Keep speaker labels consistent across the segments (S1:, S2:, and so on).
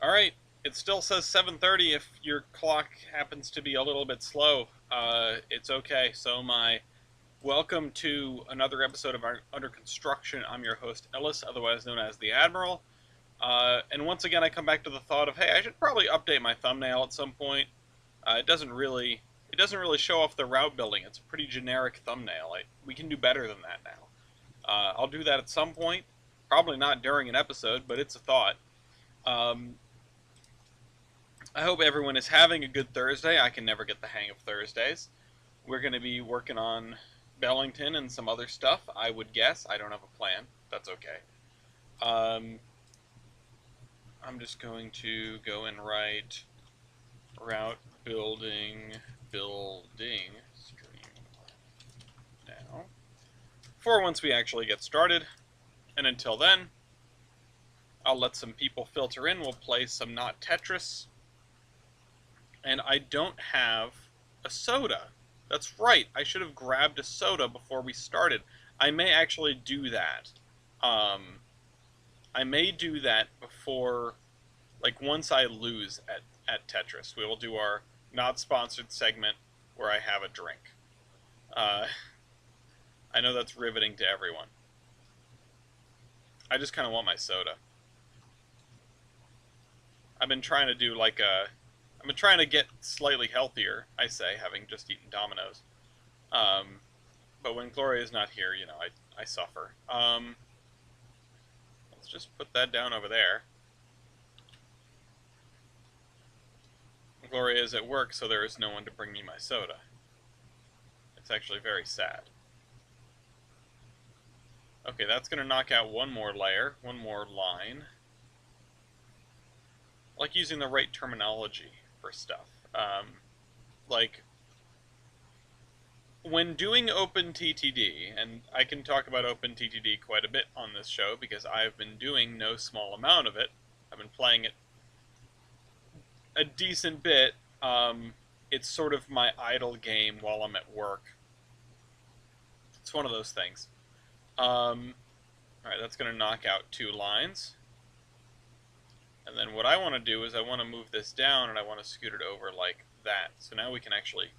S1: Alright, it still says 7:30 if your clock happens to be a little bit slow. It's okay. So welcome to another episode of our Under Construction. I'm your host, Ellis, otherwise known as the Admiral. And once again, I come back to the thought of, hey, I should probably update my thumbnail at some point. It doesn't really show off the route building. It's a pretty generic thumbnail. We can do better than that now. I'll do that at some point. Probably not during an episode, but it's a thought. Um, I hope everyone is having a good Thursday. I can never get the hang of Thursdays. We're going to be working on Bellington and some other stuff, I would guess. I don't have a plan. That's okay. I'm just going to go and write route building stream now. For once we actually get started. And until then, I'll let some people filter in. We'll play some Not Tetris. And I don't have a soda. That's right, I should have grabbed a soda before we started. I may actually do that. I may do that before, like, once I lose at Tetris. We will do our not sponsored segment where I have a drink. I know that's riveting to everyone. I just kind of want my soda. I've been trying to do like I've been trying to get slightly healthier, I say, having just eaten Domino's. But when Gloria is not here, you know, I suffer. Let's just put that down over there. Gloria is at work, so there is no one to bring me my soda. It's actually very sad. Okay, that's going to knock out one more layer, one more line. I like using the right terminology for stuff. Like, when doing OpenTTD, and I can talk about OpenTTD quite a bit on this show because I've been doing no small amount of it. I've been playing it a decent bit. It's sort of my idle game while I'm at work. It's one of those things. Alright, that's going to knock out two lines. And then what I want to do is I want to move this down and I want to scoot it over like that. So now we can actually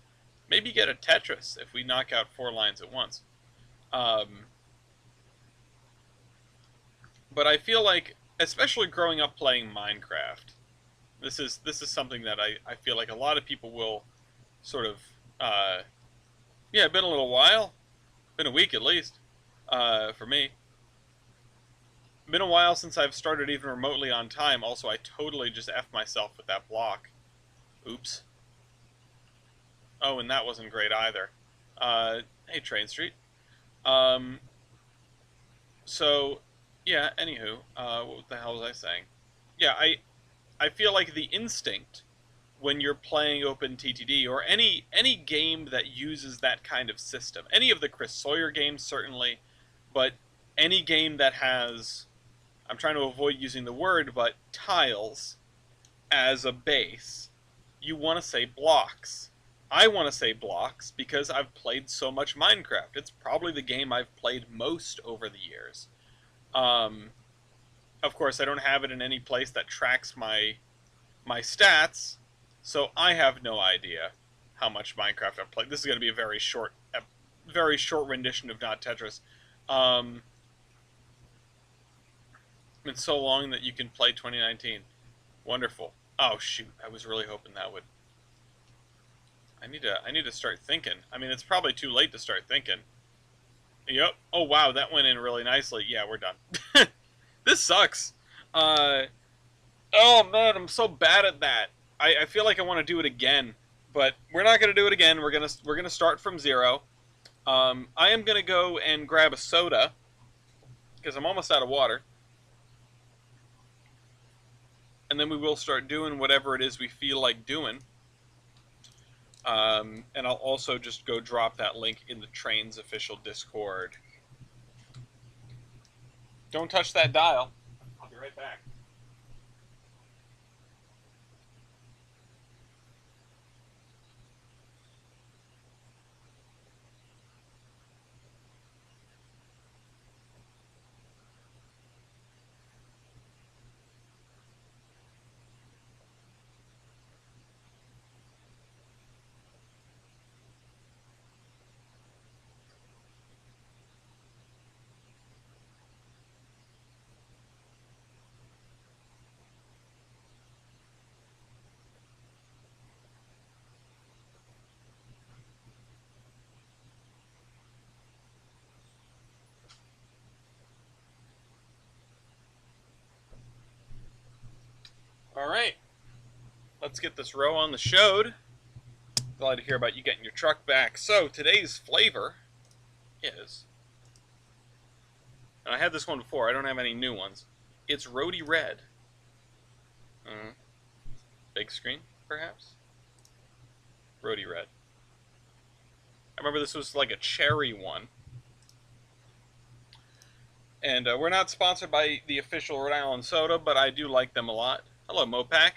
S1: maybe get a Tetris if we knock out 4 lines at once. But I feel like, especially growing up playing Minecraft, this is something that I feel like a lot of people will sort of, yeah, been a little while. Been a week at least, for me. Been a while since I've started even remotely on time. Also, I totally just F'd myself with that block. Oops. Oh, and that wasn't great either. Hey, Train Street. So, yeah, anywho, what the hell was I saying? Yeah, I feel like the instinct when you're playing OpenTTD, or any game that uses that kind of system, any of the Chris Sawyer games certainly, but any game that has, I'm trying to avoid using the word, but tiles as a base, you want to say blocks. I want to say blocks because I've played so much Minecraft. It's probably the game I've played most over the years. Of course, I don't have it in any place that tracks my stats, so I have no idea how much Minecraft I've played. This is going to be a very short rendition of Not Tetris. It's so long that you can play 2019. Wonderful. Oh shoot! I was really hoping that would. I need to start thinking. I mean, it's probably too late to start thinking. Yep. Oh wow, that went in really nicely. Yeah, we're done. This sucks. Oh man, I'm so bad at that. I feel like I want to do it again, but we're not gonna do it again. We're gonna start from zero. I am gonna go and grab a soda because I'm almost out of water. And then we will start doing whatever it is we feel like doing. And I'll also just go drop that link in the Trainz official Discord. Don't touch that dial. I'll be right back. Alright, let's get this row on the showed. Glad to hear about you getting your truck back. So, today's flavor is... And I had this one before, I don't have any new ones. It's Roadie Red. Big screen, perhaps? Roadie Red. I remember this was like a cherry one. And we're not sponsored by the official Rhode Island soda, but I do like them a lot. Hello, Mopac.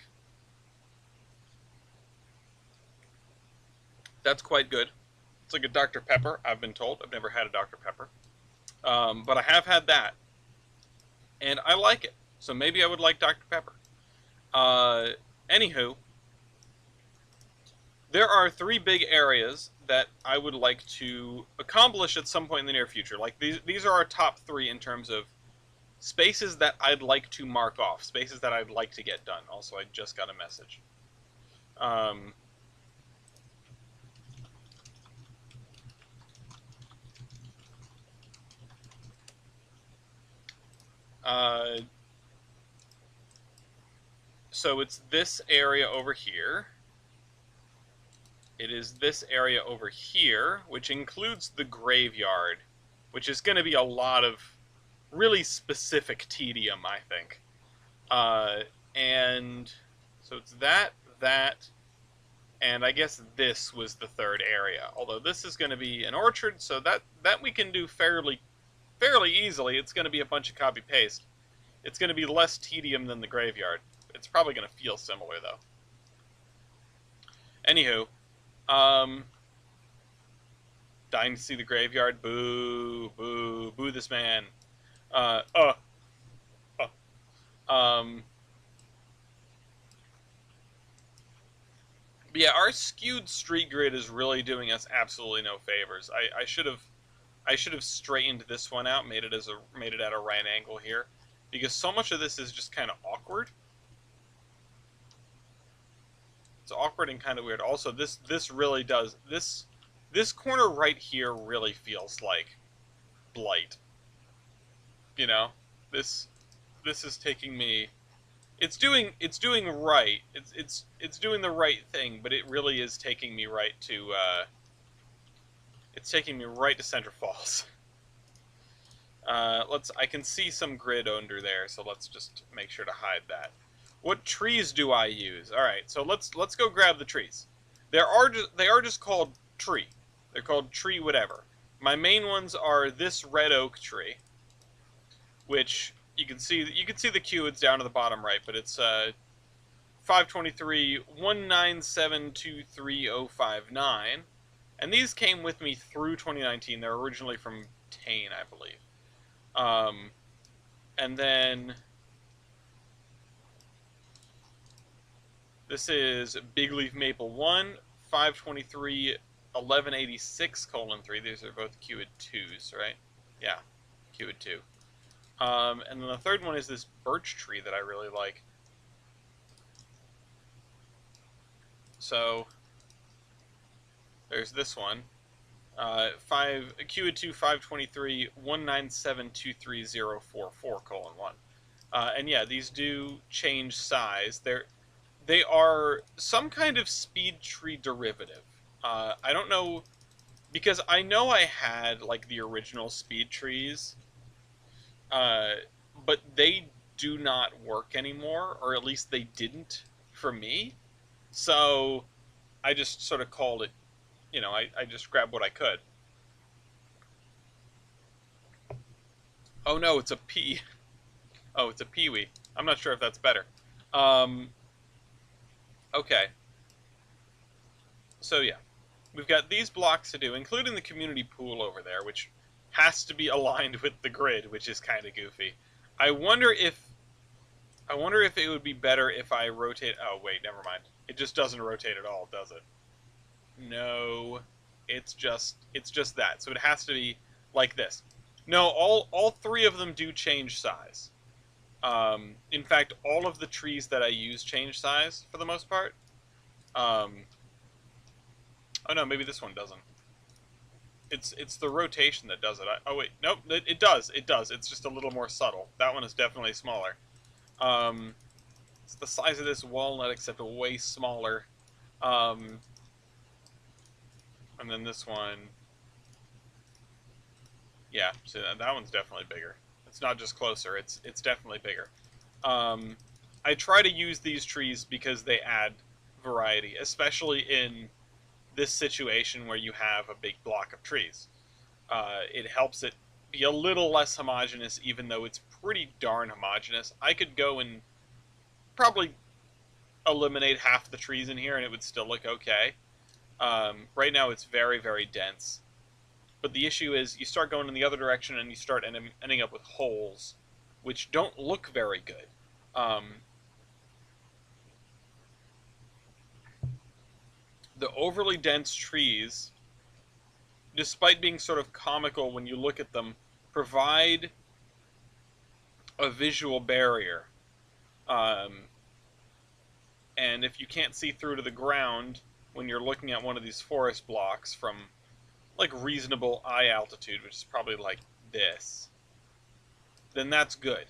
S1: That's quite good. It's like a Dr. Pepper, I've been told. I've never had a Dr. Pepper. But I have had that. And I like it. So maybe I would like Dr. Pepper. Anywho, there are 3 big areas that I would like to accomplish at some point in the near future. Like, these are our top 3 in terms of spaces that I'd like to mark off. Spaces that I'd like to get done. Also, I just got a message. So it's this area over here. It is this area over here, which includes the graveyard, which is going to be a lot of really specific tedium, I think. And so it's that, and I guess this was the 3rd area. Although this is going to be an orchard, so that we can do fairly easily. It's going to be a bunch of copy-paste. It's going to be less tedium than the graveyard. It's probably going to feel similar, though. Anywho, dying to see the graveyard. Boo, boo, boo this man. But yeah, our skewed street grid is really doing us absolutely no favors. I should have straightened this one out, made it at a right angle here, because so much of this is just kind of awkward. It's awkward and kind of weird. Also, this really does this corner right here really feels like blight. You know, this is taking me. It's doing right. It's doing the right thing, but it really is taking me right to. It's taking me right to Central Falls. I can see some grid under there, so let's just make sure to hide that. What trees do I use? All right, so let's go grab the trees. They are just called tree. They're called tree whatever. My main ones are this red oak tree, which you can see the queue. It's down to the bottom right, but it's 523-197-23059, and these came with me through 2019. They're originally from Tane, I believe. And then this is Big Leaf Maple 1, 523-1186:3. These are both Queued 2s, right? Yeah, Queued 2. And then the 3rd one is this birch tree that I really like. So there's this one. Queued 2, 523-197-23044:1. And yeah, these do change size. They are some kind of speed tree derivative. I don't know, because I know I had like the original speed trees, but they do not work anymore, or at least they didn't for me. So I just sort of called it, you know, I just grabbed what I could. Oh no, it's a pea. Oh, it's a peewee. I'm not sure if that's better. Okay. So yeah, we've got these blocks to do, including the community pool over there, which has to be aligned with the grid, which is kind of goofy. I wonder if it would be better if I rotate. Oh wait, never mind. It just doesn't rotate at all, does it? No, it's just that. So it has to be like this. No, all 3 of them do change size. In fact, all of the trees that I use change size for the most part. Oh no, maybe this one doesn't. It's the rotation that does it. Oh wait, nope, it does. It's just a little more subtle. That one is definitely smaller. It's the size of this walnut, except way smaller. And then this one, yeah, so that one's definitely bigger. It's not just closer, it's definitely bigger. I try to use these trees because they add variety, especially in this situation where you have a big block of trees. It helps it be a little less homogeneous, even though it's pretty darn homogeneous. I could go and probably eliminate half the trees in here and it would still look okay. Right now it's very, very dense. But the issue is you start going in the other direction and you start ending up with holes, which don't look very good. The overly dense trees, despite being sort of comical when you look at them, provide a visual barrier. And if you can't see through to the ground when you're looking at one of these forest blocks from like reasonable eye altitude, which is probably like this, then that's good.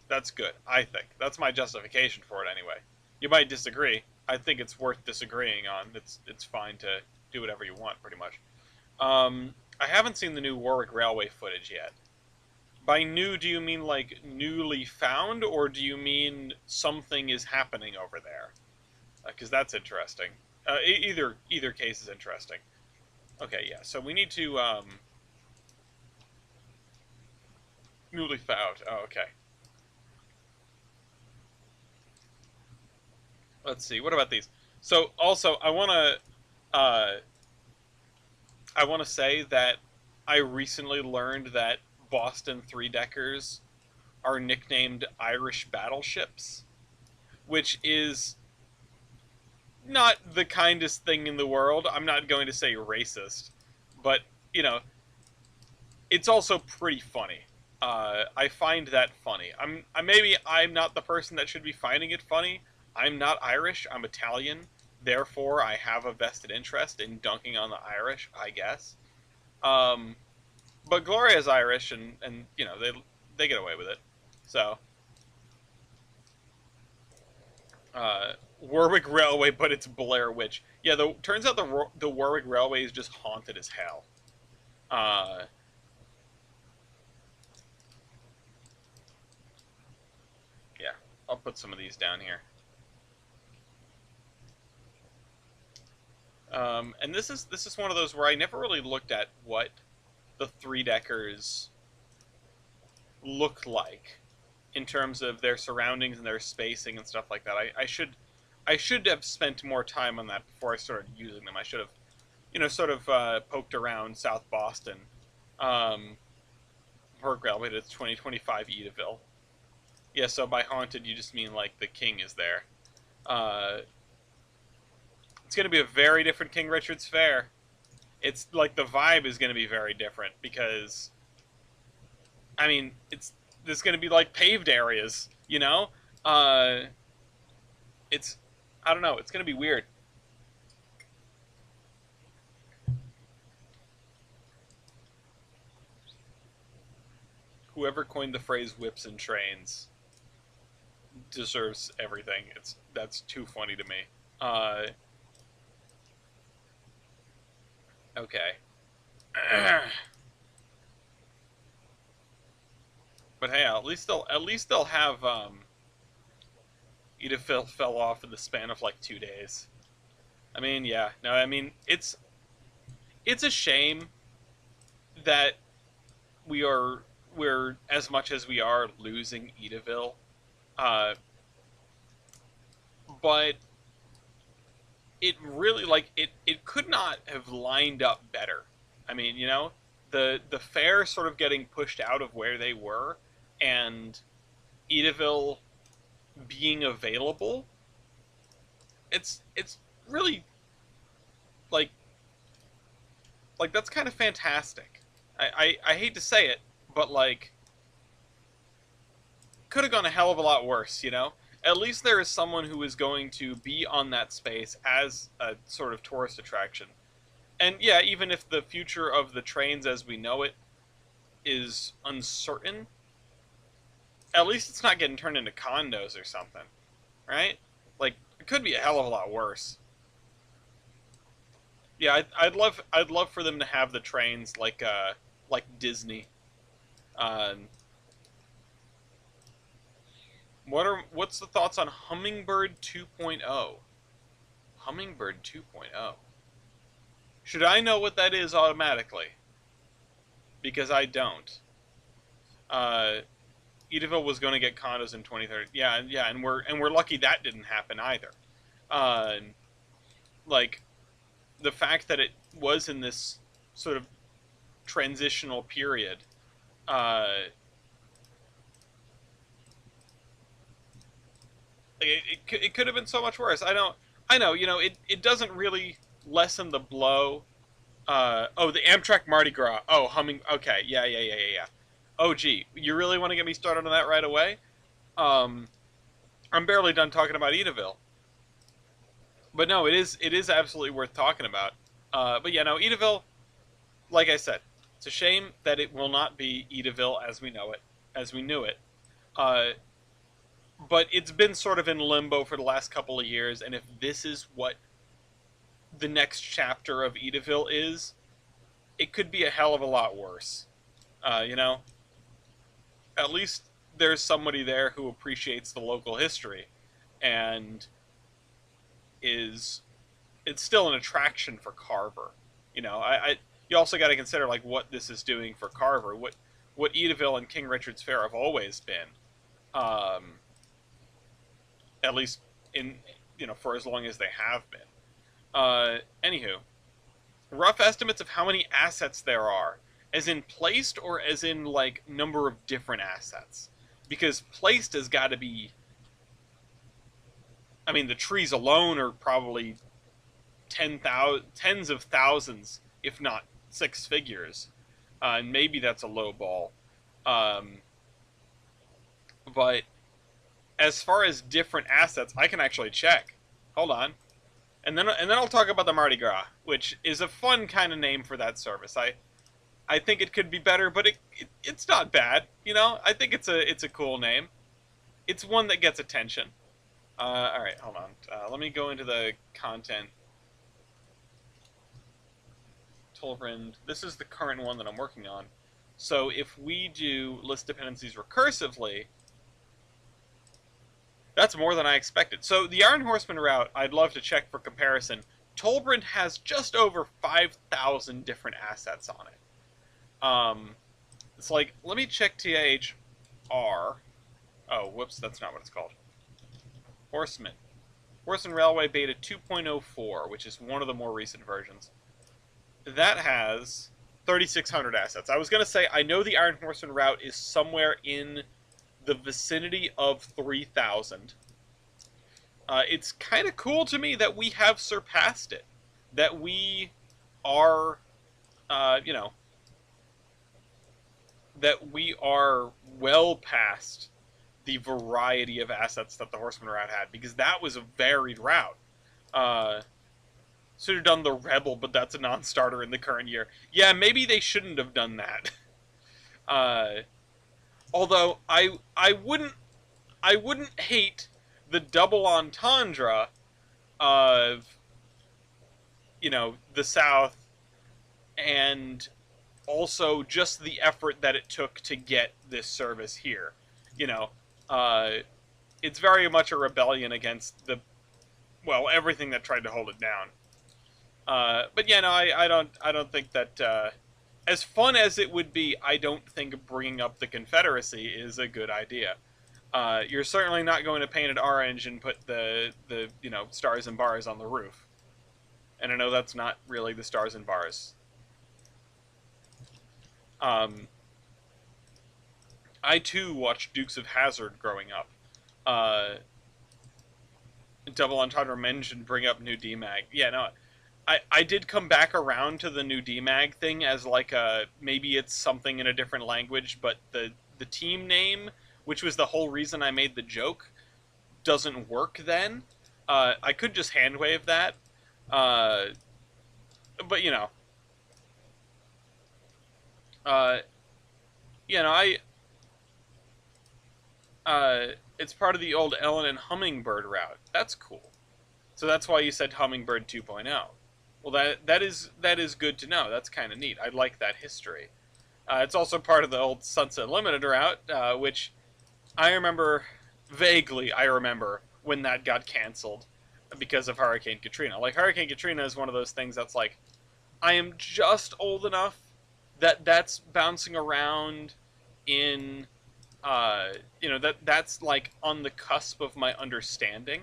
S1: That's good, I think. That's my justification for it anyway. You might disagree. I think it's worth disagreeing on. It's fine to do whatever you want, pretty much. I haven't seen the new Warwick Railway footage yet. By new, do you mean like newly found, or do you mean something is happening over there? Because that's interesting. Either case is interesting. Okay, yeah. So we need to newly found. Oh, okay. Let's see. What about these? So also, I want to say that I recently learned that Boston three-deckers are nicknamed Irish battleships, which is not the kindest thing in the world. I'm not going to say racist, but, you know, it's also pretty funny. I find that funny. Maybe I'm not the person that should be finding it funny. I'm not Irish. I'm Italian. Therefore, I have a vested interest in dunking on the Irish, I guess. But Gloria's Irish, and you know they get away with it. So, Warwick Railway, but it's Blair Witch. Yeah, turns out the Warwick Railway is just haunted as hell. Yeah, I'll put some of these down here. And this is one of those where I never really looked at what the three deckers looked like in terms of their surroundings and their spacing and stuff like that. I should have spent more time on that before I started using them. I should have, you know, sort of poked around South Boston. Park Railway to 2025 Edaville. Yeah, so by haunted you just mean like the king is there. It's going to be a very different King Richard's Fair. It's like the vibe is going to be very different because, I mean, there's going to be like paved areas, you know. It's I don't know. It's going to be weird. Whoever coined the phrase "whips and trains" deserves everything. That's too funny to me. Okay. But hey, at least they'll have Edith fell off in the span of like 2 days. I mean, yeah, no, I mean it's a shame that we're as much as we are losing Edaville, uh, but it really like it could not have lined up better. I mean, you know, the fair sort of getting pushed out of where they were, and Edaville being available. It's really like that's kind of fantastic. I hate to say it, but like could have gone a hell of a lot worse, you know? At least there is someone who is going to be on that space as a sort of tourist attraction. And yeah, even if the future of the Trainz as we know it is uncertain, at least it's not getting turned into condos or something. right? Like, it could be a hell of a lot worse. Yeah, I'd love for them to have the trains like Disney. Um, what's the thoughts on Hummingbird 2.0? Hummingbird 2.0. Should I know what that is automatically? Because I don't. Uh, Edaville was going to get condos in 2030. Yeah, yeah, and we're lucky that didn't happen either. Uh, like the fact that it was in this sort of transitional period. Uh, it could have been so much worse. I know. You know, it doesn't really lessen the blow. Oh, the Amtrak Mardi Gras. Oh, humming. Okay, yeah. Oh, gee, you really want to get me started on that right away? Um, I'm barely done talking about Edaville, but no, it is absolutely worth talking about. But yeah, no, Edaville. Like I said, it's a shame that it will not be Edaville as we know it, as we knew it. Uh, but it's been sort of in limbo for the last couple of years, and if this is what the next chapter of Edaville is, it could be a hell of a lot worse. You know, at least there's somebody there who appreciates the local history, and is it's still an attraction for Carver. You know, you also got to consider like what this is doing for Carver, what Edaville and King Richard's Fair have always been, um, at least in for as long as they have been. Anywho, rough estimates of how many assets there are, as in placed or as in like number of different assets, because placed has got to be. I mean, the trees alone are probably tens of thousands, if not six figures, and maybe that's a low ball. Um, but as far as different assets, I can actually check. Hold on, and then I'll talk about the Mardi Gras, which is a fun kind of name for that service. I think it could be better, but it's not bad. You know, I think it's a cool name. It's one that gets attention. All right, hold on. Let me go into the content. Tolvrend. This is the current one that I'm working on. So if we do list dependencies recursively, that's more than I expected. So the Iron Horseman route, I'd love to check for comparison. Tolvrend has just over 5,000 different assets on it. It's like, let me check TIHR. Oh, whoops, that's not what it's called. Horseman. Horseman Railway Beta 2.04, which is one of the more recent versions. That has 3,600 assets. I was going to say, I know the Iron Horseman route is somewhere in the vicinity of 3,000. It's kind of cool to me that we have surpassed it. That we are, that we are well past the variety of assets that the Horseman route had, because that was a varied route. Should have done the Rebel, but that's a non-starter in the current year. Yeah, maybe they shouldn't have done that. Although I wouldn't hate the double entendre of the South, and also just the effort that it took to get this service here. You know, it's very much a rebellion against everything that tried to hold it down. But yeah, no, I don't think that as fun as it would be, I don't think bringing up the Confederacy is a good idea. You're certainly not going to paint it orange and put the stars and bars on the roof. And I know that's not really the stars and bars. I too watched Dukes of Hazzard growing up. Double Entendre mentioned bring up new DMAG. Yeah, no, I did come back around to the new DMAG thing as like maybe it's something in a different language, but the team name, which was the whole reason I made the joke, doesn't work then. I could just hand wave that, but I uh, It's part of the old Ellen and Hummingbird route. That's cool. So that's why you said Hummingbird 2.0. Well, that is good to know. That's kind of neat. I like that history. It's also part of the old Sunset Limited route, which I remember vaguely. I remember when that got canceled because of Hurricane Katrina. Like Hurricane Katrina is one of those things that's like I am just old enough that that's bouncing around in that's like on the cusp of my understanding.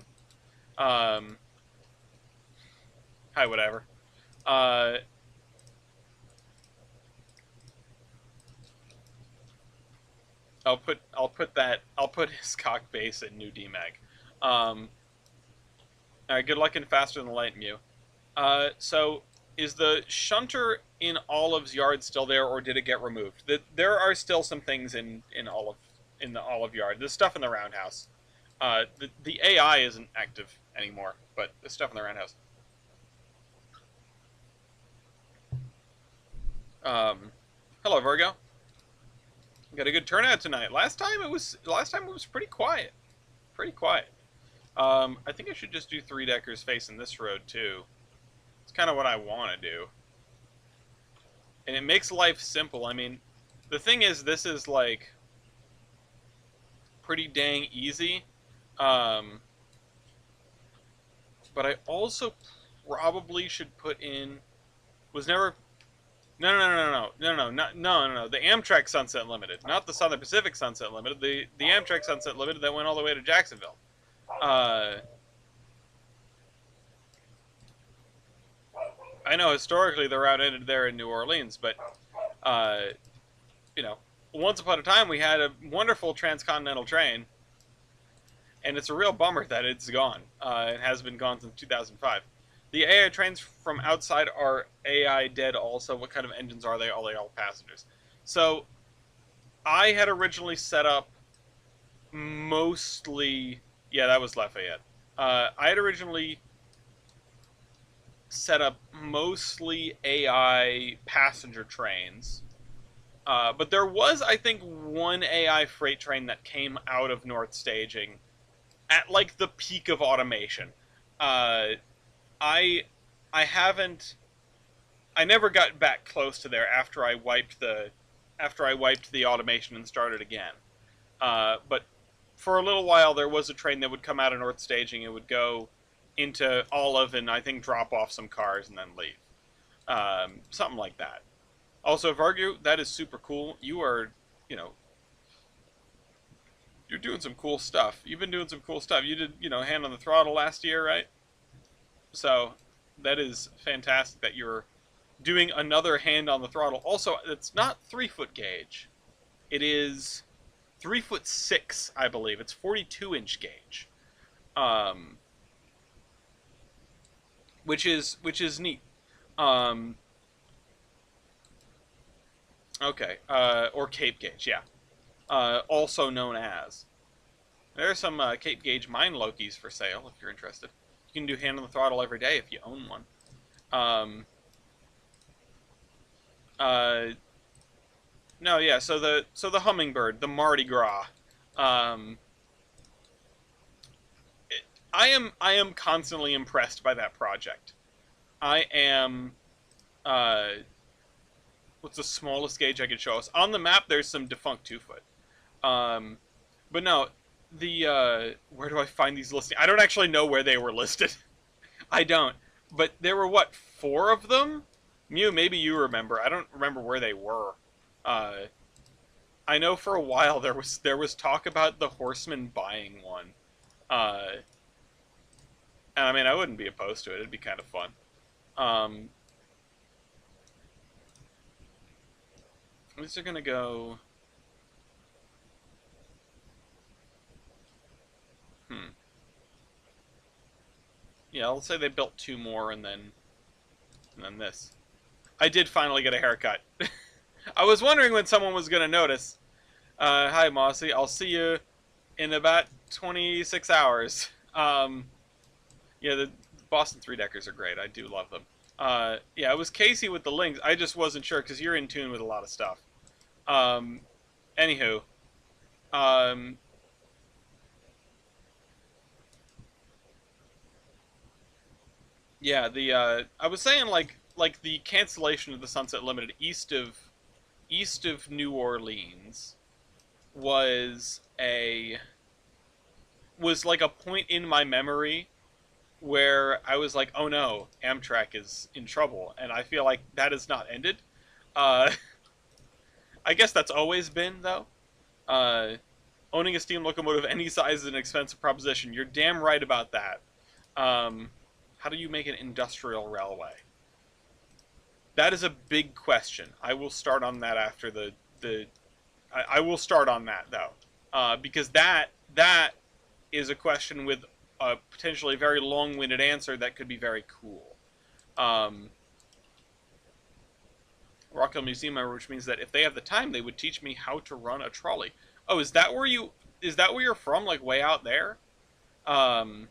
S1: Um, Hi, whatever. Uh, I'll put his cock base in new DMAG. All right, good luck and faster than light, Mew. So is the shunter in Olive's yard still there, or did it get removed? There are still some things in the Olive yard. There's stuff in the roundhouse. The AI isn't active anymore, but the stuff in the roundhouse. Hello, Virgo. Got a good turnout tonight. Last time it was pretty quiet. Pretty quiet. I think I should just do three deckers facing this road too. It's kind of what I want to do, and it makes life simple. I mean, the thing is, this is like pretty dang easy. Um, but I also probably should put in was never no. The Amtrak Sunset Limited, not the Southern Pacific Sunset Limited. The Amtrak Sunset Limited that went all the way to Jacksonville. I know historically the route ended there in New Orleans, but uh, once upon a time we had a wonderful transcontinental train, and it's a real bummer that it's gone. It has been gone since 2005. The AI trains from outside are AI dead also. What kind of engines are they? Are they all passengers? So I had originally set up mostly... Yeah, that was Lafayette. I had originally set up mostly AI passenger trains. But there was, I think, one AI freight train that came out of North Staging at like the peak of automation. Uh, I I haven't I never got back close to there after I wiped the automation and started again. But for a little while there was a train that would come out of North Staging. It would go into Olive and I think drop off some cars and then leave. Something like that. Also, Vargu, that is super cool. You are, you know, you're doing some cool stuff. You've been doing some cool stuff. You did, Hand on the Throttle last year, right? So that is fantastic that you're doing another Hand on the Throttle. Also, it's not 3-foot gauge. It is 3 foot 6, I believe. It's 42-inch gauge, um, which is neat. Um, okay, or Cape gauge, yeah. Also known as. There are some Cape gauge mine Lokis for sale if you're interested. You can do Hand on the Throttle every day if you own one. Um, uh, no, yeah. So the Hummingbird, the Mardi Gras. Um, I am constantly impressed by that project. I am. Uh, what's the smallest gauge I could show us on the map? There's some defunct 2-foot. Um, but no, the where do I find these listings? I don't actually know where they were listed. I don't. But there were what, 4 of them? Mew, maybe you remember. I don't remember where they were. Uh, I know for a while there was talk about the Horseman buying one. Uh, and I mean I wouldn't be opposed to it. It'd be kind of fun. Um, these are gonna go. Hmm. Yeah, let's say they built 2 more and then this. I did finally get a haircut. I was wondering when someone was gonna notice. Hi Mossy, I'll see you in about 26 hours. Yeah, the Boston 3-deckers are great. I do love them. Yeah, it was Casey with the links. I just wasn't sure because you're in tune with a lot of stuff. Um, Anywho, um, Yeah, the I was saying like the cancellation of the Sunset Limited east of New Orleans was a was like a point in my memory where I was like, oh no, Amtrak is in trouble, and I feel like that has not ended. Uh, I guess that's always been though. Uh, Owning a steam locomotive any size is an expensive proposition. You're damn right about that. Um, how do you make an industrial railway? That is a big question. I will start on that after the. I will start on that though, because that is a question with a potentially very long-winded answer that could be very cool. Um, Rock Hill Museum, which means that if they have the time, they would teach me how to run a trolley. Oh, is that where you? Is that where you're from? Like way out there? Um,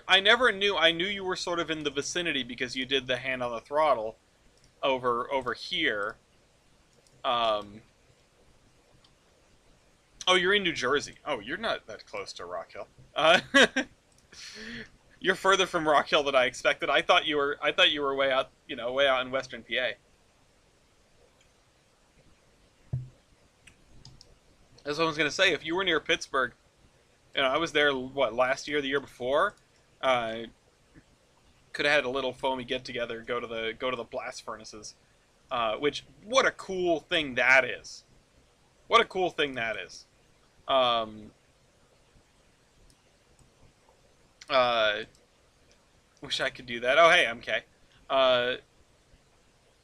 S1: I never knew. I knew you were sort of in the vicinity because you did the hand on the throttle over here. Um, oh, you're in New Jersey. Oh, you're not that close to Rock Hill. You're further from Rock Hill than I expected. I thought you were. I thought you were way out. You know, way out in Western PA. As I was gonna say, if you were near Pittsburgh, you know, I was there. What, last year, the year before? Uh, could have had a little foamy get together. Go to the blast furnaces. Which, what a cool thing that is. What a cool thing that is. Um, uh, Wish I could do that. Oh, hey, MK. Uh,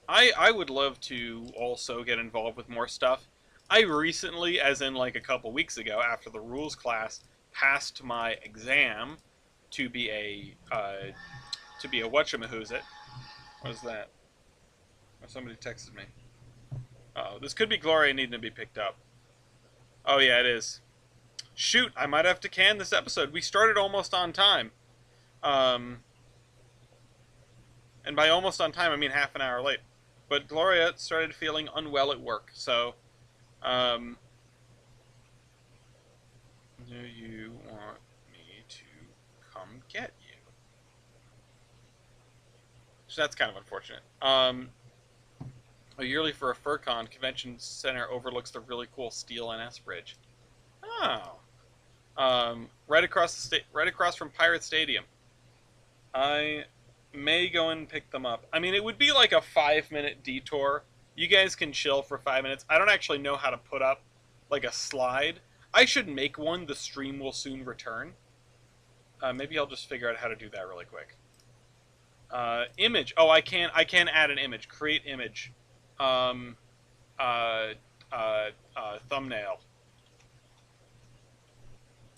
S1: I would love to also get involved with more stuff. I recently, as in like a couple weeks ago, after the rules class, passed my exam to be a whatchamahoosit. What is that? Oh, somebody texted me. Oh, this could be Gloria needing to be picked up. Oh yeah, it is. Shoot, I might have to can this episode. We started almost on time. Um, and by almost on time, I mean half an hour late. But Gloria started feeling unwell at work, so um, do you want me to come get you? So that's kind of unfortunate. Yearly for a FurCon, convention center overlooks the really cool Steel NS bridge. Oh, right across the right across from Pirate Stadium. I may go and pick them up. I mean, it would be like a 5 minute detour. You guys can chill for 5 minutes. I don't actually know how to put up like a slide. I should make one. The stream will soon return. Maybe I'll just figure out how to do that really quick. Image. Oh, I can add an image. Create image. Um, uh, Thumbnail.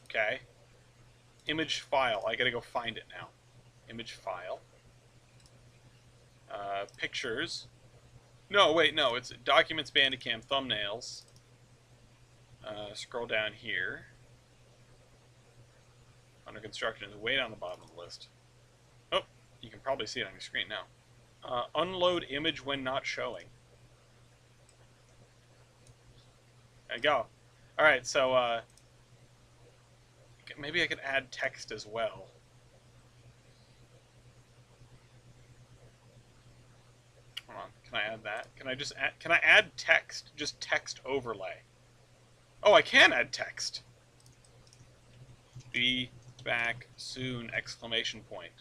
S1: Okay. Image file. I gotta go find it now. Image file. Pictures. No, wait, no. It's Documents, Bandicam, Thumbnails. Scroll down here. Under construction is way down the bottom of the list. Oh, you can probably see it on your screen now. Unload image when not showing. There you go. Alright, so maybe I could add text as well. Hold on, can I add that? Can I just add, can I add text? Just text overlay. Oh, I can add text. Be back soon! Exclamation point.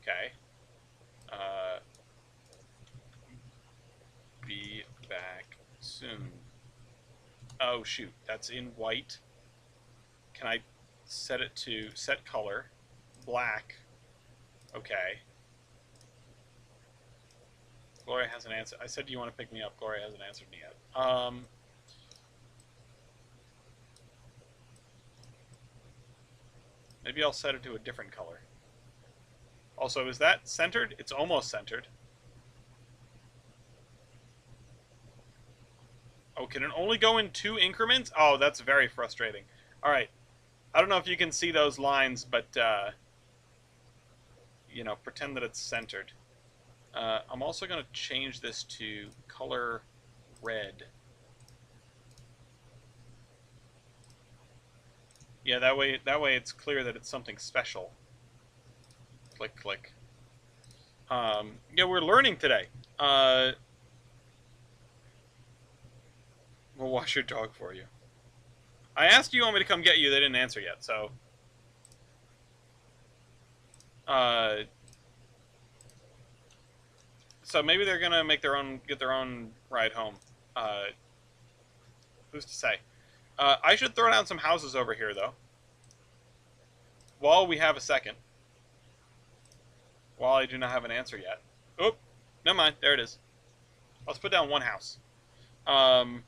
S1: Okay. Be back soon. Oh shoot, that's in white. Can I set it to set color? Black. Okay. Gloria hasn't answered. I said, do you want to pick me up? Gloria hasn't answered me yet. Maybe I'll set it to a different color. Also, is that centered? It's almost centered. Oh, can it only go in 2 increments? Oh, that's very frustrating. Alright. I don't know if you can see those lines, but, you know, pretend that it's centered. I'm also going to change this to color red. Yeah, that way it's clear that it's something special. Click, click. Yeah, we're learning today. We'll wash your dog for you. I asked you want me to come get you. They didn't answer yet, so. Uh, so maybe they're gonna get their own ride home. Uh, who's to say? I should throw down some houses over here though. While we have a second. While I do not have an answer yet. Oop, never mind. There it is. Let's put down one house. What are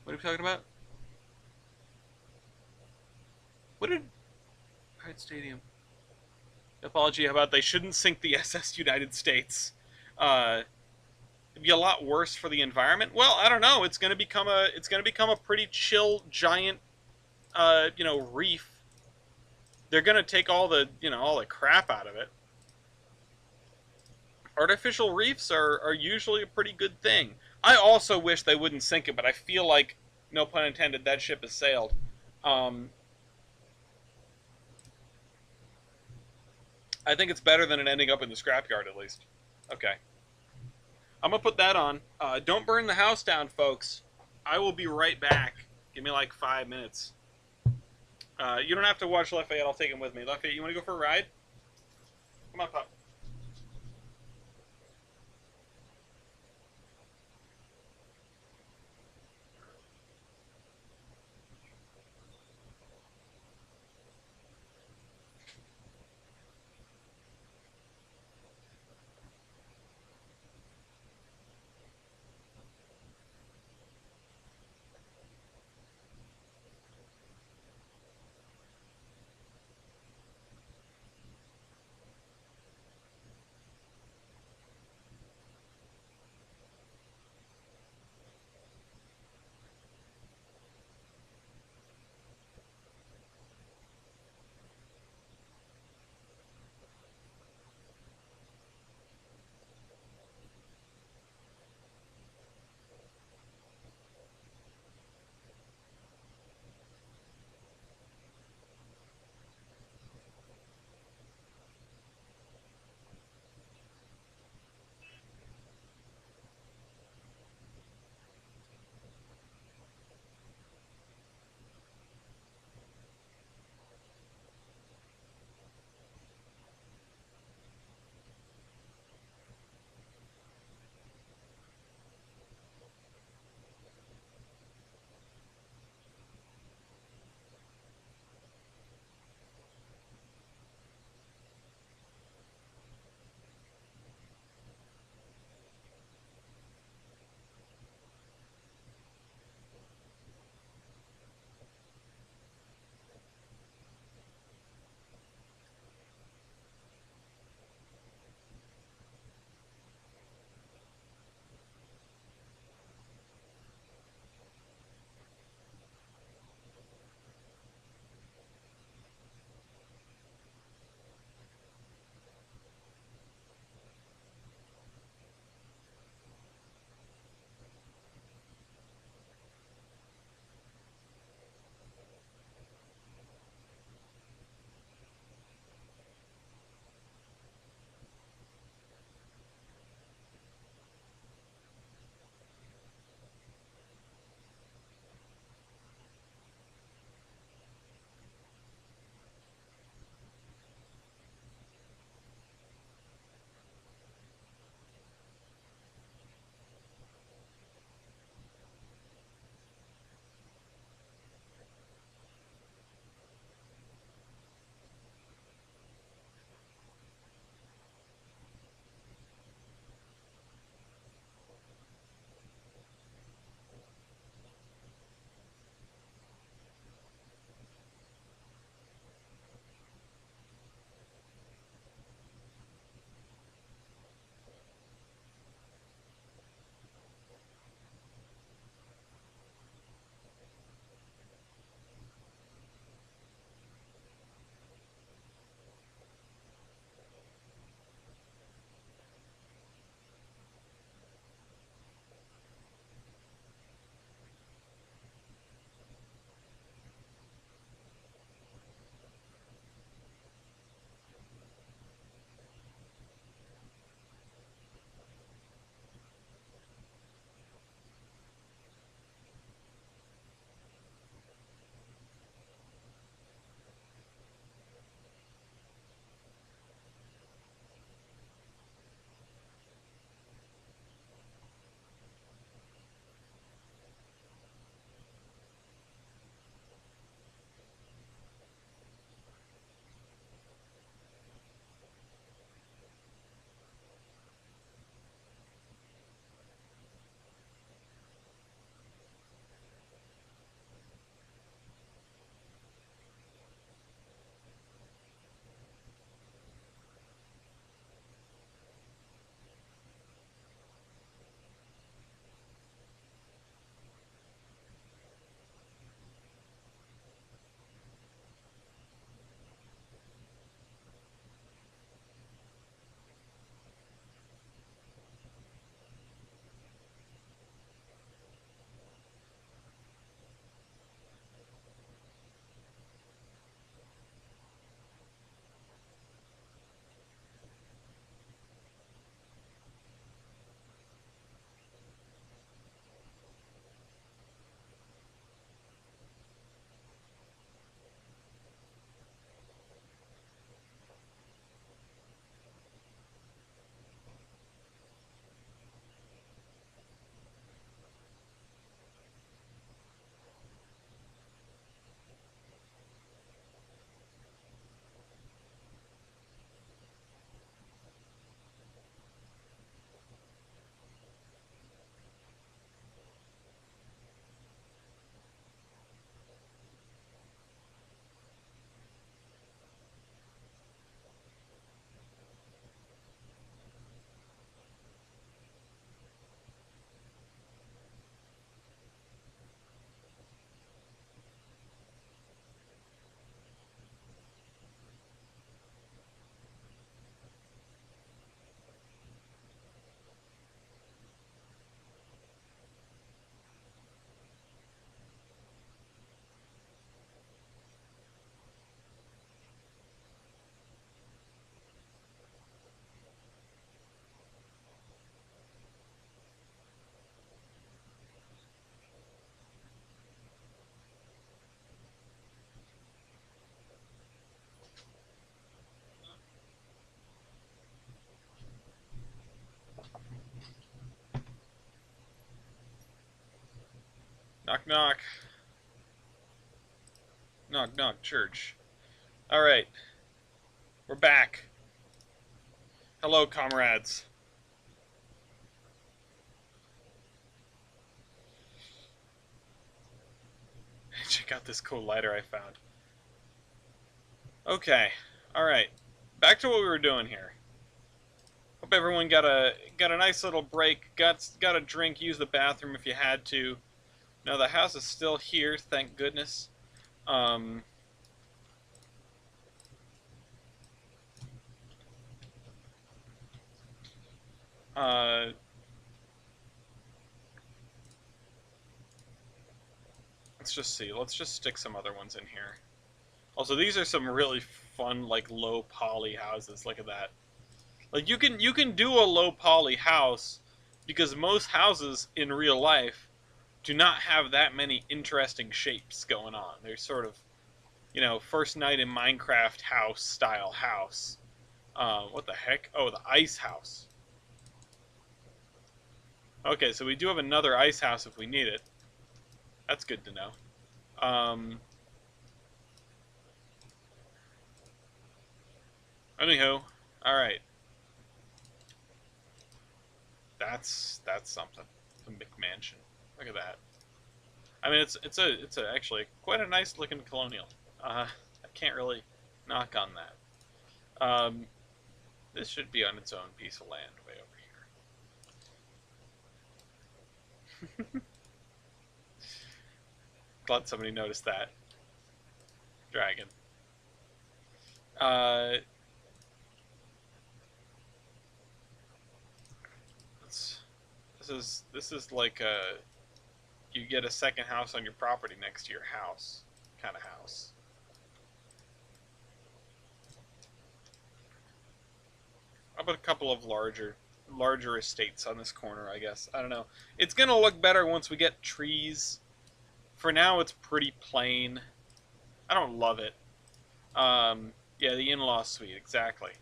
S1: we talking about? What did Pride Stadium? Apology about they shouldn't sink the SS United States. It'd be a lot worse for the environment. Well, I don't know. It's gonna become a pretty chill giant reef. They're gonna take all the crap out of it. Artificial reefs are usually a pretty good thing. I also wish they wouldn't sink it, but I feel like, no pun intended, that ship has sailed. I think it's better than it ending up in the scrapyard, at least. Okay. I'm going to put that on. Don't burn the house down, folks. I will be right back. Give me like 5 minutes. You don't have to watch Lafayette. I'll take him with me. Lafayette, you want to go for a ride? Come on, pup. Knock, knock. Knock, knock, church. Alright, we're back. Hello, comrades. Check out this cool lighter I found. Okay, alright. Back to what we were doing here. Hope everyone got a nice little break, got a drink, use the bathroom if you had to. No, the house is still here, thank goodness. Let's just see. Let's just stick some other ones in here. Also, these are some really fun, like, low poly houses. Look at that. Like, you can do a low poly house because most houses in real life do not have that many interesting shapes going on. They're sort of, you know, first night in Minecraft house style house. What the heck? Oh, the ice house. Okay, so we do have another ice house if we need it. That's good to know. Anywho, all right. That's something. The McMansion. Look at that. I mean, it's actually quite a nice looking colonial. I can't really knock on that. This should be on its own piece of land way over here. Glad somebody noticed that. Dragon. This is like a you get a second house on your property next to your house kind of house. How about a couple of larger estates on this corner, I guess. I don't know. It's gonna look better once we get trees. For now, it's pretty plain. I don't love it. Yeah, the in-law suite, exactly.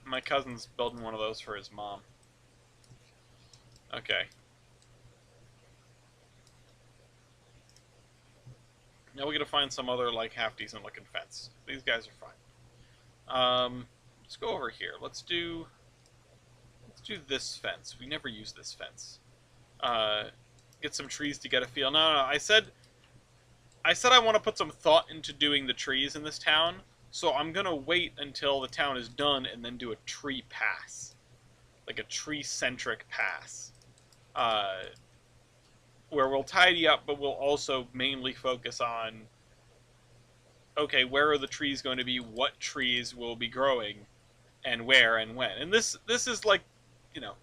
S1: My cousin's building one of those for his mom. Okay. Now we gotta find some other, like, half-decent looking fence. These guys are fine. Let's go over here. Let's do this fence. We never use this fence. Get some trees to get a feel. No, I said I want to put some thought into doing the trees in this town, so I'm gonna wait until the town is done and then do a tree pass, like a tree-centric pass, where we'll tidy up, but we'll also mainly focus on, okay, where are the trees going to be, what trees will be growing, and where and when. And this is like, you know,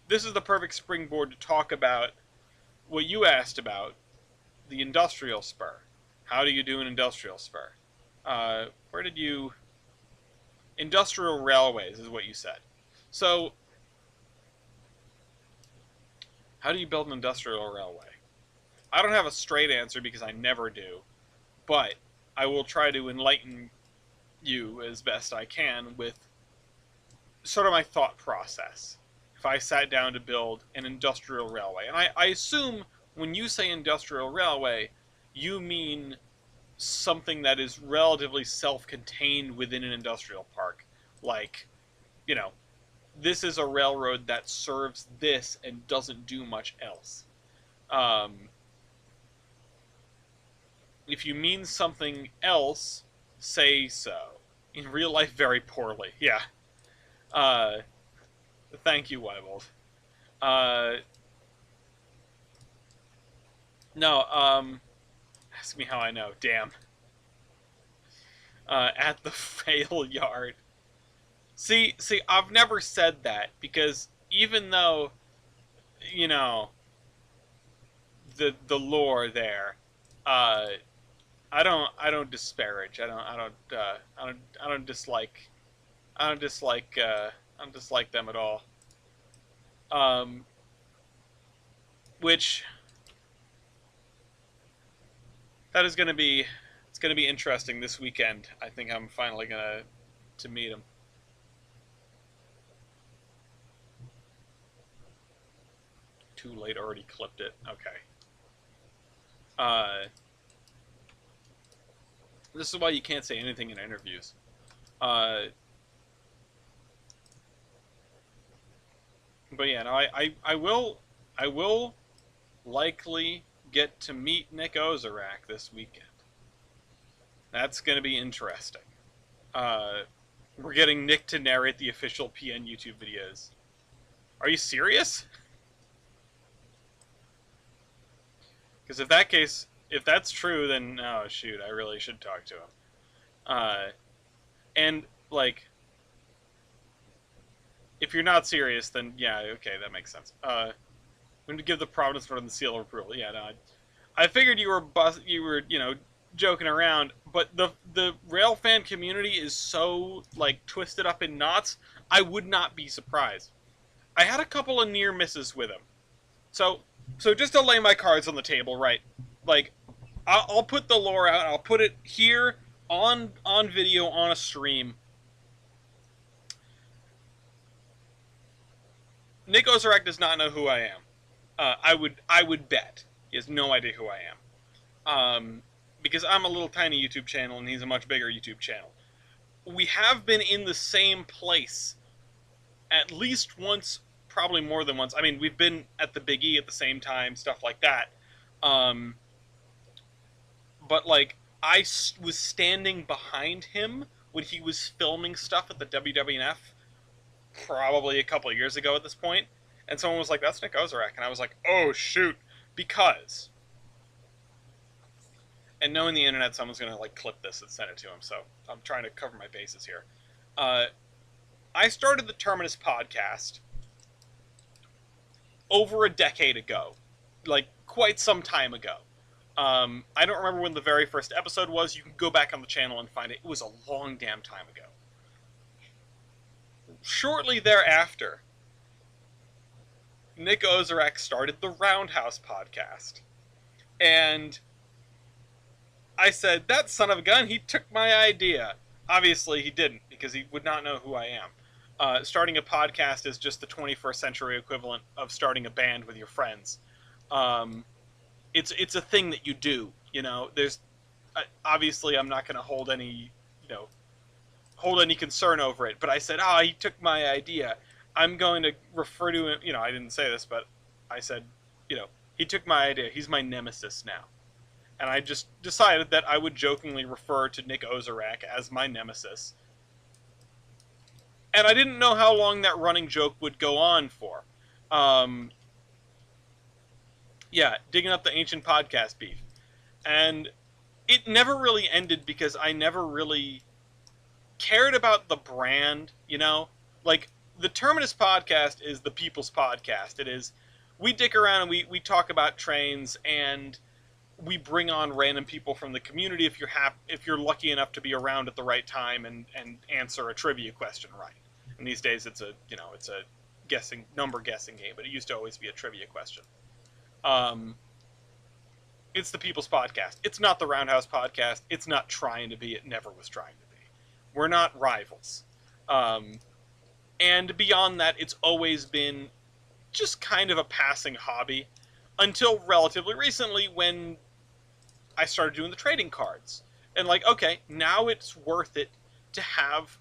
S1: this is the perfect springboard to talk about what you asked about, the industrial spur. How do you do an industrial spur? Where did you... Industrial railways is what you said. So, how do you build an industrial railway? I don't have a straight answer because I never do, but I will try to enlighten you as best I can with sort of my thought process if I sat down to build an industrial railway. And I assume when you say industrial railway, you mean something that is relatively self-contained within an industrial park. Like, you know, this is a railroad that serves this and doesn't do much else. If you mean something else, say so. In real life, very poorly. Yeah. Thank you, Weibold. No, ask me how I know. Damn. At the fail yard. See, I've never said that because even though, you know, the lore there, I don't disparage. I don't dislike. I don't dislike them at all. Which that is gonna be. It's gonna be interesting this weekend. I think I'm finally gonna to meet him. too late, already clipped it. Okay. Uh, this is why you can't say anything in interviews. But yeah, no, I will likely get to meet Nick Ozarak this weekend. That's going to be interesting. Uh, we're getting Nick to narrate the official PN YouTube videos. Are you serious? Because if that's true, then oh shoot, I really should talk to him. Uh, and like, if you're not serious, then yeah, okay, that makes sense. I'm going to give the Providence Northern seal of approval. Yeah, no, I figured you were joking around, but the rail fan community is so like twisted up in knots. I would not be surprised. I had a couple of near misses with him. So just to lay my cards on the table, right? Like, I'll put the lore out. I'll put it here on video on a stream. Nick Ozarak does not know who I am. I would bet he has no idea who I am. Because I'm a little tiny YouTube channel and he's a much bigger YouTube channel. We have been in the same place at least once, probably more than once. I mean, we've been at the Big E at the same time, stuff like that. But like, I was standing behind him when he was filming stuff at the WWF probably a couple of years ago at this point. And someone was like, that's Nick Ozarak. And I was like, oh, shoot. Because... And knowing the internet, someone's going to like clip this and send it to him. So I'm trying to cover my bases here. I started the Terminus podcast over a decade ago. Like, quite some time ago. I don't remember when the very first episode was. You can go back on the channel and find it. It was a long damn time ago. Shortly thereafter, Nick Ozarak started the Roundhouse podcast. And I said, that son of a gun, he took my idea. Obviously, he didn't, because he would not know who I am. Starting a podcast is just the 21st century equivalent of starting a band with your friends. It's a thing that you do, you know. There's obviously I'm not going to hold any concern over it. But I said, he took my idea. I'm going to refer to him. I didn't say this, but I said, he took my idea. He's my nemesis now. And I just decided that I would jokingly refer to Nick Ozarak as my nemesis. And I didn't know how long that running joke would go on for. Yeah, digging up the ancient podcast beef. And it never really ended because I never really cared about the brand, Like, the Terminus podcast is the people's podcast. It is, we dick around and we talk about trains, and we bring on random people from the community if you're lucky enough to be around at the right time and answer a trivia question right. And these days it's a number guessing game, but it used to always be a trivia question. It's the people's podcast. It's not the Roundhouse podcast. It's not trying to be. It never was trying to be. We're not rivals. And beyond that, it's always been just kind of a passing hobby until relatively recently when I started doing the trading cards. And like, okay, now it's worth it to have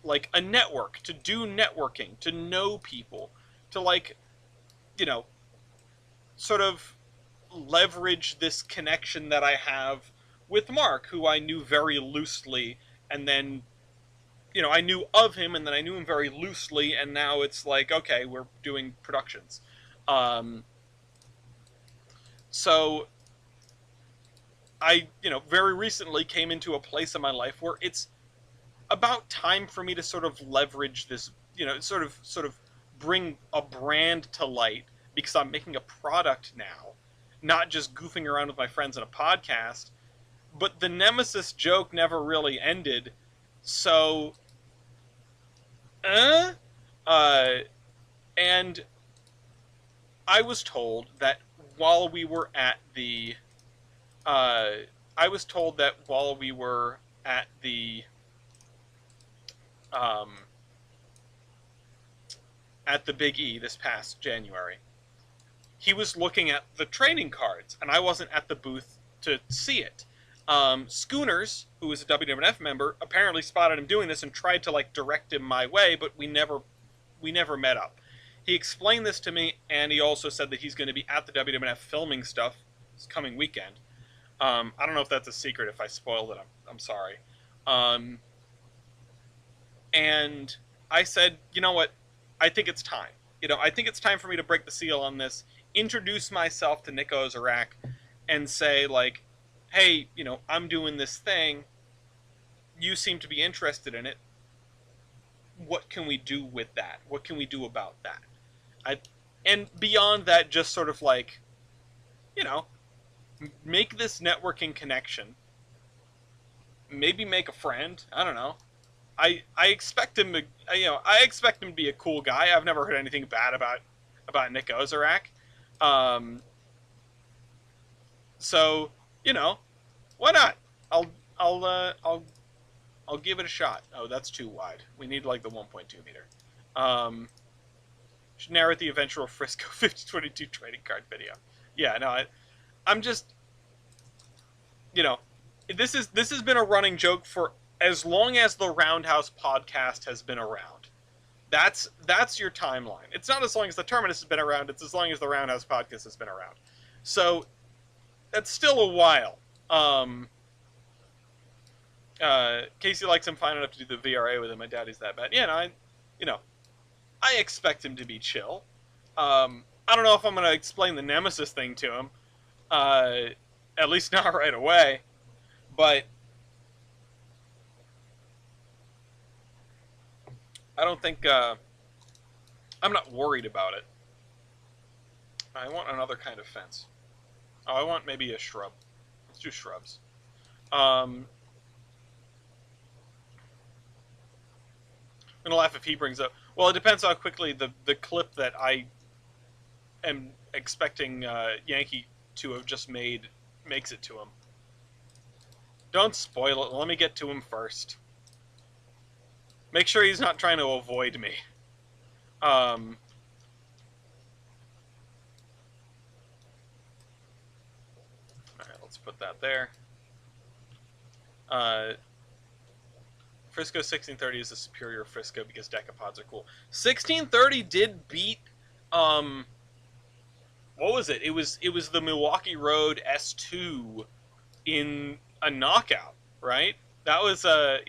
S1: like a network, to do networking, to know people, to like, sort of leverage this connection that I have with Mark, who I knew very loosely, and then, I knew of him, and then I knew him very loosely, and now it's like, okay, we're doing productions. So I, very recently came into a place in my life where it's about time for me to sort of leverage this, sort of bring a brand to light, because I'm making a product now, not just goofing around with my friends in a podcast. But the Nemesis joke never really ended, so, and I was told that while we were at the, at the Big E this past January, he was looking at the trading cards, and I wasn't at the booth to see it. Schooners, who was a WWF member, apparently spotted him doing this and tried to like direct him my way, but we never met up. He explained this to me, and he also said that he's going to be at the WWF filming stuff this coming weekend. I don't know if that's a secret. If I spoiled it, I'm sorry. And I said, you know what? I think it's time. I think it's time for me to break the seal on this, introduce myself to Nick Ozarak, and say, like, hey, I'm doing this thing. You seem to be interested in it. What can we do with that? What can we do about that? And beyond that, just sort of like, make this networking connection. Maybe make a friend. I don't know. I expect him to, I expect him to be a cool guy. I've never heard anything bad about Nick Ozarak. So, why not? I'll give it a shot. Oh, that's too wide. We need like the 1.2 meter. Should narrate the eventual Frisco 5022 trading card video. Yeah, no, I'm just, this has been a running joke for as long as the Roundhouse podcast has been around. That's your timeline. It's not as long as the Terminus has been around. It's as long as the Roundhouse podcast has been around. So that's still a while. Casey likes him fine enough to do the VRA with him. My daddy's that bad. Yeah, no, I expect him to be chill. I don't know if I'm going to explain the Nemesis thing to him. At least not right away. But I don't think, I'm not worried about it. I want another kind of fence. Oh, I want maybe a shrub. Let's do shrubs. I'm gonna laugh if he brings up. Well, it depends how quickly the clip that I am expecting Yankee to have just made makes it to him. Don't spoil it. Let me get to him first. Make sure he's not trying to avoid me. Alright, let's put that there. Frisco 1630 is a superior Frisco because decapods are cool. 1630 did beat, what was it? It was the Milwaukee Road S2 in a knockout, right? That was, I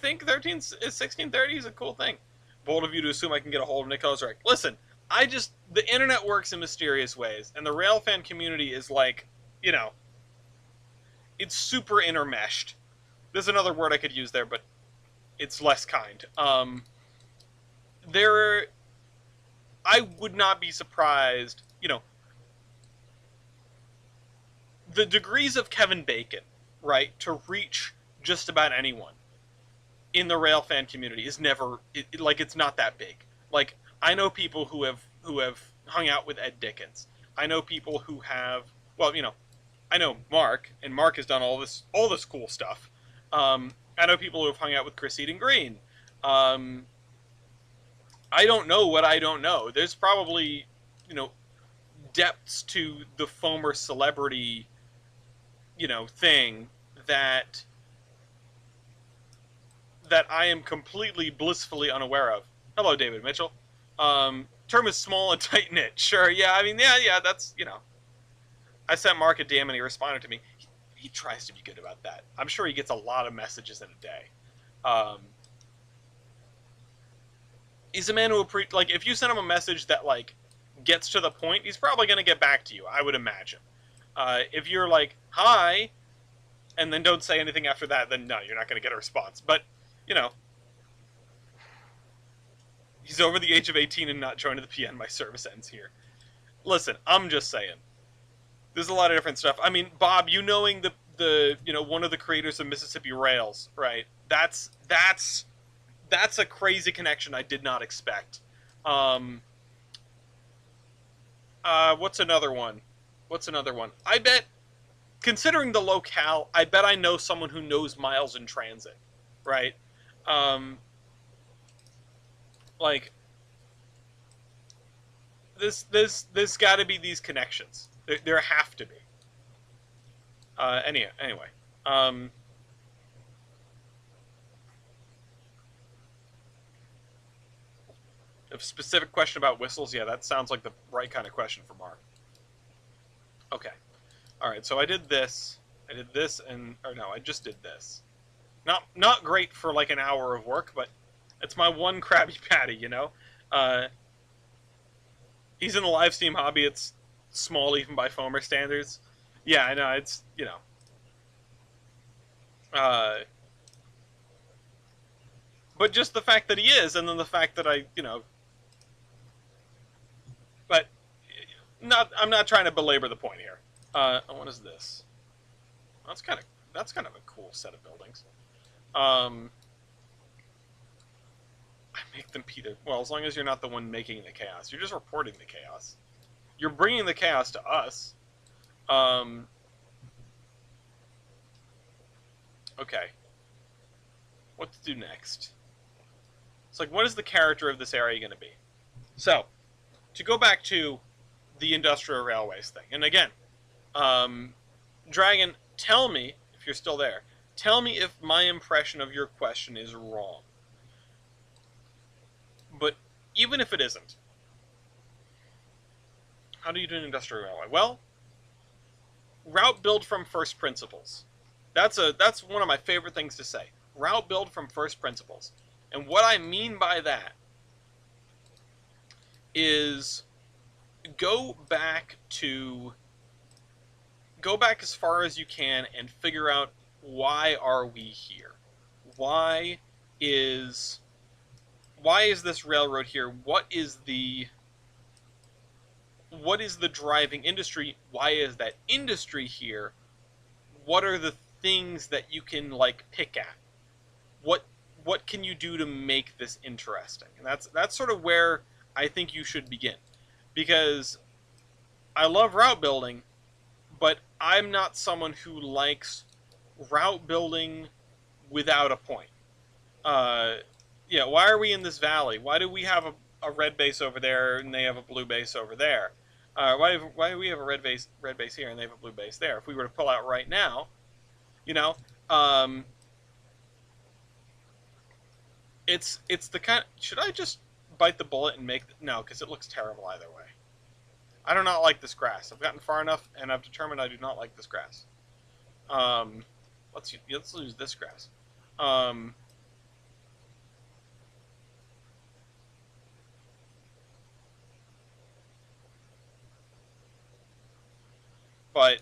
S1: think 1630 is a cool thing. Bold of you to assume I can get a hold of Nick Ozarak. Listen, the internet works in mysterious ways, and the railfan community is like, it's super intermeshed. There's another word I could use there, but it's less kind. I would not be surprised, the degrees of Kevin Bacon, right, to reach just about anyone in the railfan community is never, it's not that big. Like, I know people who have hung out with Ed Dickens. I know people who have, well, I know Mark, and Mark has done all this cool stuff. I know people who have hung out with Chris Eden Green. I don't know what I don't know. There's probably, depths to the former celebrity, thing that I am completely blissfully unaware of. Hello, David Mitchell. Term is small and tight-knit. Sure, yeah, I mean, yeah, that's, I sent Mark a DM and he responded to me. He tries to be good about that. I'm sure he gets a lot of messages in a day. He's a man who, like, if you send him a message that, like, gets to the point, he's probably going to get back to you, I would imagine. If you're like, hi, and then don't say anything after that, then no, you're not going to get a response. But, he's over the age of 18 and not joined the PN. My service ends here. Listen, I'm just saying. There's a lot of different stuff. I mean, Bob, knowing the one of the creators of Mississippi Rails, right? That's a crazy connection I did not expect. What's another one? I bet, considering the locale, I bet I know someone who knows Miles in transit, right? Like, there's got to be these connections. There have to be. Anyway. Um, a specific question about whistles, yeah, that sounds like the right kind of question for Mark. Okay. All right, so I did this. I did this, or no, I just did this. Not great for like an hour of work, but it's my one Krabby Patty, you know? Uh, he's in the live Steam hobby. It's small even by Foamer standards. Yeah, I know. It's, you know. Uh, but just the fact that he is, and then the fact that I, you know. But I'm not trying to belabor the point here. What is this? That's kind of a cool set of buildings. I make them Peter. Well, as long as you're not the one making the chaos, you're just reporting the chaos. You're bringing the chaos to us. Okay. What to do next? It's like, what is the character of this area going to be? So, to go back to the industrial railways thing, and again, Dragon, tell me, if you're still there, tell me if my impression of your question is wrong. But even if it isn't, how do you do an industrial railway? Well, route build from first principles. That's one of my favorite things to say. Route build from first principles. And what I mean by that is go back as far as you can and figure out, why are we here? Why is this railroad here? What is the driving industry? Why is that industry here? What are the things that you can like pick at? What can you do to make this interesting? And that's sort of where I think you should begin. Because I love route building, but I'm not someone who likes route building without a point. Yeah, why are we in this valley? Why do we have a red base over there and they have a blue base over there? Why do we have a red base here and they have a blue base there? If we were to pull out right now, you know, it's the kind. Should I just bite the bullet and make no? Because it looks terrible either way. I do not like this grass. I've gotten far enough, and I've determined I do not like this grass. Let's use this grass. But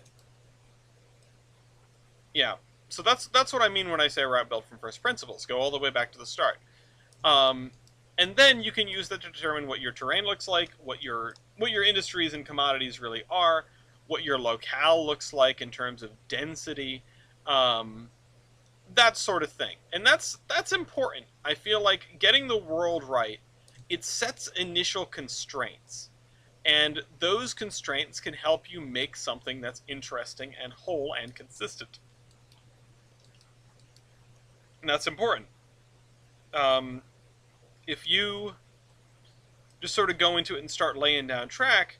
S1: yeah, so that's what I mean when I say route build from first principles. Go all the way back to the start. And then you can use that to determine what your terrain looks like, what your industries and commodities really are, what your locale looks like in terms of density, that sort of thing. And that's important. I feel like getting the world right, it sets initial constraints. And those constraints can help you make something that's interesting and whole and consistent. And that's important. If you just sort of go into it and start laying down track,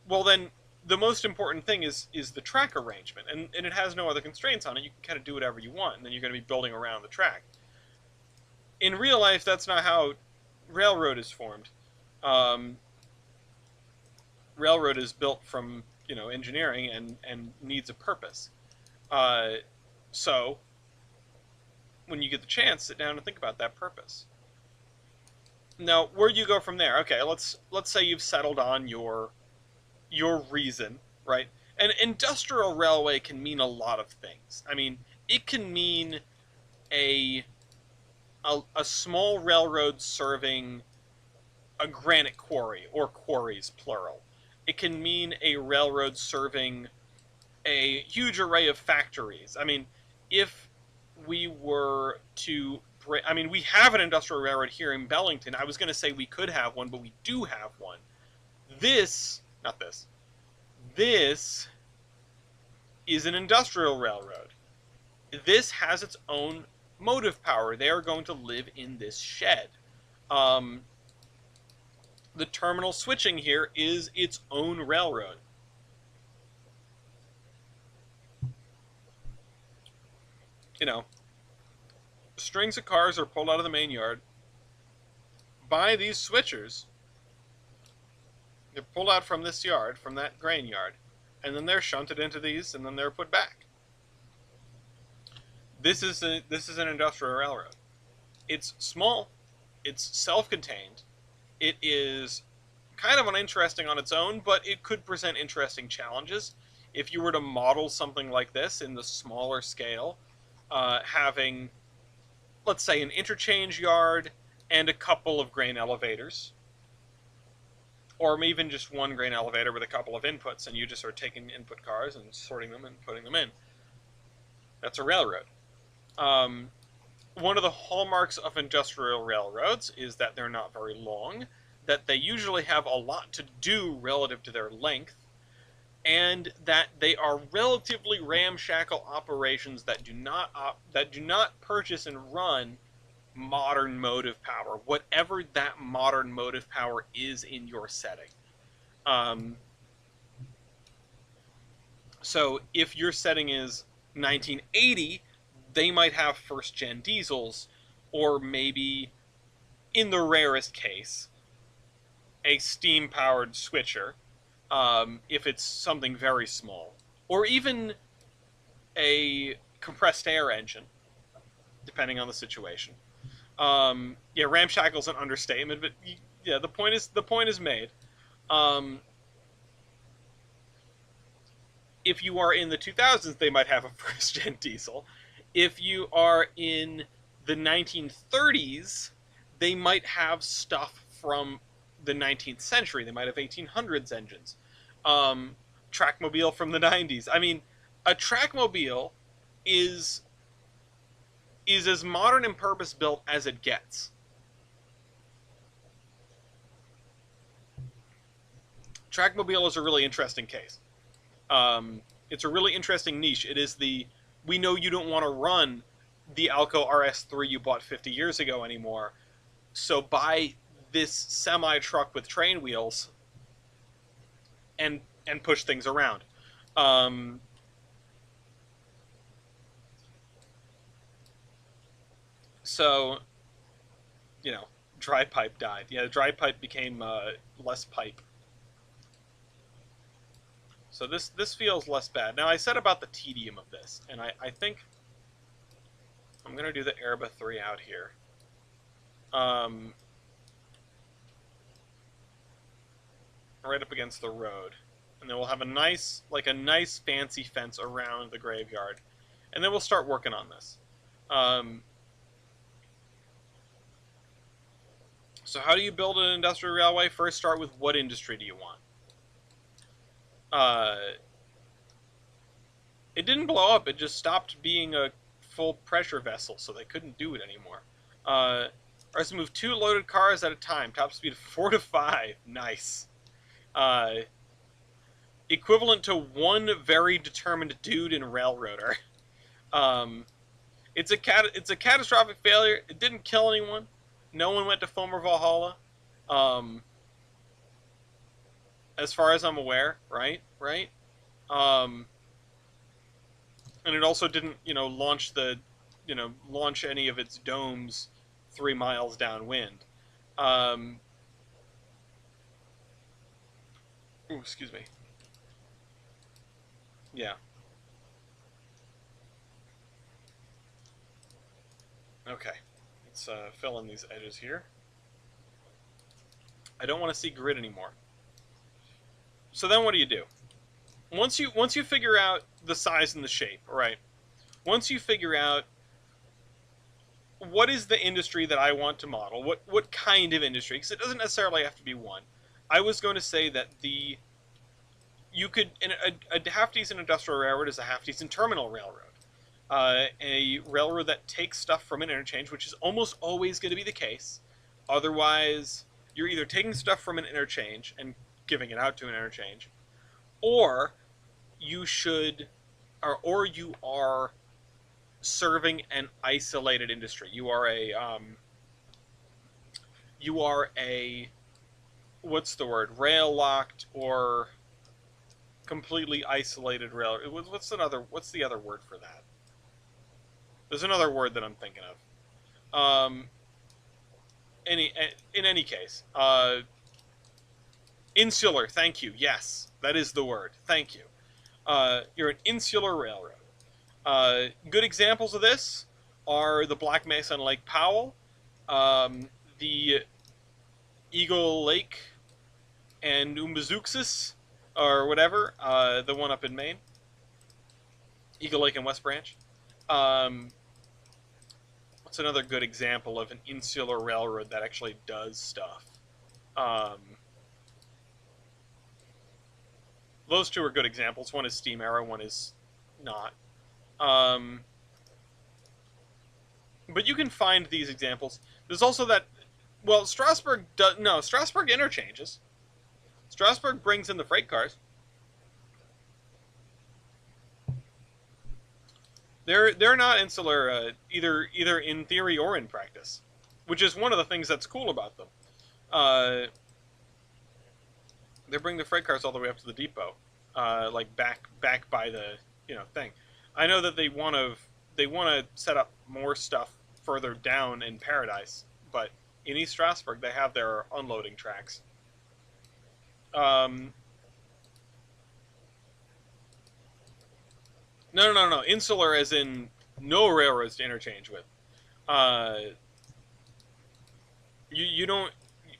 S1: well then the most important thing is the track arrangement, and it has no other constraints on it. You can kind of do whatever you want, and then you're going to be building around the track. In real life, that's not how railroad is formed. Railroad is built from, you know, engineering and needs a purpose. So when you get the chance, sit down and think about that purpose. Now, where do you go from there? Okay, let's say you've settled on your reason, right? An industrial railway can mean a lot of things. I mean, it can mean a small railroad serving a granite quarry, or quarries, plural. It can mean a railroad serving a huge array of factories. I mean, if we were to... I mean, we have an industrial railroad here in Bellington. I was going to say we could have one, but we do have one. This is an industrial railroad. This has its own motive power. They are going to live in this shed. the terminal switching here is its own railroad. You know, strings of cars are pulled out of the main yard by these switchers. They're pulled out from this yard, from that grain yard, and then they're shunted into these, and then they're put back. This is an industrial railroad. It's small, it's self-contained, it is kind of uninteresting on its own, but it could present interesting challenges if you were to model something like this in the smaller scale, having, let's say, an interchange yard and a couple of grain elevators, or even just one grain elevator with a couple of inputs, and you just are taking input cars and sorting them and putting them in. That's a railroad. One of the hallmarks of industrial railroads is that they're not very long, that they usually have a lot to do relative to their length, and that they are relatively ramshackle operations that do not purchase and run modern motive power, whatever that modern motive power is in your setting. So if your setting is 1980, they might have first-gen diesels, or maybe, in the rarest case, a steam-powered switcher, if it's something very small, or even a compressed air engine, depending on the situation. Yeah, ramshackle's an understatement, but yeah, the point is made. If you are in the 2000s, they might have a first-gen diesel. If you are in the 1930s, they might have stuff from the 19th century. They might have 1800s engines. Trackmobile from the 90s. I mean, a trackmobile is as modern and purpose-built as it gets. Trackmobile is a really interesting case. It's a really interesting niche. It is we know you don't want to run the Alco RS3 you bought 50 years ago anymore, so buy this semi-truck with train wheels and push things around. So, you know, dry pipe died. Yeah, dry pipe became less pipe. So this feels less bad. Now, I said about the tedium of this, and I think I'm going to do the Erba 3 out here. Right up against the road. And then we'll have a nice fancy fence around the graveyard. And then we'll start working on this. So how do you build an industrial railway? First, start with what industry do you want? It didn't blow up. It just stopped being a full pressure vessel, so they couldn't do it anymore. Let's move 2 loaded cars at a time. Top speed of 4 to 5. Nice. Equivalent to 1 very determined dude in Railroader. It's a catastrophic failure. It didn't kill anyone. No one went to Foamer Valhalla. As far as I'm aware, right? And it also didn't, launch any of its domes 3 miles downwind. Ooh, excuse me. Yeah. Okay. Let's fill in these edges here. I don't want to see grid anymore. So then what do you do? Once you figure out the size and the shape, right? Once you figure out what is the industry that I want to model, what kind of industry, because it doesn't necessarily have to be one. I was going to say that a half-decent industrial railroad is a half-decent terminal railroad. A railroad that takes stuff from an interchange, which is almost always going to be the case. Otherwise, you're either taking stuff from an interchange and giving it out to an interchange, or you are serving an isolated industry. You are a what's the word? Rail locked or completely isolated rail. What's the other word for that? There's another word that I'm thinking of. Any in any case, insular. Thank you. Yes, that is the word. Thank you. You're an insular railroad. Good examples of this are the Black Mesa and Lake Powell, the Eagle Lake and Umbazooxus, or whatever, the one up in Maine, Eagle Lake and West Branch. Um, what's another good example of an insular railroad that actually does stuff? Um, those two are good examples. One is Steam Arrow, one is not. Um, but you can find these examples. There's also that. Well, Strasbourg does no. Strasbourg interchanges. Strasbourg brings in the freight cars. They're not insular either in theory or in practice, which is one of the things that's cool about them. Uh, they bring the freight cars all the way up to the depot, like back by the thing. I know that they want to set up more stuff further down in Paradise, but in East Strasbourg they have their unloading tracks. Um, no. Insular as in no railroads to interchange with. Uh, you don't.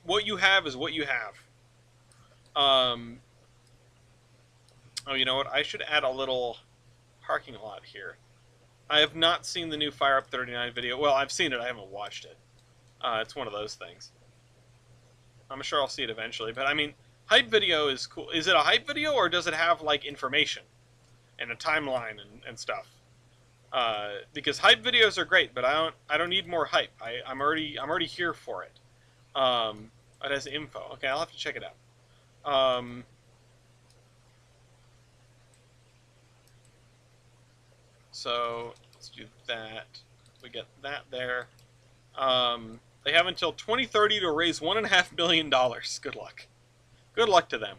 S1: What you have is what you have. Um, oh, you know what? I should add a little parking lot here. I have not seen the new Fire Up 39 video. Well, I've seen it. I haven't watched it. It's one of those things. I'm sure I'll see it eventually. But I mean, hype video is cool. Is it a hype video or does it have like information and a timeline and stuff? Because hype videos are great, but I don't need more hype. I'm already here for it. It has info. Okay, I'll have to check it out. So let's do that. We get that there. They have until 2030 to raise $1.5 million. Good luck. Good luck to them.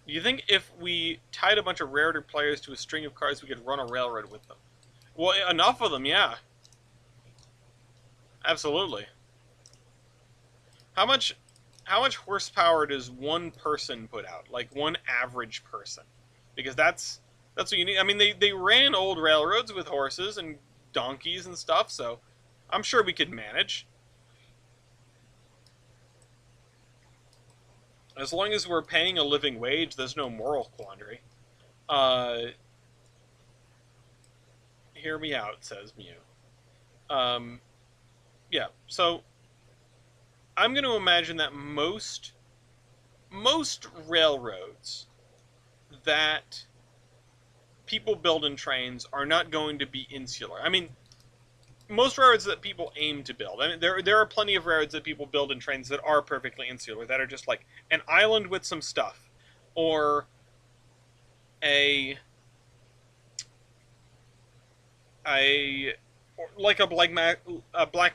S1: Do you think if we tied a bunch of railroad players to a string of cars, we could run a railroad with them? Well, enough of them, yeah. Absolutely. How much horsepower does one person put out? Like one average person? Because that's what you need. I mean, they ran old railroads with horses and donkeys and stuff, so I'm sure we could manage. As long as we're paying a living wage, there's no moral quandary. Uh, Hear me out, says Mew. Yeah, so I'm going to imagine that most railroads that people build in trains are not going to be insular. I mean, most railroads that people aim to build. I mean, there are plenty of railroads that people build in trains that are perfectly insular, that are just like an island with some stuff, or a a like a Black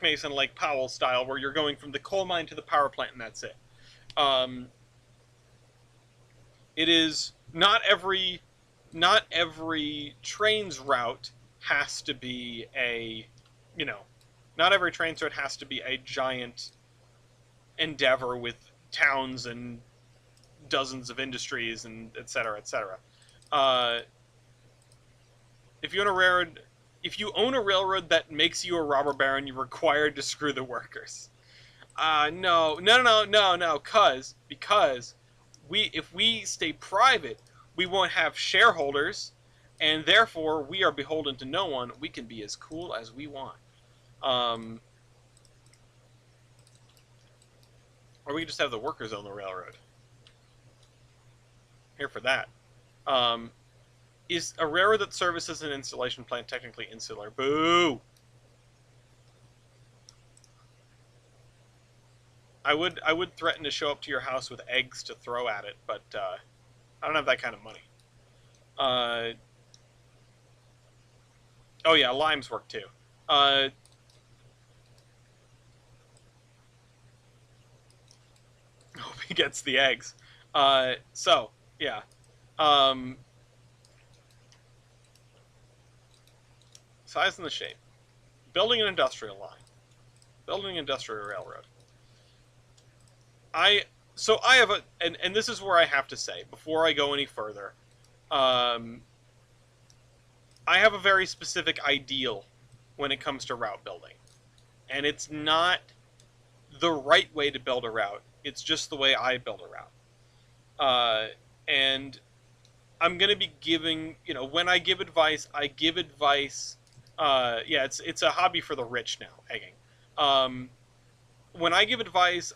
S1: Mesa and Lake Powell style, where you're going from the coal mine to the power plant and that's it. Um, it is not every train's route has to be you know, not every train route has to be a giant endeavor with towns and dozens of industries and et cetera, et cetera. Uh, if you own a railroad, if you own a railroad that makes you a robber baron, you're required to screw the workers. No, because if we stay private, we won't have shareholders, and therefore we are beholden to no one. We can be as cool as we want. Um, or we can just have the workers own the railroad. Here for that. Is a railroad that services an installation plant technically insular? Boo! I would threaten to show up to your house with eggs to throw at it, but I don't have that kind of money. Uh, oh yeah, limes work too. Uh, he gets the eggs. So, yeah. Um, Size and the shape. Building an industrial line. Building an industrial railroad. I have and this is where I have to say, before I go any further, um, I have a very specific ideal when it comes to route building. And it's not the right way to build a route. It's just the way I build a route. And I'm gonna be giving, when I give advice, I give advice. Yeah, it's a hobby for the rich now, egging. Um, when I give advice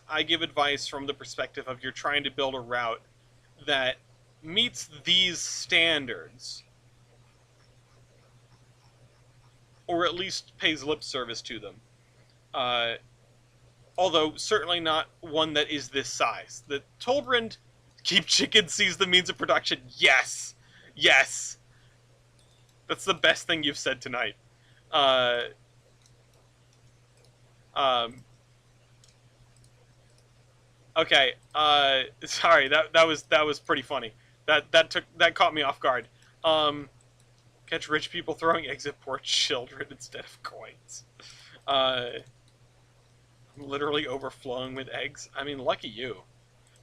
S1: from the perspective of you're trying to build a route that meets these standards, or at least pays lip service to them. Uh, Although certainly not one that is this size. The Tolbrand keep chicken sees the means of production. Yes, yes, that's the best thing you've said tonight. Uh, um, okay. Sorry, that was pretty funny. That caught me off guard. Catch rich people throwing eggs at poor children instead of coins. I'm literally overflowing with eggs. I mean, lucky you.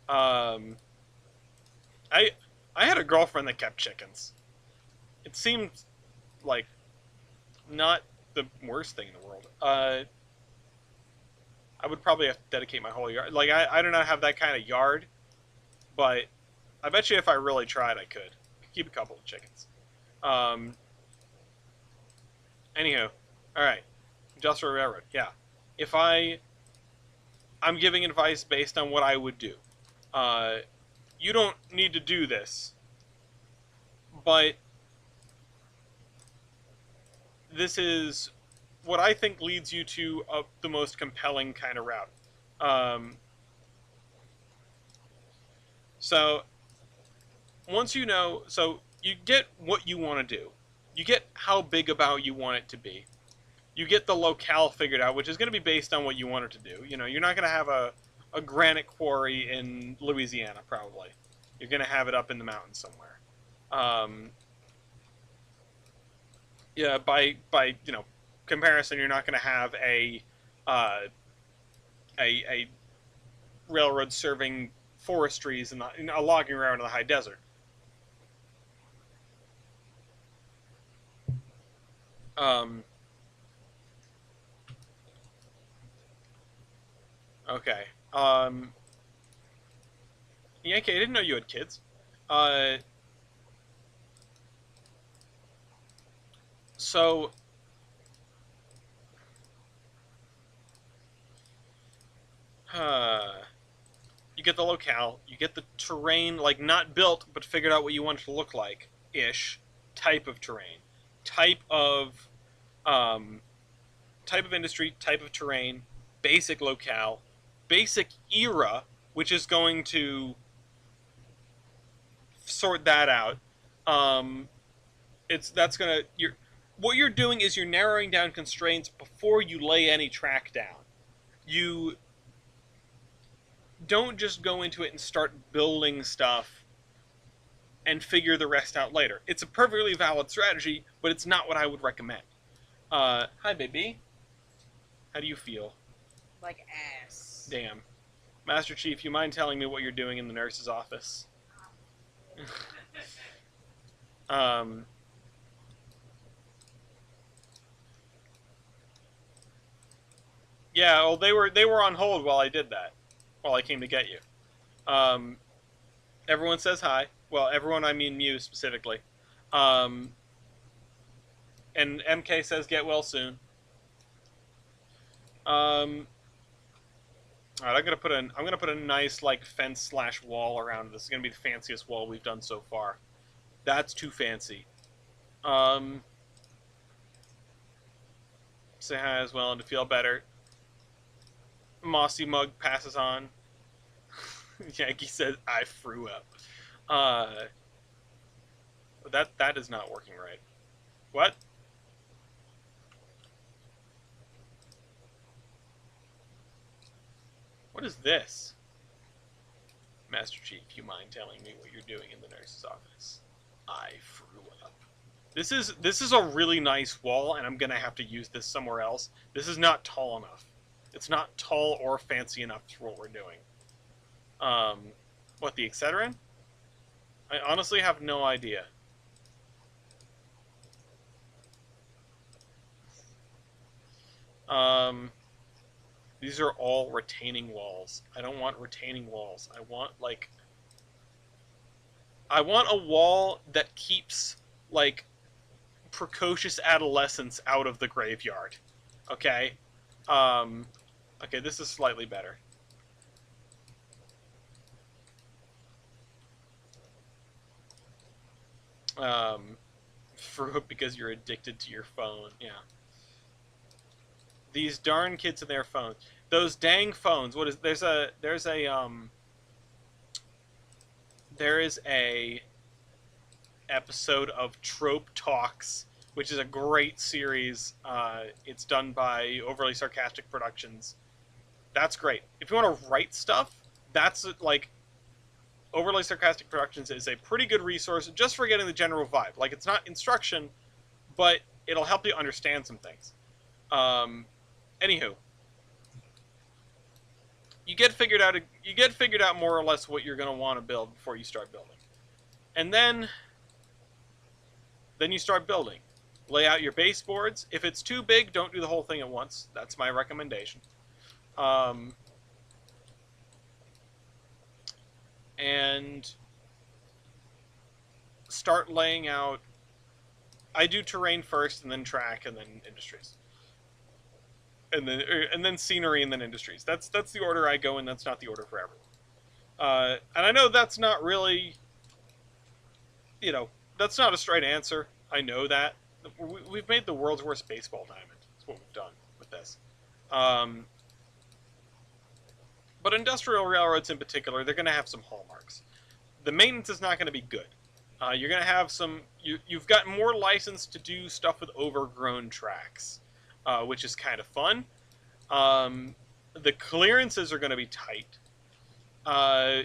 S1: Um, I I had a girlfriend that kept chickens. It seemed like not the worst thing in the world. I would probably have to dedicate my whole yard. Like I do not have that kind of yard, but I bet you if I really tried, I could keep a couple of chickens. Um, Anywho, all right, Industrial Railroad. Yeah, if I'm giving advice based on what I would do. Uh, you don't need to do this, but this is what I think leads you to the most compelling kind of route. Um, so once you know, so you get what you want to do, you get how big about you want it to be, you get the locale figured out, which is going to be based on what you want it to do. You're not going to have a granite quarry in Louisiana, probably. You're going to have it up in the mountains somewhere. Um, yeah, by comparison, you're not going to have uh, a railroad serving forestries in a logging railroad in the high desert. Um, okay. Yankee, I didn't know you had kids. Uh, so you get the locale, you get the terrain, like not built, but figured out what you want it to look like, ish. Type of terrain, type of um, type of industry, type of terrain, basic locale, basic era, which is going to sort that out. Um, it's that's gonna you're what you're doing is you're narrowing down constraints before you lay any track down. You don't just go into it and start building stuff and figure the rest out later. It's a perfectly valid strategy, but it's not what I would recommend. Hi, baby. How do you feel?
S2: Like ass.
S1: Damn. Master Chief, you mind telling me what you're doing in the nurse's office? um, yeah, well, they were on hold while I did that, while I came to get you. Um, Everyone says hi. Well, everyone, I mean Mew specifically. Um, and MK says get well soon. Um, all right, I'm gonna put a nice like fence slash wall around this. Is gonna be the fanciest wall we've done so far. That's too fancy. Um, Say hi as well and to feel better. Mossy Mug passes on. Yankee says I threw up. Uh, that is not working right. What? What is this? Master Chief, you mind telling me what you're doing in the nurse's office? I threw up. This is a really nice wall, and I'm gonna have to use this somewhere else. This is not tall enough. It's not tall or fancy enough for what we're doing. What, the Excedrin? I honestly have no idea. These are all retaining walls. I don't want retaining walls. I want, like... I want a wall that keeps, like, precocious adolescents out of the graveyard. Okay? Okay, this is slightly better. Because you're addicted to your phone. Yeah. These darn kids and their phones. Those dang phones. What is... There is a episode of Trope Talks, which is a great series. It's done by Overly Sarcastic Productions. That's great. If you want to write stuff, that's like... Overly Sarcastic Productions is a pretty good resource just for getting the general vibe. Like, it's not instruction, but it'll help you understand some things. Anywho, you get figured out more or less what you're going to want to build before you start building. And then you start building. Lay out your baseboards. If it's too big, don't do the whole thing at once. That's my recommendation. And start laying out... I do terrain first, and then track, and then industries. And then scenery, and then industries. That's the order I go in. That's not the order for everyone. And I know that's not really... You know, that's not a straight answer. I know that. We've made the world's worst baseball diamond. That's what we've done with this. But industrial railroads in particular, they're going to have some hallmarks. The maintenance is not going to be good. You're going to have some... You've got more license to do stuff with overgrown tracks, which is kind of fun. The clearances are going to be tight.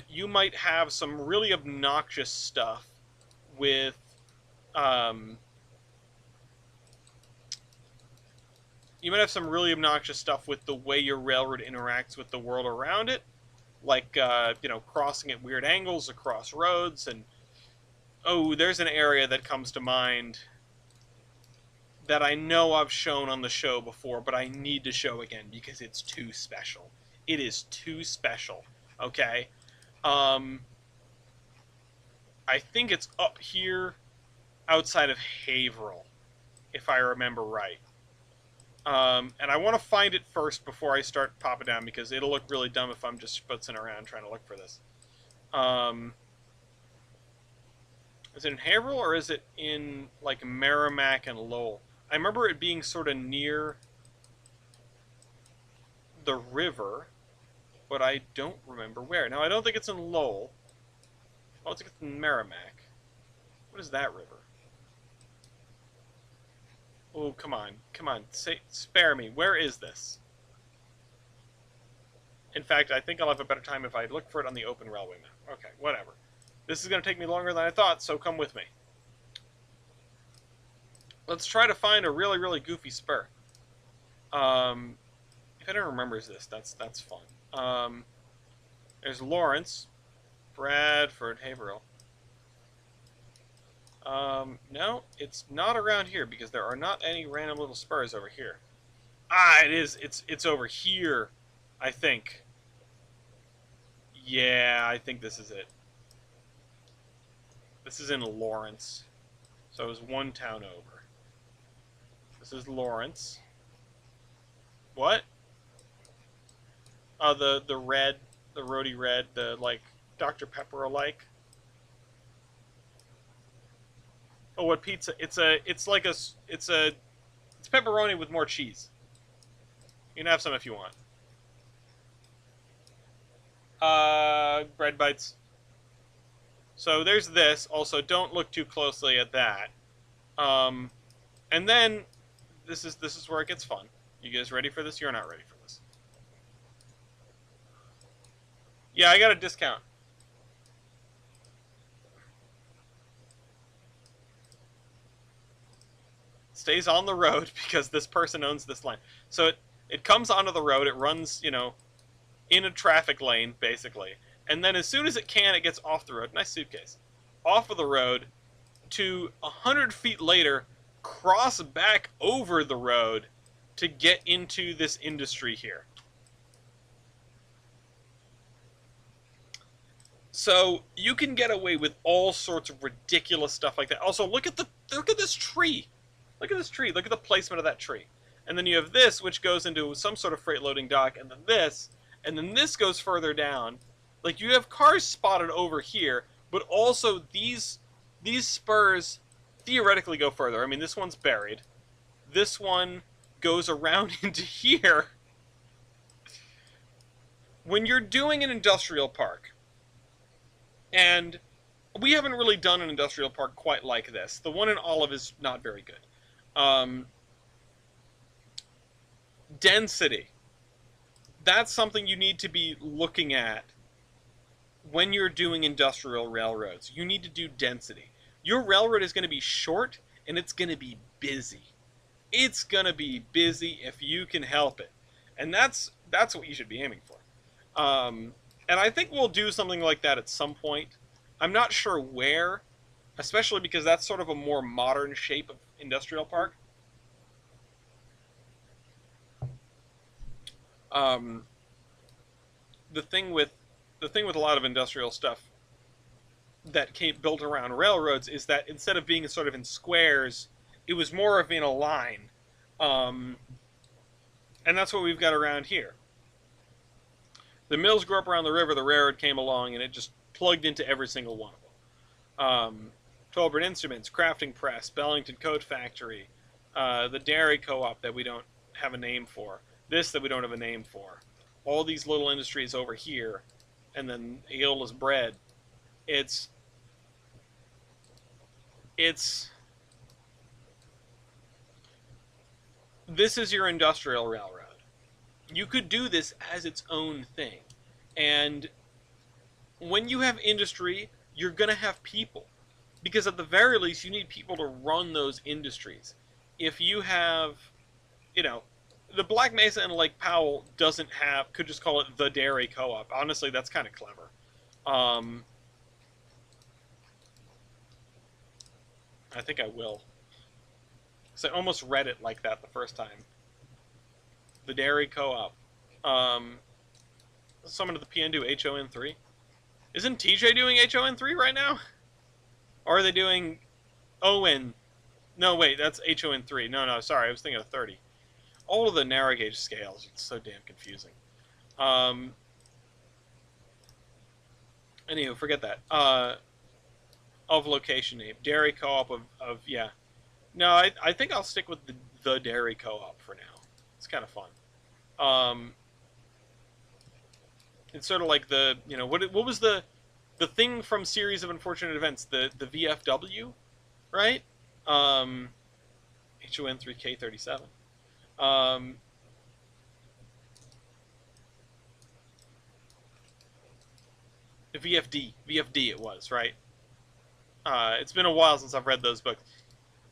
S1: You might have some really obnoxious stuff with... you might have some really obnoxious stuff with the way your railroad interacts with the world around it. Like, crossing at weird angles across roads. And, oh, there's an area that comes to mind that I know I've shown on the show before, but I need to show again because it's too special. It is too special, okay? I think it's up here outside of Haverhill, if I remember right. And I want to find it first before I start popping down, because it'll look really dumb if I'm just sputzing around trying to look for this. Is it in Haverhill, or is it in, like, Merrimack and Lowell? I remember it being sort of near the river, but I don't remember where. Now, I don't think it's in Lowell. I don't think it's in Merrimack. What is that river? Oh, come on. Come on. Spare me. Where is this? In fact, I think I'll have a better time if I look for it on the open railway map. Okay, whatever. This is going to take me longer than I thought, so come with me. Let's try to find a really, really goofy spur. If anyone remembers this, that's fun. There's Lawrence, Bradford, Haverhill. No, it's not around here because there are not any random little spurs over here. Ah, it is. It's over here, I think. Yeah, I think this is it. This is in Lawrence. So it was one town over. This is Lawrence. What? Oh, the red, the roadie red, the, like, Dr. Pepper alike. Oh, what pizza? It's pepperoni with more cheese. You can have some if you want. Bread bites. So there's this. Also, don't look too closely at that. And then this is where it gets fun. You guys ready for this? You're not ready for this. Yeah, I got a discount. stays on the road because this person owns this land. So it comes onto the road, it runs, in a traffic lane, basically. And then as soon as it can, it gets off the road. Nice suitcase. Off of the road to 100 feet later, cross back over the road to get into this industry here. So you can get away with all sorts of ridiculous stuff like that. Also, look at this tree. Look at this tree. Look at the placement of that tree. And then you have this, which goes into some sort of freight loading dock, and then this goes further down. Like, you have cars spotted over here, but also these spurs theoretically go further. I mean, this one's buried. This one goes around into here. When you're doing an industrial park, and we haven't really done an industrial park quite like this. The one in Olive is not very good. Density. That's something you need to be looking at when you're doing industrial railroads. You need to do density. Your railroad is going to be short, and it's going to be busy. It's going to be busy if you can help it. And that's what you should be aiming for. And I think we'll do something like that at some point. I'm not sure where, especially because that's sort of a more modern shape of industrial park. The thing with a lot of industrial stuff that came built around railroads is that instead of being sort of in squares, it was more of in a line. And that's what we've got around here. The mills grew up around the river, the railroad came along, and it just plugged into every single one of them. Tolbert Instruments, Crafting Press, Bellington Coat Factory, the Dairy Co-op that we don't have a name for, this that we don't have a name for, all these little industries over here, and then Aeola's Bread. This is your industrial railroad. You could do this as its own thing. And when you have industry, you're going to have people. Because at the very least, you need people to run those industries. If you have, the Black Mesa and Lake Powell could just call it the Dairy Co-op. Honestly, that's kind of clever. I think I will. Because I almost read it like that the first time. The Dairy Co-op. Someone at the PN do HON3. Isn't TJ doing HON3 right now? Or are they doing ON? No, wait, that's HON3. No, sorry, I was thinking of 30. All of the narrow gauge scales. It's so damn confusing. Anywho, forget that. Of location name. Dairy Co-op yeah. No, I think I'll stick with the Dairy Co-op for now. It's kind of fun. It's sort of like the, what was the thing from Series of Unfortunate Events? The VFW, right? HON3K37. VFD it was, right? It's been a while since I've read those books.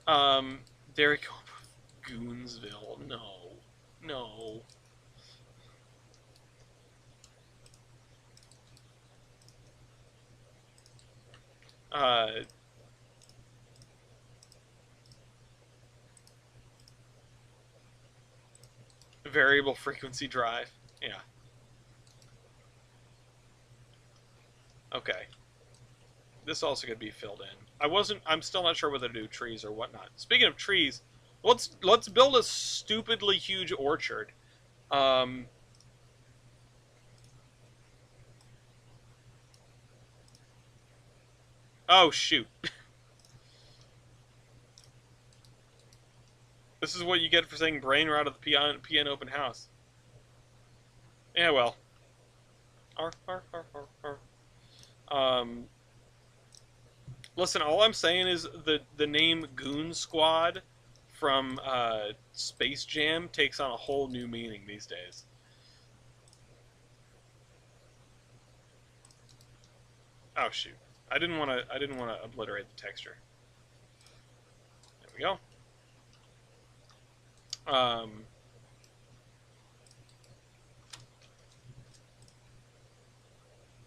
S1: There we go. Goonsville. No. Variable frequency drive. Yeah. Okay. This also could be filled in. I'm still not sure whether to do trees or whatnot. Speaking of trees, let's build a stupidly huge orchard. Oh shoot. This is what you get for saying brain rot at the PN open house. Yeah, well. Listen, all I'm saying is the name Goon Squad from Space Jam takes on a whole new meaning these days. Oh shoot! I didn't want to obliterate the texture. There we go. Um,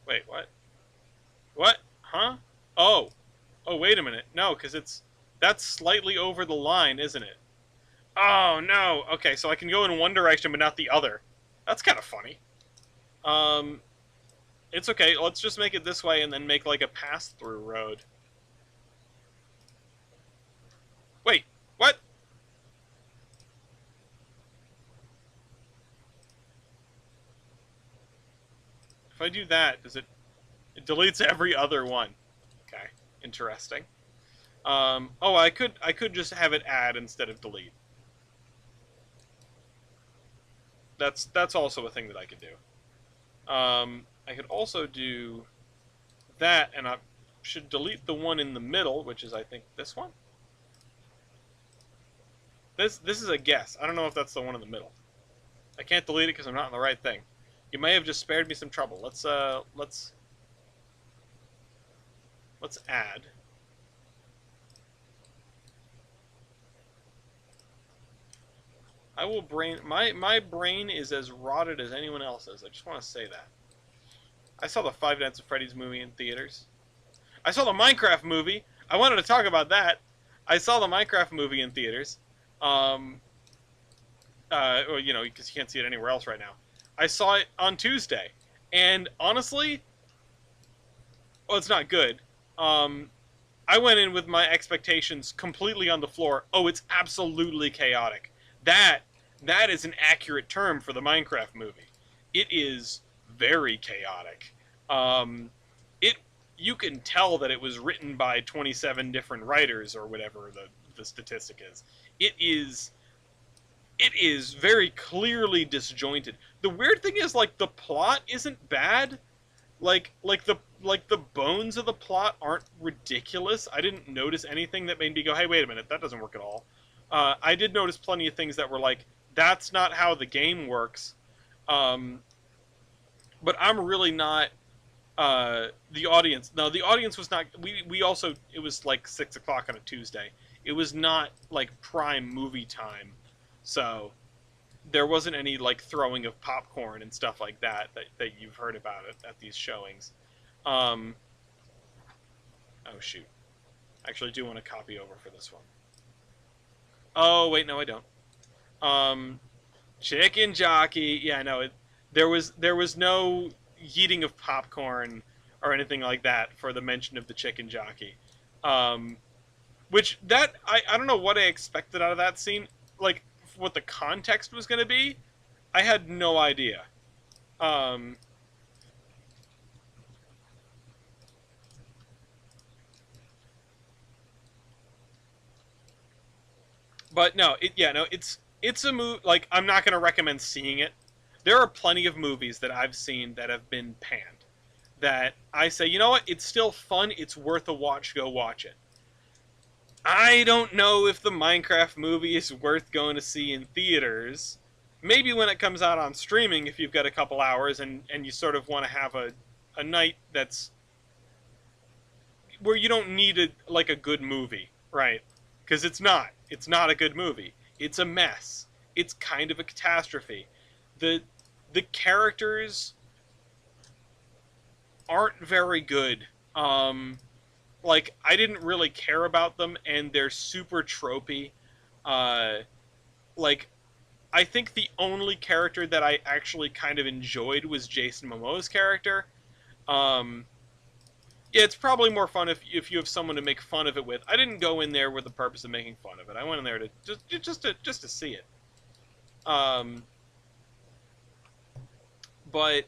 S1: wait, what? What? Huh? Oh. Oh, wait a minute. No, because that's slightly over the line, isn't it? Oh, no. Okay, so I can go in one direction but not the other. That's kind of funny. Um, it's okay. Let's just make it this way and then make like a pass-through road. Wait, what? If I do that, does it... It deletes every other one. Okay, interesting. Oh, I could just have it add instead of delete. That's also a thing that I could do. I could also do that, and I should delete the one in the middle, which is I think this one. This is a guess. I don't know if that's the one in the middle. I can't delete it because I'm not on the right thing. You may have just spared me some trouble. Let's add. I will brain my brain is as rotted as anyone else's. I just want to say that. I saw the Five Nights at Freddy's movie in theaters. I saw the Minecraft movie. I wanted to talk about that. I saw the Minecraft movie in theaters. Um, well, you know, because you can't see it anywhere else right now. I saw it on Tuesday, and honestly, well, it's not good. Um, I went in with my expectations completely on the floor. Oh, it's absolutely chaotic. That that is an accurate term for the Minecraft movie. It is very chaotic. Um, it you can tell that it was written by 27 different writers or whatever the statistic is. It is it is very clearly disjointed. The weird thing is like the plot isn't bad. Like the bones of the plot aren't ridiculous. I didn't notice anything that made me go, "Hey, wait a minute, that doesn't work at all." I did notice plenty of things that were like, "That's not how the game works." Um, but I'm really not the audience. No, the audience was not. We also it was like 6 o'clock on a Tuesday. It was not like prime movie time, so there wasn't any like throwing of popcorn and stuff like that you've heard about it at these showings. Um, oh shoot, I actually do want to copy over for this one. Oh wait, no, I don't. Um, Chicken jockey. Yeah, no, there was no eating of popcorn or anything like that for the mention of the chicken jockey. Um, which that I don't know what I expected out of that scene. Like what the context was going to be, I had no idea. Um, but no, it's a movie. Like I'm not going to recommend seeing it. There are plenty of movies that I've seen that have been panned. That I say, you know what? It's still fun. It's worth a watch. Go watch it. I don't know if the Minecraft movie is worth going to see in theaters. Maybe when it comes out on streaming, if you've got a couple hours and you sort of want to have a night that's where you don't need like a good movie, right? Because it's not. It's not a good movie. It's a mess. It's kind of a catastrophe. The the characters aren't very good. Like I didn't really care about them, and they're super tropey. Uh, like I think the only character that I actually kind of enjoyed was Jason Momoa's character. Um, yeah, it's probably more fun if you have someone to make fun of it with. I didn't go in there with the purpose of making fun of it. I went in there to just to see it. Um, but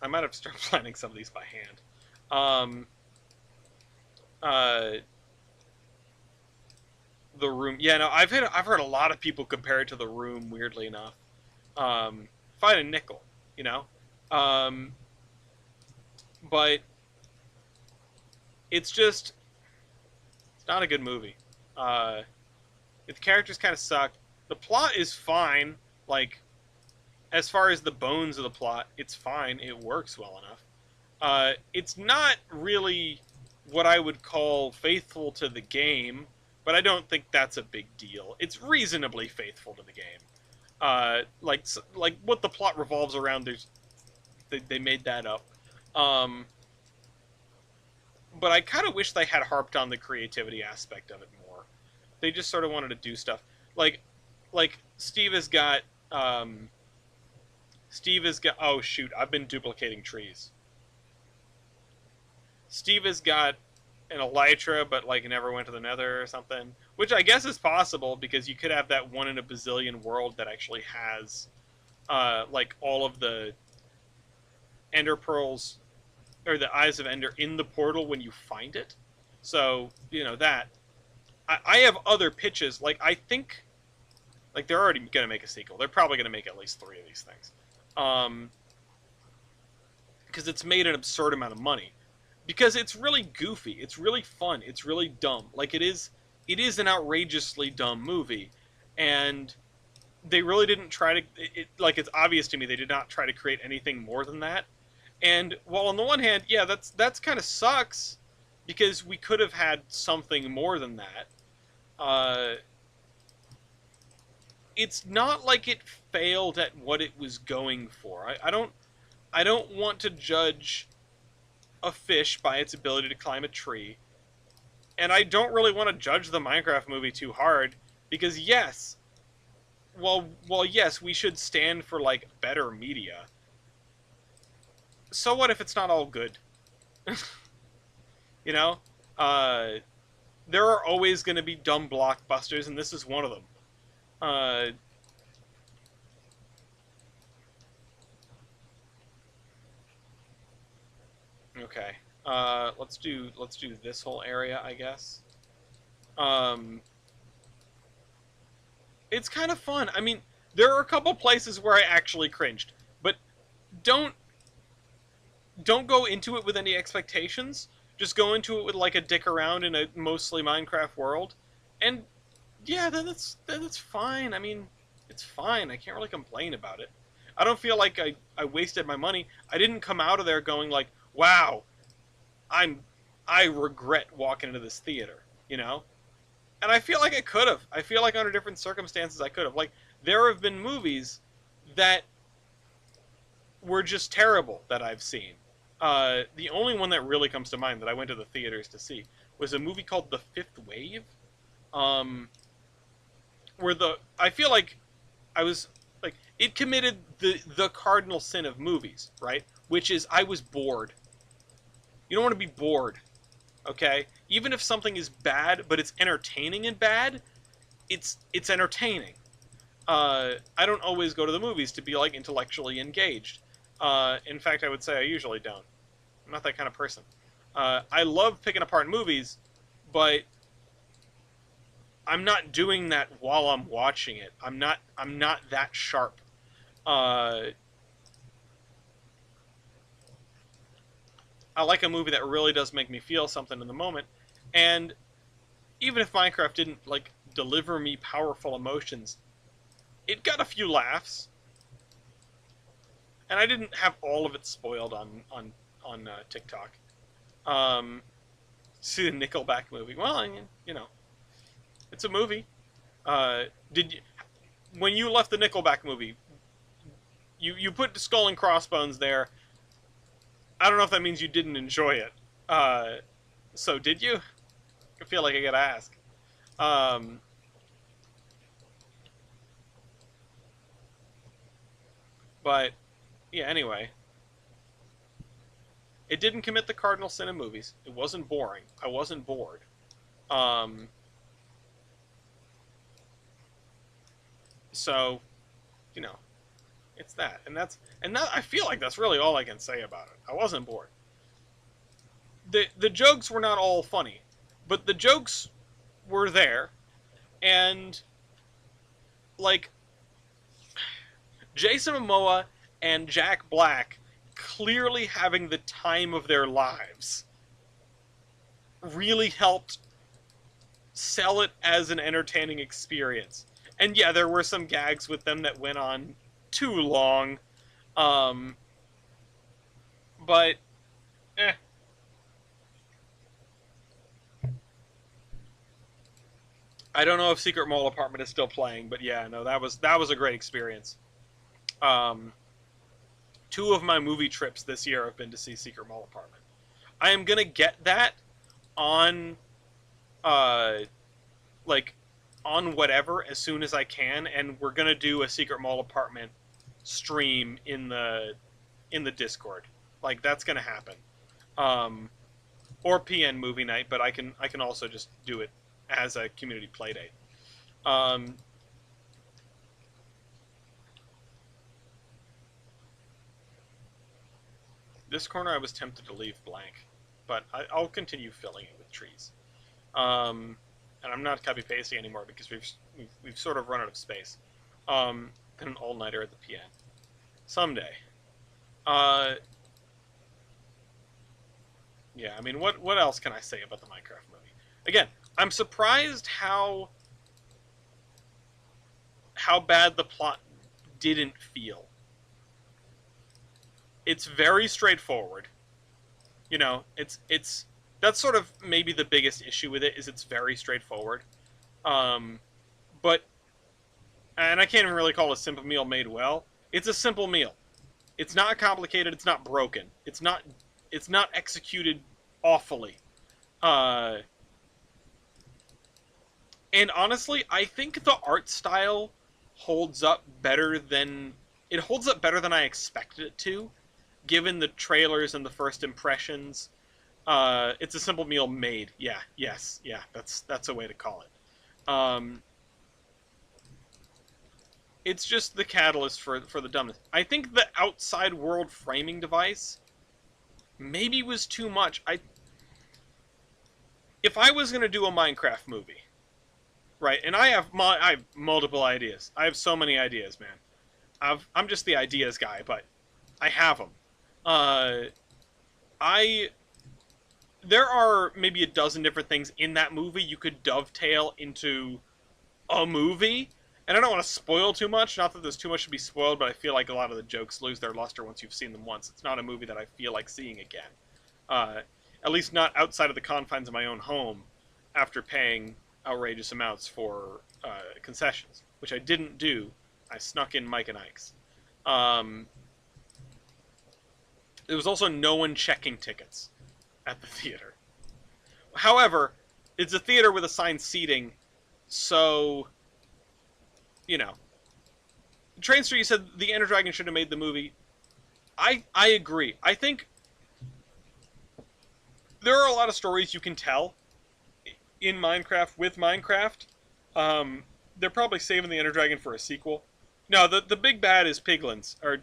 S1: I might have to start planning some of these by hand. Um, uh, the Room. Yeah, no, I've heard a lot of people compare it to The Room. Weirdly enough, find a nickel, you know. Um, but it's not a good movie. Uh, the characters kind of suck. The plot is fine. Like as far as the bones of the plot, it's fine. It works well enough. It's not really what I would call faithful to the game. but I don't think that's a big deal. It's reasonably faithful to the game. Like what the plot revolves around. They made that up. Um, but I kind of wish they had harped on the creativity aspect of it more. They just sort of wanted to do stuff like Steve has got oh shoot, I've been duplicating trees. Steve has got an elytra, but like never went to the nether or something, which I guess is possible because you could have that one in a bazillion world that actually has like all of the ender pearls or the eyes of ender in the portal when you find it. So you know that I have other pitches. Like I think like they're already gonna make a sequel. They're probably gonna make at least 3 of these things. Because it's made an absurd amount of money. Because it's really goofy, it's really fun, it's really dumb. Like it is an outrageously dumb movie, and they really didn't try to. Like it's obvious to me they did not try to create anything more than that. And while on the one hand, yeah, that's kind of sucks, because we could have had something more than that. It's not like it failed at what it was going for. I don't want to judge a fish by its ability to climb a tree, and I don't really want to judge the Minecraft movie too hard, because yes, well yes, we should stand for like better media. So what if it's not all good? You know, there are always going to be dumb blockbusters, and this is one of them. Okay. Let's do this whole area, I guess. It's kind of fun. I mean, there are a couple places where I actually cringed, but don't go into it with any expectations. Just go into it with like a dick around in a mostly Minecraft world, and yeah, that's fine. I mean, it's fine. I can't really complain about it. I don't feel like I wasted my money. I didn't come out of there going like, wow, I regret walking into this theater, you know? And I feel like I could have. I feel like under different circumstances I could have. Like, there have been movies that were just terrible that I've seen. The only one that really comes to mind that I went to the theaters to see was a movie called The Fifth Wave. Where I feel like I was like it committed the cardinal sin of movies, right? Which is I was bored. You don't want to be bored, okay? Even if something is bad, but it's entertaining and bad, it's entertaining. I don't always go to the movies to be like intellectually engaged. In fact, I would say I usually don't. I'm not that kind of person. I love picking apart movies, but I'm not doing that while I'm watching it. I'm not that sharp. I like a movie that really does make me feel something in the moment, and even if Minecraft didn't like deliver me powerful emotions, it got a few laughs, and I didn't have all of it spoiled on TikTok. See the Nickelback movie? Well, I mean, you know, it's a movie. Did you, when you left the Nickelback movie, you put Skull and Crossbones there. I don't know if that means you didn't enjoy it. So did you? I feel like I gotta ask. But yeah, anyway, it didn't commit the cardinal sin of movies. It wasn't boring. I wasn't bored. So, you know, it's that, and that I feel like that's really all I can say about it. I wasn't bored. The jokes were not all funny, but the jokes were there, and like Jason Momoa and Jack Black clearly having the time of their lives really helped sell it as an entertaining experience. And yeah, there were some gags with them that went on too long. But I don't know if Secret Mall Apartment is still playing, but yeah, no, that was a great experience. Um, two of my movie trips this year have been to see Secret Mall Apartment. I am gonna get that on uh like on whatever as soon as I can, and we're gonna do a Secret Mall Apartment stream in the Discord. Like that's gonna happen. Um, or PN movie night, but I can also just do it as a community playdate. Um, this corner I was tempted to leave blank, but I'll continue filling it with trees. And I'm not copy pasting anymore because we've sort of run out of space. And an all nighter at the PN someday. Uh, yeah, I mean, what else can I say about the Minecraft movie? Again, I'm surprised how bad the plot didn't feel. It's very straightforward. You know, it's that's sort of maybe the biggest issue with it is it's very straightforward. Um, but and I can't even really call it a simple meal made well. It's a simple meal. It's not complicated. It's not broken. It's not executed awfully. Uh, and honestly, I think the art style holds up better than it holds up better than I expected it to, given the trailers and the first impressions. It's a simple meal made. Yeah, yes, yeah. That's a way to call it. It's just the catalyst for the dumbness. I think the outside world framing device maybe was too much. If I was gonna do a Minecraft movie, right, and I have multiple ideas. I have so many ideas, man. I'm just the ideas guy, but I have them. Uh, I there are maybe a dozen different things in that movie you could dovetail into a movie. And I don't want to spoil too much. Not that there's too much to be spoiled, but I feel like a lot of the jokes lose their luster once you've seen them once. It's not a movie that I feel like seeing again. Uh, at least not outside of the confines of my own home after paying outrageous amounts for concessions, which I didn't do. I snuck in Mike and Ike's. Um, there was also no one checking tickets at the theater. However, it's a theater with assigned seating, so, you know. Trainz, you said the Ender Dragon should have made the movie. I agree. I think there are a lot of stories you can tell in Minecraft with Minecraft. They're probably saving the Ender Dragon for a sequel. No, the big bad is Piglins, or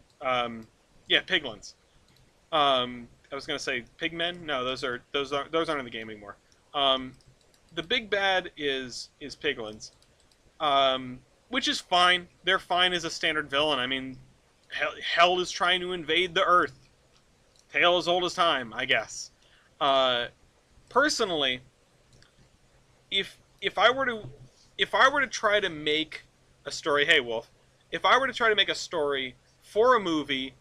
S1: yeah, Piglins. I was gonna say Pigmen. No, those aren't in the game anymore. The big bad is Piglins, which is fine. They're fine as a standard villain. I mean, hell is trying to invade the Earth. Tale as old as time, I guess. Personally, if I were to try to make a story, hey Wolf, if I were to try to make a story for a movie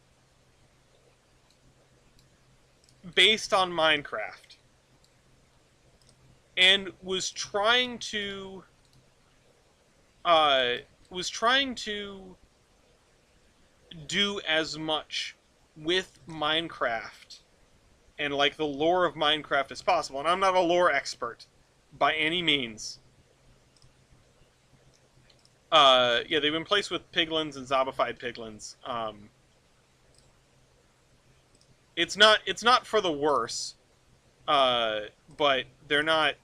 S1: based on Minecraft and was trying to do as much with Minecraft and like the lore of Minecraft as possible, and I'm not a lore expert by any means. Yeah, they've been placed with piglins and zombified piglins. It's not for the worse, but they're not.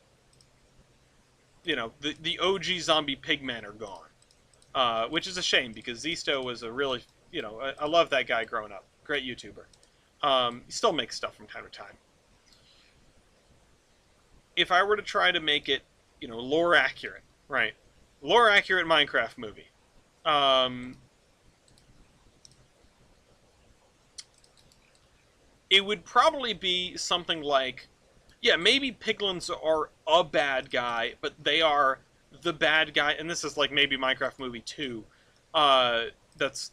S1: You know, the OG zombie pigmen are gone, which is a shame because Zisto was a really, you know, I love that guy growing up. Great YouTuber. He still makes stuff from time to time. If I were to try to make it, you know, lore accurate, right? Lore accurate Minecraft movie. It would probably be something like, yeah, maybe piglins are a bad guy, but they are the bad guy, and this is like maybe Minecraft Movie 2. This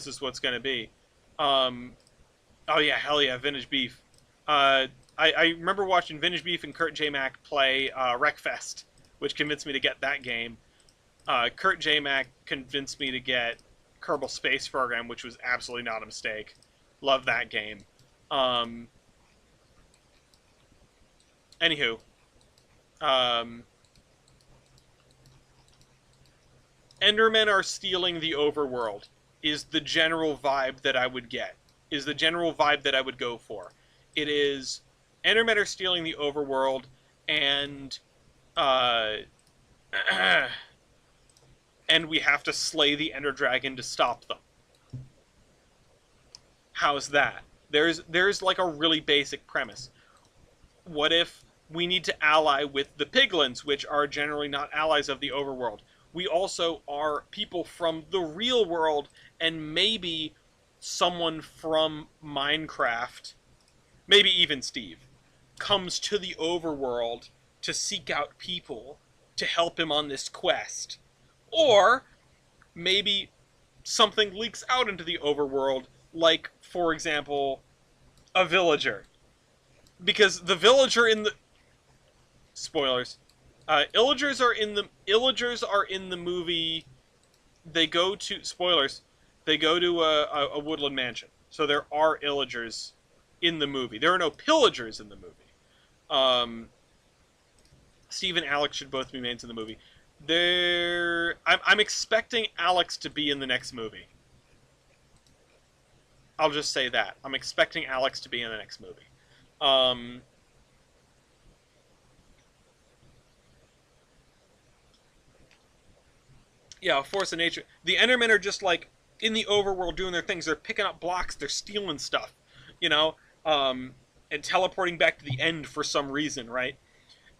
S1: is what's gonna be. Oh yeah, hell yeah, Vintage Beef. I remember watching Vintage Beef and Kurt J. Mac play Wreckfest which convinced me to get that game. Kurt J. Mac convinced me to get Kerbal Space Program, which was absolutely not a mistake. Love that game. Um, Anywho, um, Endermen are stealing the overworld is the general vibe that I would get. Is the general vibe that I would go for. It is Endermen are stealing the overworld, and uh, and we have to slay the Ender Dragon to stop them. How's that? There's like a really basic premise. What if we need to ally with the piglins, which are generally not allies of the overworld? We also are people from the real world, and maybe someone from Minecraft, maybe even Steve, comes to the overworld to seek out people to help him on this quest. Or maybe something leaks out into the overworld, like, for example, a villager. Because the villager in the spoilers, Illagers are in the movie. They go to spoilers. They go to a woodland mansion, so there are Illagers in the movie. There are no pillagers in the movie. Steve and Alex should both be mains in the movie. I'm expecting Alex to be in the next movie. I'll just say that. I'm expecting Alex to be in the next movie. Yeah, force of nature. The Endermen are just like in the overworld doing their things. They're picking up blocks. They're stealing stuff, you know, and teleporting back to the end for some reason, right?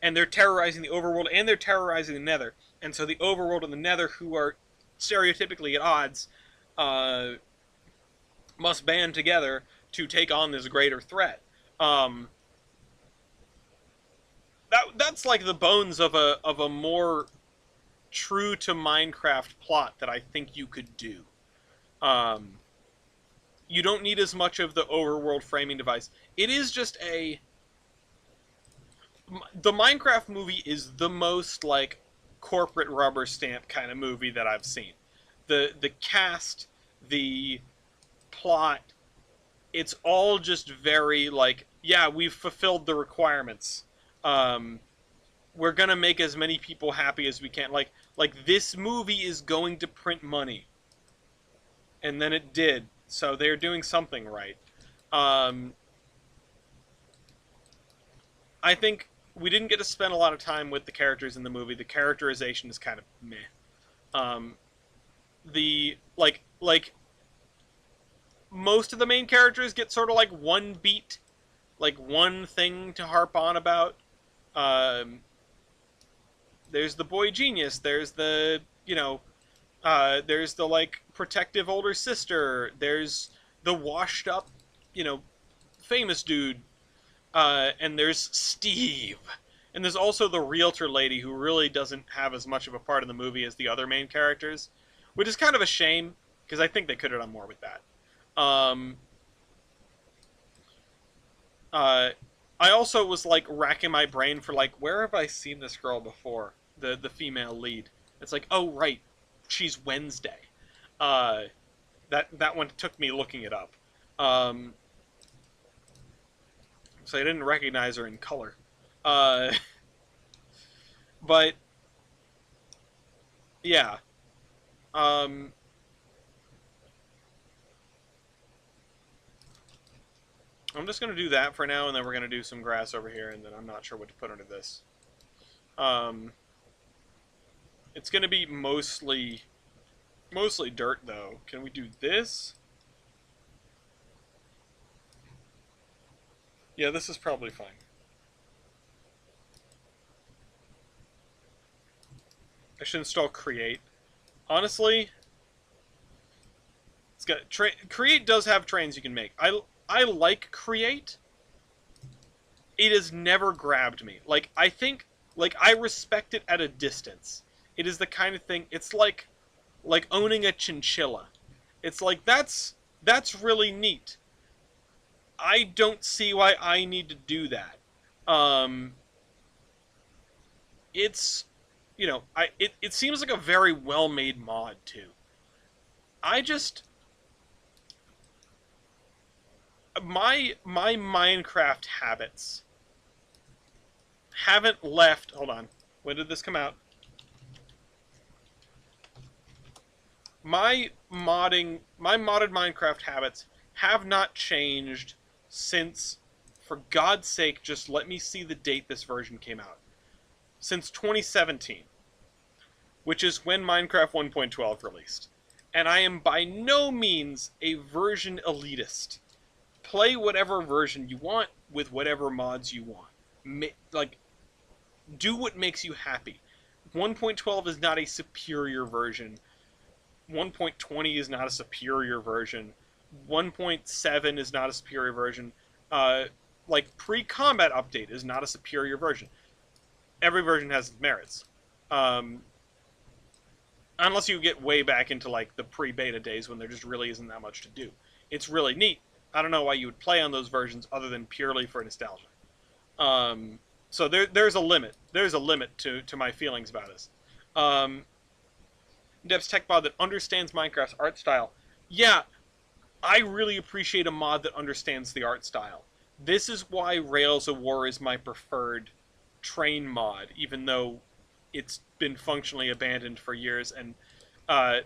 S1: And they're terrorizing the overworld and they're terrorizing the Nether. And so the overworld and the Nether, who are stereotypically at odds, must band together to take on this greater threat. That's like the bones of a more true to Minecraft plot that I think you could do. You don't need as much of the overworld framing device. It is just the Minecraft movie is the most like corporate rubber stamp kind of movie that I've seen. The cast, the plot, it's all just very like, yeah, we've fulfilled the requirements. We're gonna make as many people happy as we can. Like this movie is going to print money, and then it did. So they're doing something right. I think we didn't get to spend a lot of time with the characters in the movie. The characterization is kind of meh. The like most of the main characters get sort of like one beat, like one thing to harp on about. There's the boy genius. There's the there's the like protective older sister. There's the washed up, famous dude. And there's Steve. And there's also the realtor lady who really doesn't have as much of a part in the movie as the other main characters, which is kind of a shame because I think they could have done more with that. I also was like racking my brain for like, where have I seen this girl before? The female lead. It's like, oh right, she's Wednesday. That one took me looking it up. So I didn't recognize her in color. But yeah. I'm just going to do that for now, and then we're going to do some grass over here, and then I'm not sure what to put under this. It's going to be mostly dirt, though. Can we do this? Yeah, this is probably fine. I should install Create. Honestly, it's got Create does have trains you can make. I like Create. It has never grabbed me. Like I think I respect it at a distance. It is the kind of thing. It's like owning a chinchilla. It's like that's really neat. I don't see why I need to do that. It's you know, it seems like a very well made mod too. I just my Minecraft habits haven't left. Hold on, when did this come out? My modded Minecraft habits have not changed since. For God's sake, just let me see the date this version came out. Since 2017, which is when Minecraft 1.12 released. And I am by no means a version elitist. Play whatever version you want with whatever mods you want. Like, do what makes you happy. 1.12 is not a superior version. 1.20 is not a superior version. 1.7 is not a superior version. Like, pre-combat update is not a superior version. Every version has its merits. Unless you get way back into, like, the pre-beta days when there just really isn't that much to do. It's really neat. I don't know why you would play on those versions other than purely for nostalgia. So there's a limit. There's a limit to my feelings about this. In-depth tech mod that understands Minecraft's art style. Yeah, I really appreciate a mod that understands the art style. This is why Rails of War is my preferred train mod, even though it's been functionally abandoned for years, and the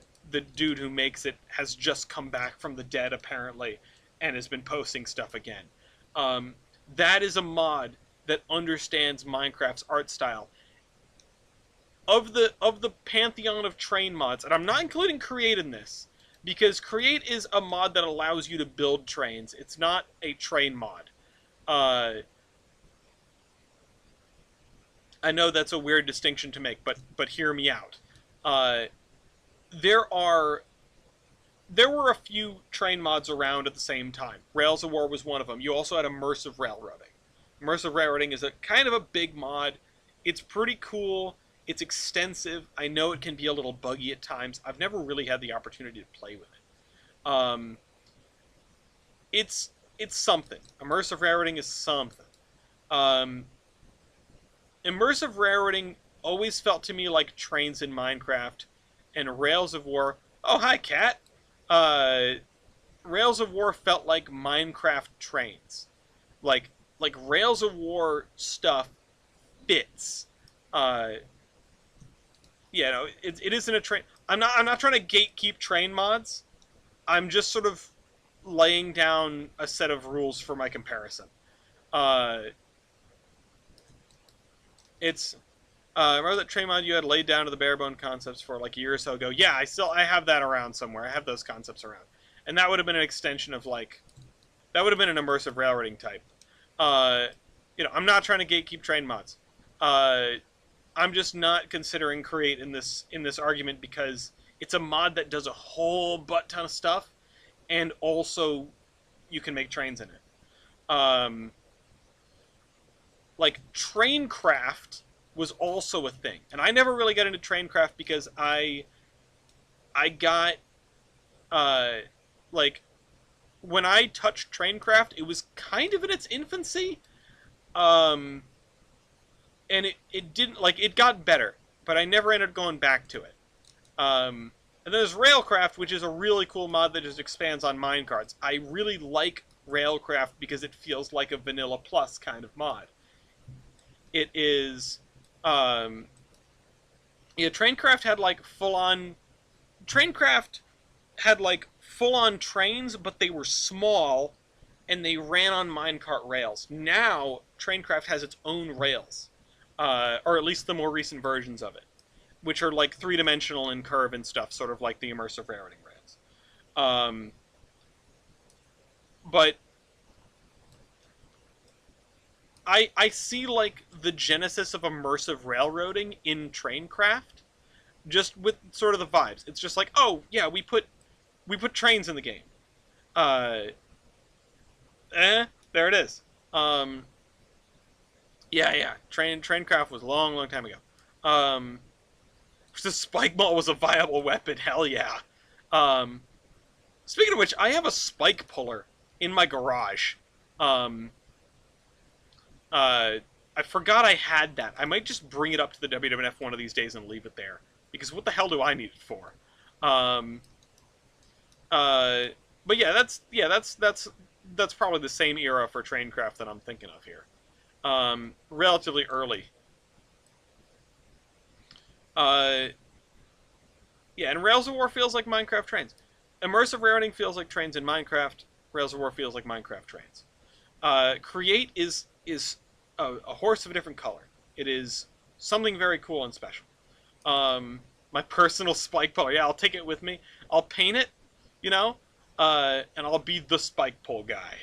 S1: dude who makes it has just come back from the dead, apparently, and has been posting stuff again. That is a mod that understands Minecraft's art style. Of the pantheon of train mods, and I'm not including Create in this, because Create is a mod that allows you to build trains. It's not a train mod. I know that's a weird distinction to make, but hear me out. There were a few train mods around at the same time. Rails of War was one of them. You also had immersive railroading. Immersive railroading is a kind of a big mod. It's pretty cool. It's extensive. I know it can be a little buggy at times. I've never really had the opportunity to play with it. It's something. Immersive railroading is something. Immersive railroading always felt to me like Trainz in Minecraft, and Rails of War. Oh, hi, cat. Rails of War felt like Minecraft Trainz. Like Rails of War stuff fits. Yeah, no, it isn't a train. I'm not trying to gatekeep train mods. I'm just sort of laying down a set of rules for my comparison. It's remember that train mod you had laid down to the barebone concepts for like a year or so ago? Yeah, I have that around somewhere. I have those concepts around, and that would have been an extension of like that would have been an immersive railroading type. I'm not trying to gatekeep train mods. I'm just not considering Create in this argument because it's a mod that does a whole butt ton of stuff, and also you can make trains in it. Like Traincraft was also a thing, and I never really got into Traincraft because I got like when I touched Traincraft, it was kind of in its infancy. And it didn't, like, it got better, but I never ended up going back to it. And then there's Railcraft, which is a really cool mod that just expands on minecarts. I really like Railcraft because it feels like a Vanilla Plus kind of mod. It is, yeah, Traincraft had, like, full-on... Traincraft had, like, full-on trains, but they were small, and they ran on minecart rails. Now, Traincraft has its own rails. Or at least the more recent versions of it, which are like three-dimensional in curve and stuff, sort of like the immersive railroading rails. But I see like the genesis of immersive railroading in Traincraft, just with sort of the vibes. It's just like, oh yeah, we put trains in the game. There it is. Yeah. Traincraft was a long time ago. The spike ball was a viable weapon. Hell yeah. Speaking of which, I have a spike puller in my garage. I
S3: I forgot I had that. I might just bring it up to the WWF one of these days and leave it there, because what the hell do I need it for? Um, uh, but yeah, that's probably the same era for Traincraft that I'm thinking of here. Relatively early. Uh, yeah, and Rails of War feels like Minecraft Trainz. Immersive routing feels like Trainz in Minecraft. Rails of War feels like Minecraft Trainz. Create is a horse of a different color. It is something very cool and special. My personal spike pole. Yeah, I'll take it with me. I'll paint it, you know, and I'll be the spike pole guy.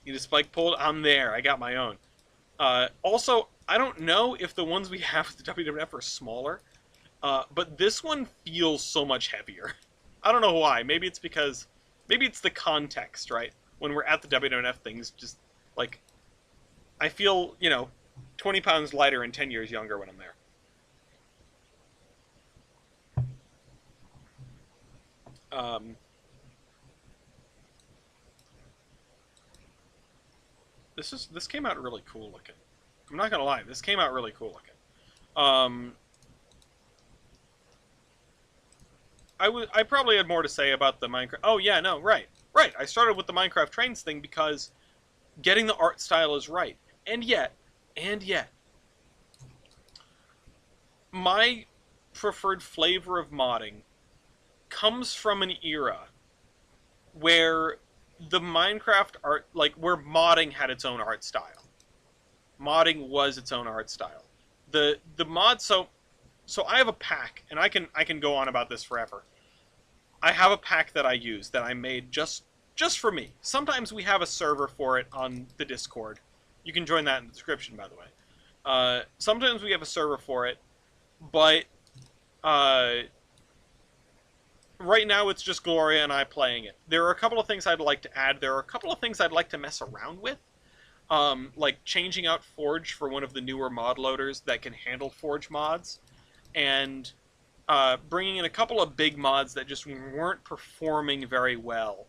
S3: Need a spike pole? I'm there. I got my own. Also, I don't know if the ones we have at the WWF are smaller, but this one feels so much heavier. I don't know why. Maybe it's the context, right? When we're at the WWF, things just like I feel, 20 pounds lighter and 10 years younger when I'm there. This came out really cool looking. I'm not gonna lie, this came out really cool looking. I probably had more to say about the Minecraft. Oh yeah, no, right. I started with the Minecraft Trainz thing because getting the art style is right, and yet, my preferred flavor of modding comes from an era where the Minecraft art, like where modding had its own art style. Modding was its own art style. The mod, so I have a pack, and I can go on about this forever. I have a pack that I use that I made just for me. Sometimes we have a server for it on the Discord. You can join that in the description, by the way. Sometimes we have a server for it, but right now it's just Gloria and I playing it. There are a couple of things I'd like to add. There are a couple of things I'd like to mess around with. Like changing out Forge for one of the newer mod loaders that can handle Forge mods, and bringing in a couple of big mods that just weren't performing very well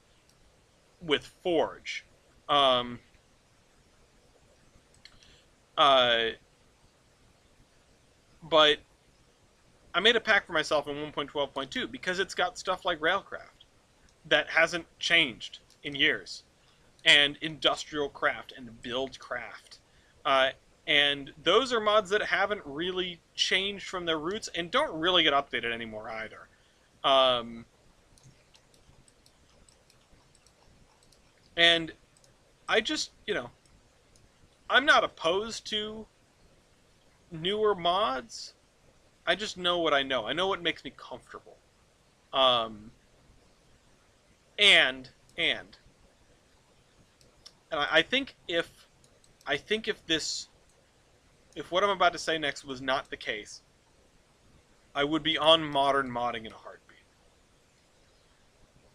S3: with Forge. But I made a pack for myself in 1.12.2 because it's got stuff like Railcraft that hasn't changed in years, and Industrial Craft and Buildcraft. And those are mods that haven't really changed from their roots and don't really get updated anymore either. And I just, I'm not opposed to newer mods. I just know what I know. I know what makes me comfortable. And I think if what I'm about to say next was not the case, I would be on modern modding in a heartbeat.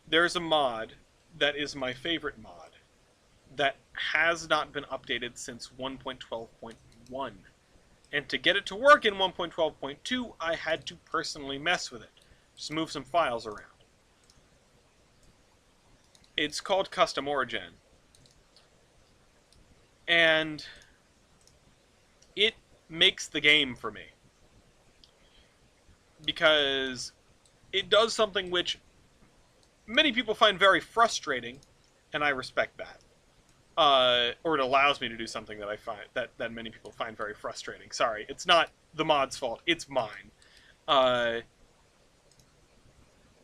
S3: There's a mod that is my favorite mod that has not been updated since 1.12.1. And to get it to work in 1.12.2, I had to personally mess with it. Just move some files around. It's called Custom Origin. And it makes the game for me. Because it does something which many people find very frustrating, and I respect that. Or it allows me to do something that I find that many people find very frustrating. Sorry, it's not the mod's fault. It's mine.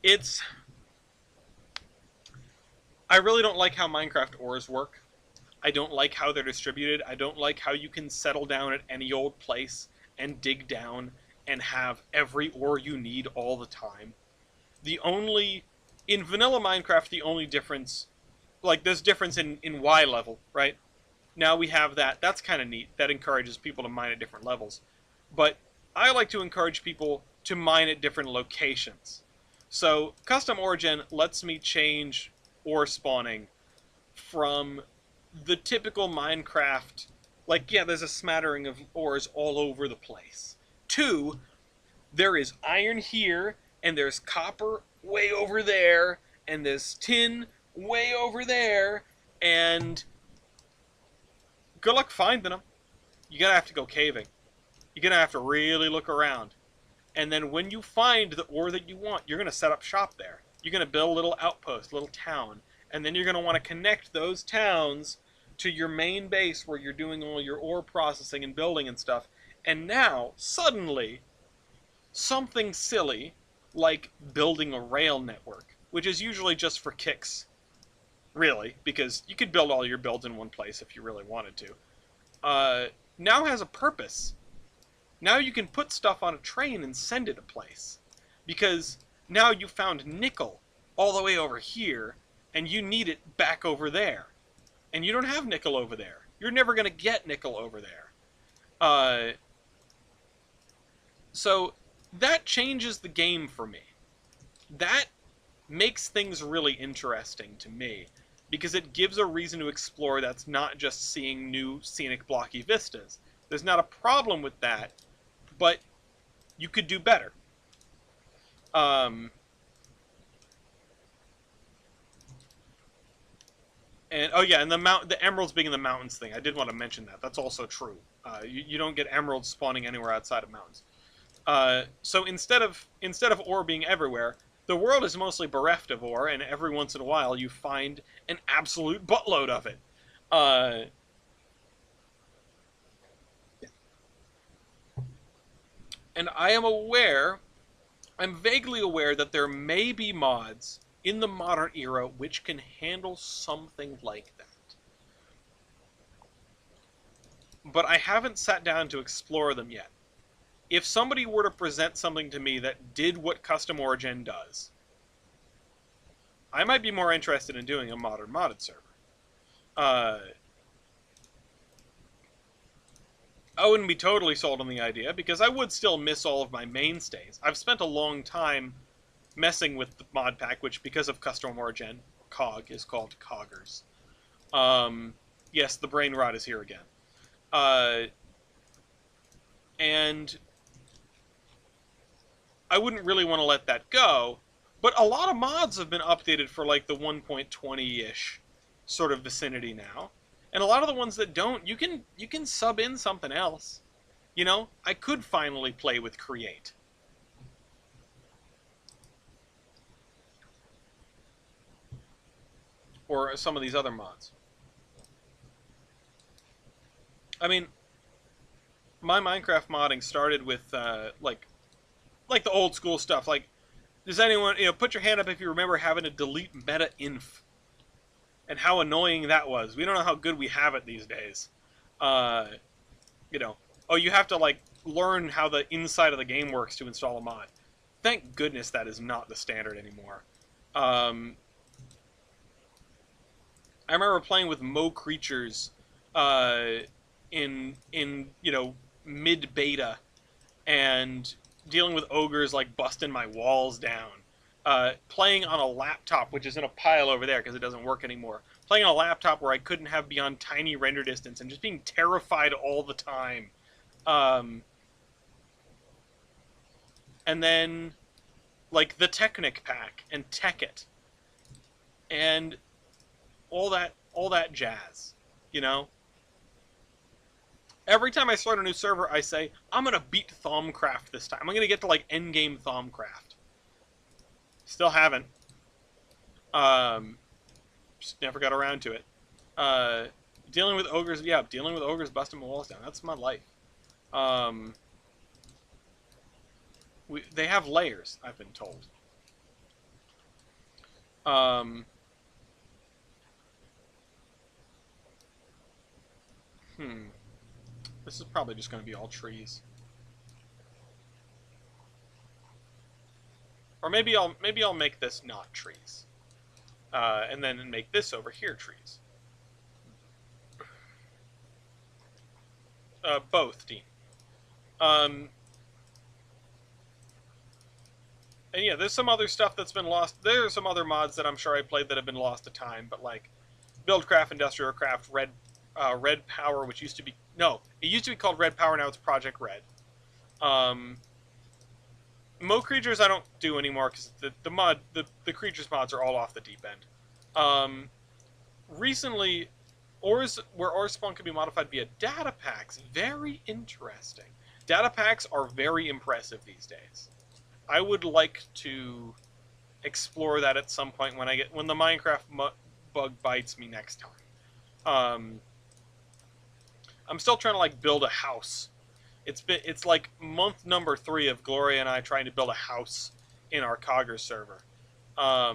S3: It's... I really don't like how Minecraft ores work. I don't like how they're distributed. I don't like how you can settle down at any old place and dig down and have every ore you need all the time. In vanilla Minecraft, the only difference, like there's difference in Y level, right? Now we have that. That's kind of neat. That encourages people to mine at different levels. But I like to encourage people to mine at different locations. So Custom Origin lets me change ore spawning from the typical Minecraft, like, yeah, there's a smattering of ores all over the place, to there is iron here, and there's copper way over there, and there's tin way over there, and good luck finding them. You're gonna have to go caving. You're gonna have to really look around. And then when you find the ore that you want, you're gonna set up shop there. You're gonna build a little outpost, a little town, and then you're gonna want to connect those towns to your main base where you're doing all your ore processing and building and stuff. And now, suddenly, something silly like building a rail network, which is usually just for kicks, really, because you could build all your builds in one place if you really wanted to, now has a purpose. Now you can put stuff on a train and send it a place. Because now you found nickel all the way over here, and you need it back over there. And you don't have nickel over there. You're never going to get nickel over there. So that changes the game for me. That makes things really interesting to me, because it gives a reason to explore that's not just seeing new scenic blocky vistas. There's not a problem with that, but you could do better. And oh yeah, and the emeralds being in the mountains thing, I did want to mention that. That's also true. You don't get emeralds spawning anywhere outside of mountains. So instead of ore being everywhere, the world is mostly bereft of ore, and every once in a while you find an absolute buttload of it. And I'm vaguely aware that there may be mods in the modern era which can handle something like that. But I haven't sat down to explore them yet. If somebody were to present something to me that did what Custom Origin does, I might be more interested in doing a modern modded server. I wouldn't be totally sold on the idea, because I would still miss all of my mainstays. I've spent a long time messing with the mod pack, which, because of Custom Origin, COG, is called Coggers. Yes, the brain rot is here again. And I wouldn't really want to let that go, but a lot of mods have been updated for like the 1.20-ish sort of vicinity now. And a lot of the ones that don't, you can sub in something else. You know, I could finally play with Create. Or some of these other mods. I mean, my Minecraft modding started with like the old school stuff. Like, does anyone, put your hand up if you remember having to delete meta inf, and how annoying that was. We don't know how good we have it these days. Oh, you have to like learn how the inside of the game works to install a mod. Thank goodness that is not the standard anymore. I remember playing with Mo Creatures in mid beta, and dealing with ogres like busting my walls down. Playing on a laptop, which is in a pile over there because it doesn't work anymore. Playing on a laptop where I couldn't have beyond tiny render distance, and just being terrified all the time. And then, like, the Technic pack and Tekkit, and all that jazz, Every time I start a new server, I say, I'm gonna beat Thaumcraft this time. I'm gonna get to, like, endgame Thaumcraft. Still haven't. Just never got around to it. Dealing with ogres, busting my walls down. That's my life. They have layers, I've been told. This is probably just going to be all trees. Or maybe I'll make this not trees, and then make this over here trees. Both, Dean. And yeah, there's some other stuff that's been lost. There's some other mods that I'm sure I played that have been lost to time, but like Buildcraft, Industrial Craft, Red Power, which used to be it used to be called Red Power. Now it's Project Red. Mo Creatures I don't do anymore because the Creatures mods are all off the deep end. Recently, ores where ore spawn can be modified via data packs. Very interesting. Data packs are very impressive these days. I would like to explore that at some point when the Minecraft bug bites me next time. I'm still trying to like build a house. It's like month number 3 of Gloria and I trying to build a house in our Coggers server, our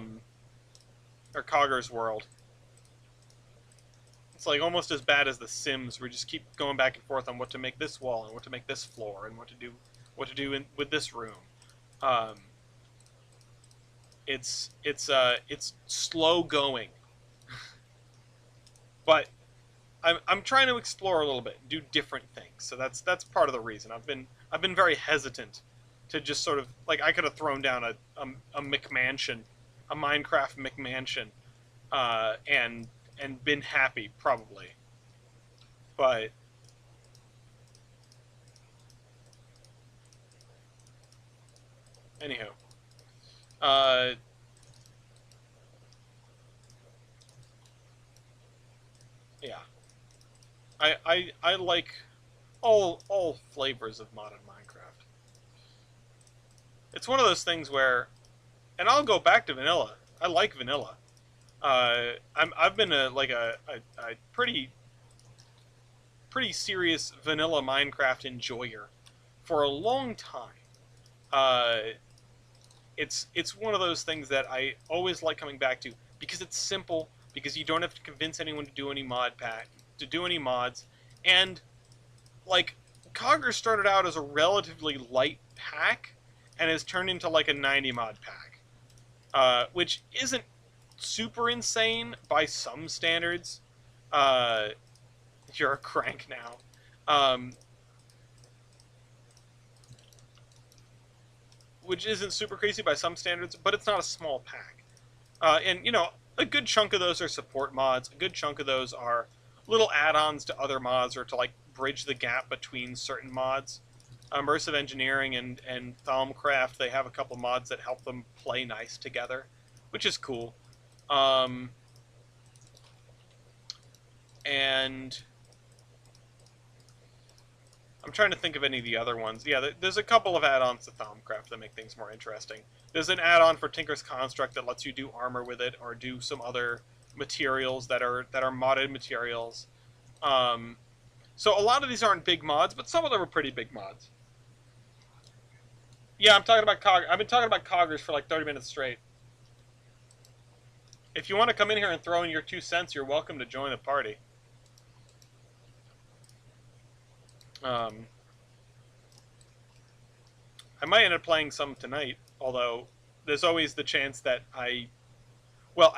S3: Coggers world. It's like almost as bad as The Sims. We just keep going back and forth on what to make this wall and what to make this floor and what to do with this room. It's slow going, but I'm trying to explore a little bit, do different things. So that's part of the reason I've been very hesitant to just sort of like I could have thrown down a McMansion, a Minecraft McMansion, and been happy probably, but anywho, yeah, I like all flavors of modded Minecraft. It's one of those things where, and I'll go back to vanilla. I like vanilla. I've been a pretty serious vanilla Minecraft enjoyer for a long time. It's one of those things that I always like coming back to because it's simple, because you don't have to convince anyone to do any mods, and like Cogger started out as a relatively light pack and has turned into like a 90 mod pack, which isn't super insane by some standards. You're a crank now. Which isn't super crazy by some standards, but it's not a small pack. And, you know, a good chunk of those are support mods. A good chunk of those are little add-ons to other mods or to, like, bridge the gap between certain mods. Immersive Engineering and Thalmcraft, they have a couple mods that help them play nice together, which is cool. And I'm trying to think of any of the other ones. Yeah, there's a couple of add-ons to Thalmcraft that make things more interesting. There's an add-on for Tinker's Construct that lets you do armor with it or do some other materials that are modded materials. So a lot of these aren't big mods, but some of them are pretty big mods. Yeah, I've been talking about Coggers for like 30 minutes straight. If you want to come in here and throw in your 2 cents, you're welcome to join the party. I might end up playing some tonight, although there's always the chance that I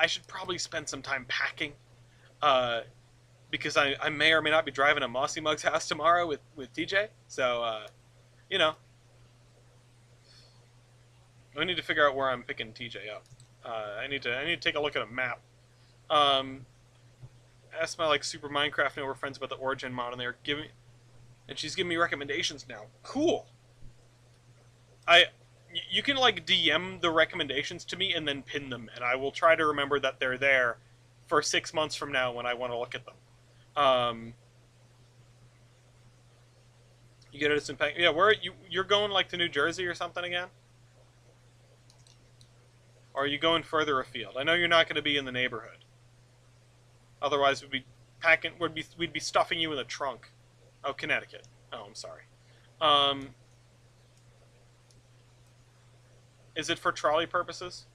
S3: should probably spend some time packing, because I may or may not be driving to Mossy Mug's house tomorrow with TJ, so, you know, I need to figure out where I'm picking TJ up. I need to take a look at a map. Ask my like Super Minecraft and we're friends about the Origin mod, and she's giving me recommendations now. Cool. You can like DM the recommendations to me and then pin them, and I will try to remember that they're there for 6 months from now when I want to look at them. You get it in yeah. Where you're going like to New Jersey or something again? Or are you going further afield? I know you're not going to be in the neighborhood. Otherwise, we'd be stuffing you in the trunk. Oh, Connecticut. Oh, I'm sorry. Is it for trolley purposes?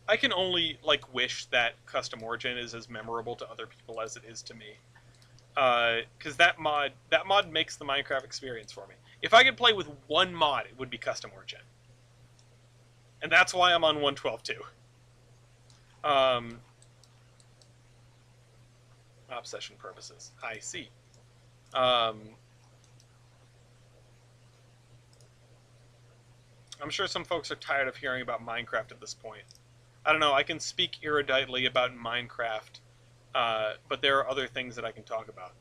S3: I can only like wish that Custom Origin is as memorable to other people as it is to me. Because that mod makes the Minecraft experience for me. If I could play with one mod, it would be Custom Origin. And that's why I'm on 112.2. Obsession purposes. I see. I'm sure some folks are tired of hearing about Minecraft at this point. I don't know, I can speak eruditely about Minecraft, but there are other things that I can talk about.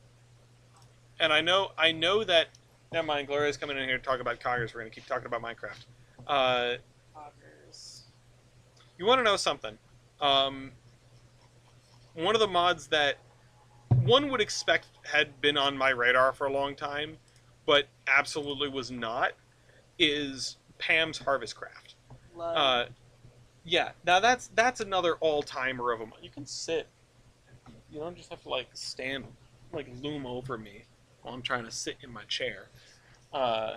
S3: And I know that Never mind. Gloria's coming in here to talk about coggers. We're gonna keep talking about Minecraft. Uh,
S2: Poggers.
S3: you want to know something? Um, one of the mods that one would expect had been on my radar for a long time, but absolutely was not, is Pam's Harvest Craft.
S2: Love.
S3: Yeah, now that's another all timer of a mod. You can sit. You don't just have to like stand, like loom over me while I'm trying to sit in my chair. Uh,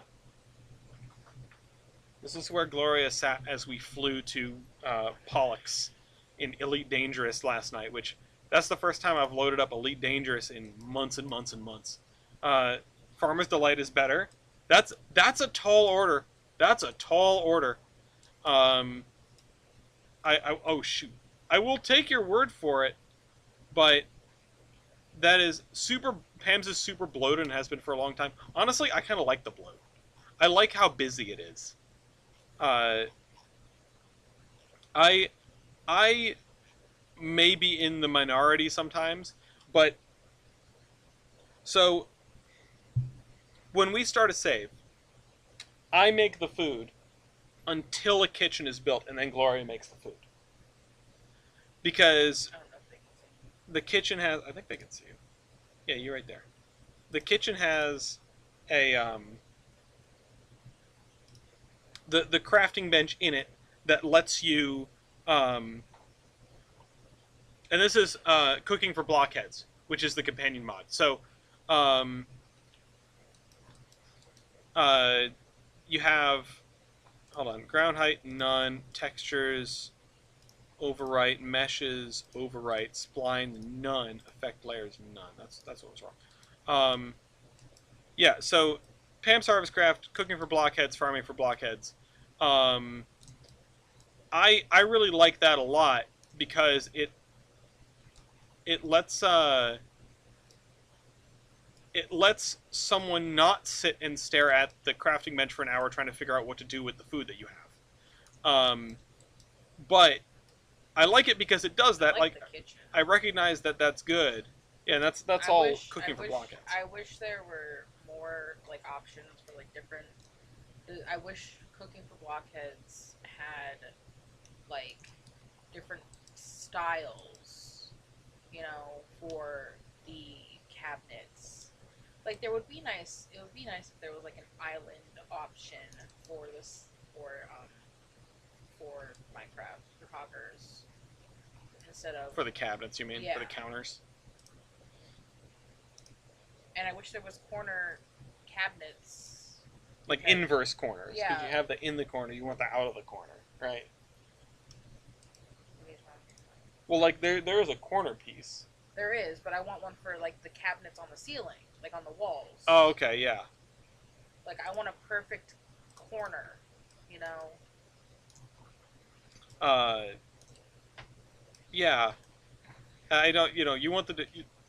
S3: this is where Gloria sat as we flew to Pollux in Elite Dangerous last night, which that's the first time I've loaded up Elite Dangerous in months and months and months. Farmer's Delight is better. That's a tall order. That's a tall order. Oh shoot. I will take your word for it, but that is super. Pam's is super bloated and has been for a long time. Honestly, I kind of like the bloat. I like how busy it is. I I may be in the minority sometimes, but so when we start a save, I make the food until a kitchen is built, and then Gloria makes the food. Because
S2: I don't know if they can see.
S3: the kitchen has, I think they can see you. Yeah, you're right there. The kitchen has a the crafting bench in it that lets you and this is cooking for blockheads, which is the companion mod. So um, you have, hold on, ground height none, textures overwrite, meshes overwrite, spline none, effect layers none. That's what was wrong. Yeah, so Pam's Harvest Craft, cooking for blockheads, farming for blockheads. I really like that a lot because it lets someone not sit and stare at the crafting bench for an hour trying to figure out what to do with the food that you have. But I like it because it does that.
S2: I
S3: Like
S2: the kitchen.
S3: I recognize that that's good. Yeah, that's
S2: I
S3: all
S2: wish-
S3: cooking
S2: I
S3: for
S2: wish-
S3: blockheads.
S2: I wish there were more like options for like different. I wish cooking for blockheads had like different styles, you know, for the cabinets. Like there would be nice. It would be nice if there was like an island option for this for Minecraft for hoggers instead of.
S3: For the cabinets, you mean?
S2: Yeah.
S3: For the counters?
S2: And I wish there was corner cabinets.
S3: Like
S2: Okay.
S3: inverse corners. Because
S2: Yeah.
S3: you have the in the corner, you want the out of the corner, right? Well, like there is a corner piece.
S2: There is, but I want one for like the cabinets on the ceiling, like on the walls.
S3: Oh, okay, yeah.
S2: Like I want a perfect corner, you know.
S3: Yeah. I don't, you want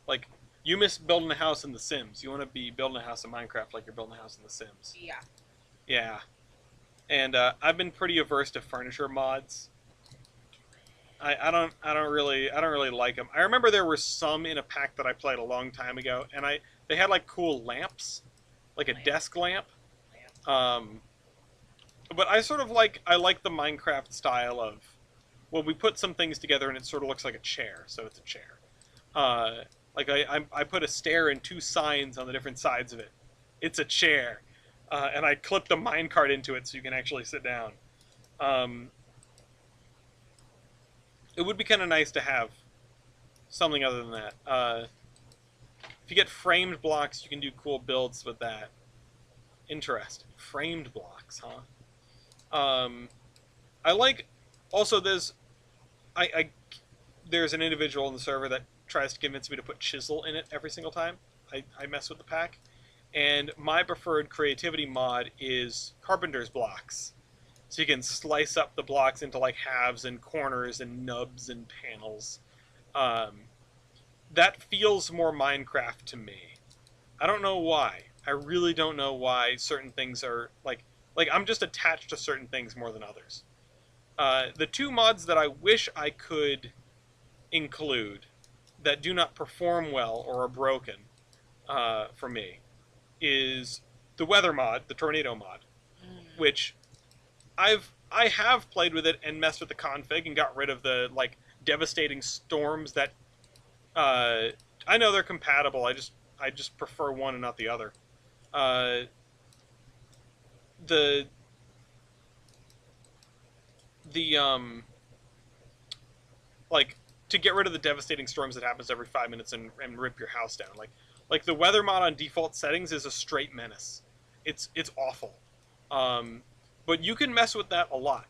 S3: like, you miss building a house in The Sims. You want to be building a house in Minecraft like you're building a house in The Sims.
S2: Yeah.
S3: Yeah. And I've been pretty averse to furniture mods. I don't really like them. I remember there were some in a pack that I played a long time ago, and they had like cool lamps, like a desk lamp. But I sort of like the Minecraft style of, well, we put some things together and it sort of looks like a chair, so it's a chair. Like I put a stair and two signs on the different sides of it. It's a chair, and I clipped a minecart into it so you can actually sit down. It would be kind of nice to have something other than that. If you get framed blocks, you can do cool builds with that. Interesting. Framed blocks, huh? I like. Also, there's an individual in the server that tries to convince me to put chisel in it every single time I mess with the pack. And my preferred creativity mod is carpenter's blocks. So you can slice up the blocks into like halves and corners and nubs and panels. That feels more Minecraft to me. I don't know why. I really don't know why certain things are like I'm just attached to certain things more than others. The two mods that I wish I could include that do not perform well or are broken for me is the weather mod, the tornado mod,
S2: Mm.
S3: which I have played with it and messed with the config and got rid of the like devastating storms that uh, I know they're compatible. I just prefer one and not the other. Uh, the the like to get rid of the devastating storms that happens every 5 minutes and rip your house down. Like the weather mod on default settings is a straight menace. It's awful. Um, but you can mess with that a lot.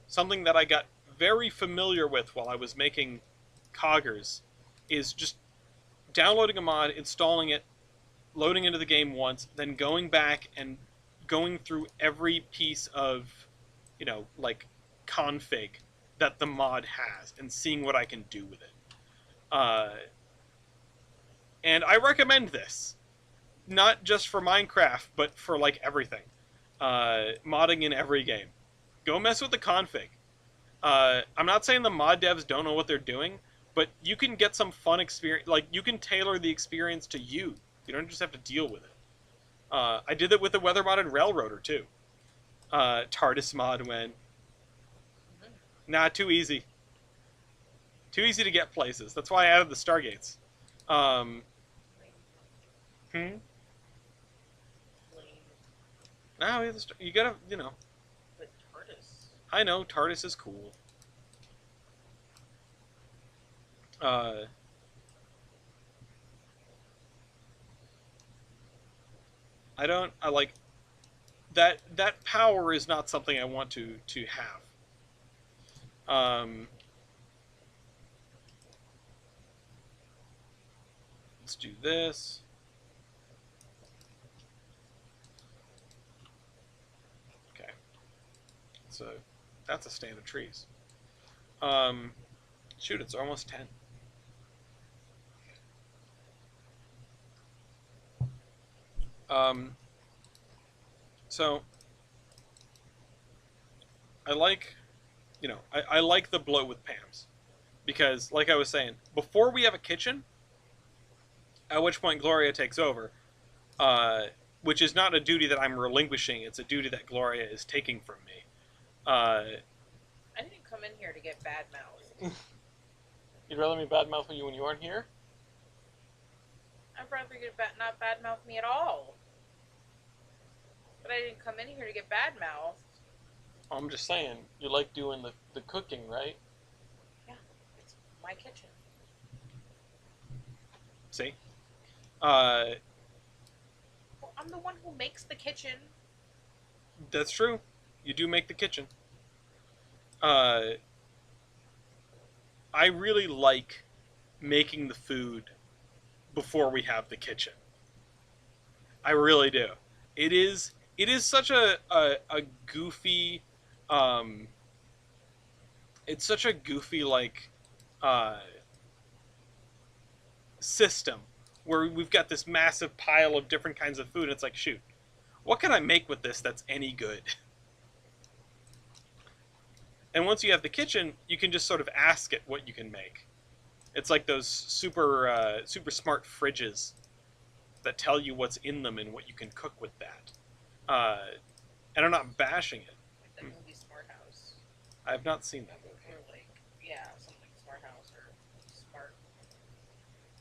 S3: Something that I got very familiar with while I was making coggers is just downloading a mod, installing it, loading into the game once, then going back and going through every piece of, like config that the mod has and seeing what I can do with it. Uh, and I recommend this, not just for Minecraft, but for like everything. Modding in every game. Go mess with the config. I'm not saying the mod devs don't know what they're doing, but you can get some fun experience. Like, you can tailor the experience to you. You don't just have to deal with it. I did that with the weather modded Railroader, too. TARDIS mod went. Nah, too easy. Too easy to get places. That's why I added the Stargates. Um, hmm? No, you gotta,
S2: But TARDIS.
S3: I know, TARDIS is cool. I like that power is not something I want to have. Let's do this. Okay. So that's a stand of trees. Shoot, it's almost 10. So I like, I like the blow with Pam's because, like I was saying, before we have a kitchen, at which point Gloria takes over, which is not a duty that I'm relinquishing; it's a duty that Gloria is taking from me.
S2: I didn't come in here to get bad mouthed.
S3: You'd rather me badmouth you when you aren't here?
S2: I'd rather you not bad mouth me at all. But I didn't come in here to get bad mouthed.
S3: I'm just saying, you like doing the cooking, right?
S2: Yeah, it's my kitchen.
S3: See?
S2: Well, I'm the one who makes the kitchen.
S3: That's true. You do make the kitchen. I really like making the food before we have the kitchen. I really do. It is such a goofy it's such a goofy like system where we've got this massive pile of different kinds of food. It's like, shoot, what can I make with this that's any good? And once you have the kitchen, you can just sort of ask it what you can make. It's like those super smart fridges that tell you what's in them and what you can cook with that. And I'm not bashing it.
S2: Like the movie Smart House.
S3: I have not seen that movie.
S2: Or like, yeah, something Smart House or Smart.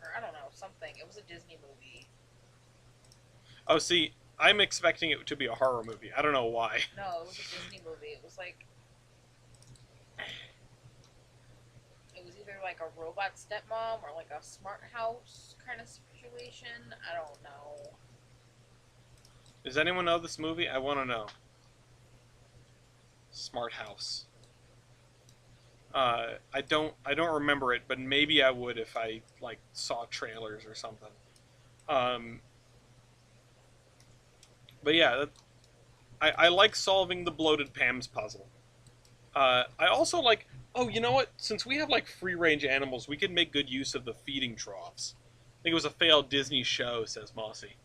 S2: Or I don't know, something. It was a Disney movie.
S3: Oh, see, I'm expecting it to be a horror movie. I don't know why.
S2: No, it was a Disney movie. It was like. It was either like a robot stepmom or like a smart house kind of situation. I don't know.
S3: Does anyone know this movie? I want to know. Smart House. I don't remember it, but maybe I would if I like saw trailers or something. But yeah, I like solving the bloated Pam's puzzle. I also like. Oh, you know what? Since we have like free range animals, we can make good use of the feeding troughs. I think it was a failed Disney show, says Mossy.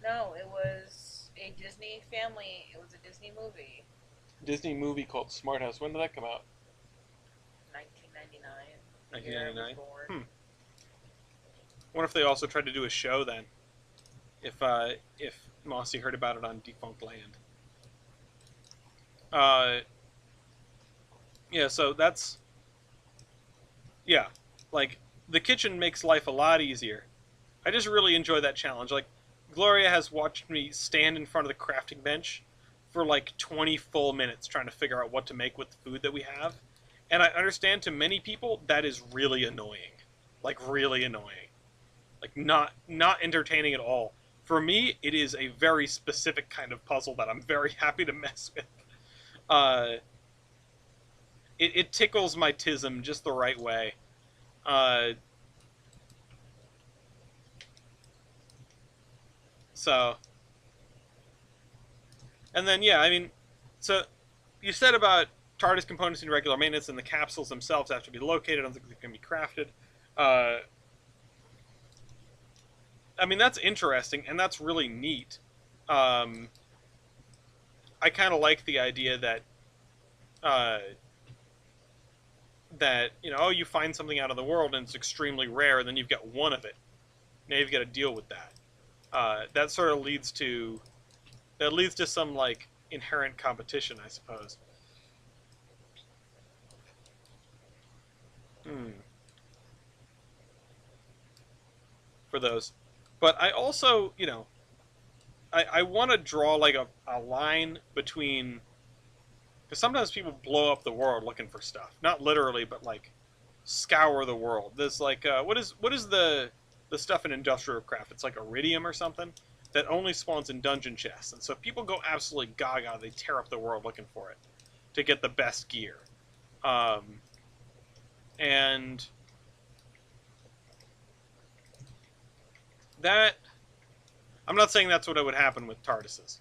S2: No, it was a Disney family. It was a Disney movie.
S3: Disney movie called Smart House. When did that come out?
S2: 1999.
S3: 1999.
S2: I was born.
S3: Wonder if they also tried to do a show then. if Mossy heard about it on Defunct Land. Uh, yeah, so that's yeah, like the kitchen makes life a lot easier. I just really enjoy that challenge. Like Gloria has watched me stand in front of the crafting bench for like 20 full minutes trying to figure out what to make with the food that we have. And I understand to many people that is really annoying. Like really annoying. Like not entertaining at all. For me, it is a very specific kind of puzzle that I'm very happy to mess with. Uh, it tickles my tism just the right way. Uh, so, and then yeah, I mean, so you said about TARDIS components in regular maintenance, and the capsules themselves have to be located. I don't think they can be crafted. Uh, I mean, that's interesting, and that's really neat. Um, I kind of like the idea that uh, oh, you find something out of the world and it's extremely rare, and then you've got one of it. Now you've got to deal with that. That sort of leads to some like inherent competition, I suppose. For those, but I also, I want to draw like a line between, because sometimes people blow up the world looking for stuff, not literally, but like scour the world. There's like what is the stuff in industrial craft? It's like iridium or something that only spawns in dungeon chests, and so people go absolutely gaga. They tear up the world looking for it to get the best gear, and that I'm not saying that's what would happen with TARDISes,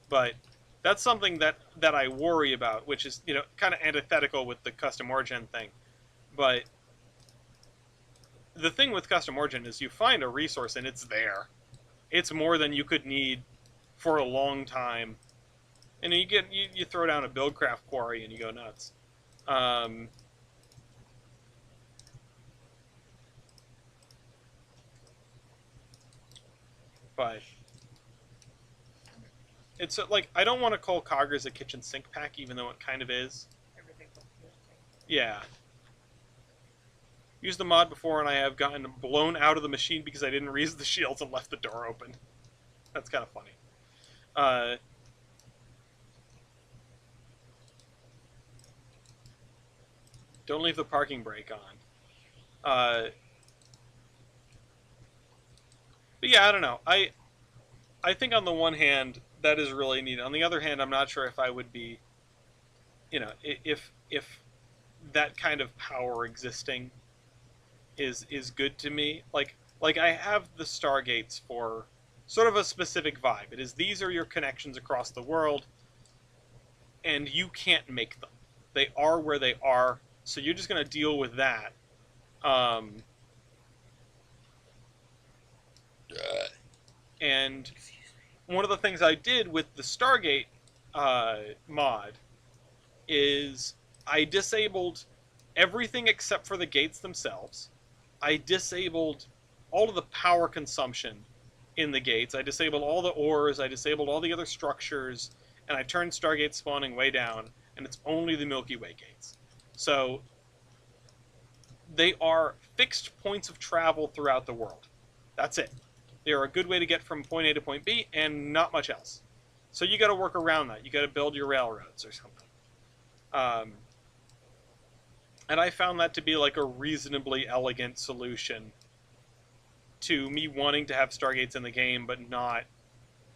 S3: but that's something that I worry about, which is kind of antithetical with the custom origin thing. But the thing with custom origin is you find a resource and it's there. It's more than you could need for a long time, and you throw down a buildcraft quarry and you go nuts. But it's like I don't want to call Coggers a kitchen sink pack, even though it kind of is. Yeah. Used the mod before, and I have gotten blown out of the machine because I didn't raise the shields and left the door open. That's kind of funny. Don't leave the parking brake on. But yeah, I don't know. I think on the one hand that is really neat. On the other hand, I'm not sure if I would be, if that kind of power existing is good to me. Like I have the Stargates for sort of a specific vibe. It is these are your connections across the world, and you can't make them. They are where they are, so you're just going to deal with that. And one of the things I did with the Stargate mod is I disabled everything except for the gates themselves. I disabled all of the power consumption in the gates. I disabled all the ores. I disabled all the other structures. And I turned Stargate spawning way down. And it's only the Milky Way gates. So they are fixed points of travel throughout the world. That's it. They are a good way to get from point A to point B, and not much else. So you got to work around that. You got to build your railroads or something. And I found that to be like a reasonably elegant solution to me wanting to have Stargates in the game, but not,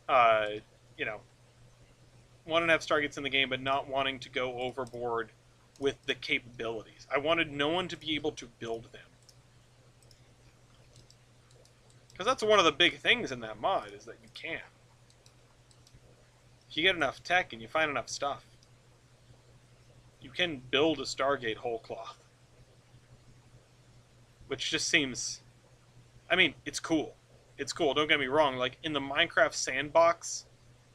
S3: wanting to have Stargates in the game, but not wanting to go overboard with the capabilities. I wanted no one to be able to build them. Because that's one of the big things in that mod, is that you can. If you get enough tech and you find enough stuff, you can build a Stargate whole cloth. Which just seems... I mean, it's cool. It's cool, don't get me wrong. Like, in the Minecraft sandbox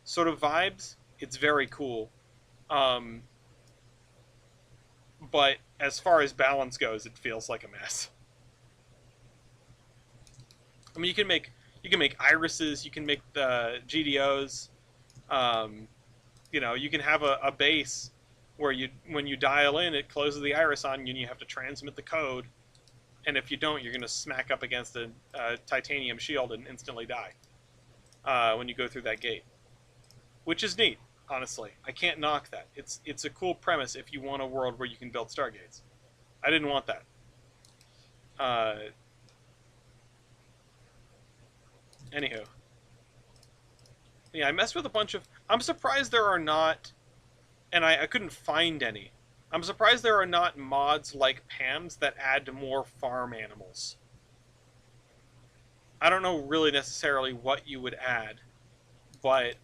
S3: sort of vibes, it's very cool. But as far as balance goes, it feels like a mess. I mean, You can make irises. You can make the GDOs. You can have a base where when you dial in, it closes the iris on you, and you have to transmit the code. And if you don't, you're going to smack up against a titanium shield and instantly die when you go through that gate, which is neat. Honestly, I can't knock that. It's a cool premise if you want a world where you can build stargates. I didn't want that. Anywho. Yeah, I messed with a bunch of... I'm surprised there are not... And I couldn't find any. I'm surprised there are not mods like Pam's that add more farm animals. I don't know really necessarily what you would add, but...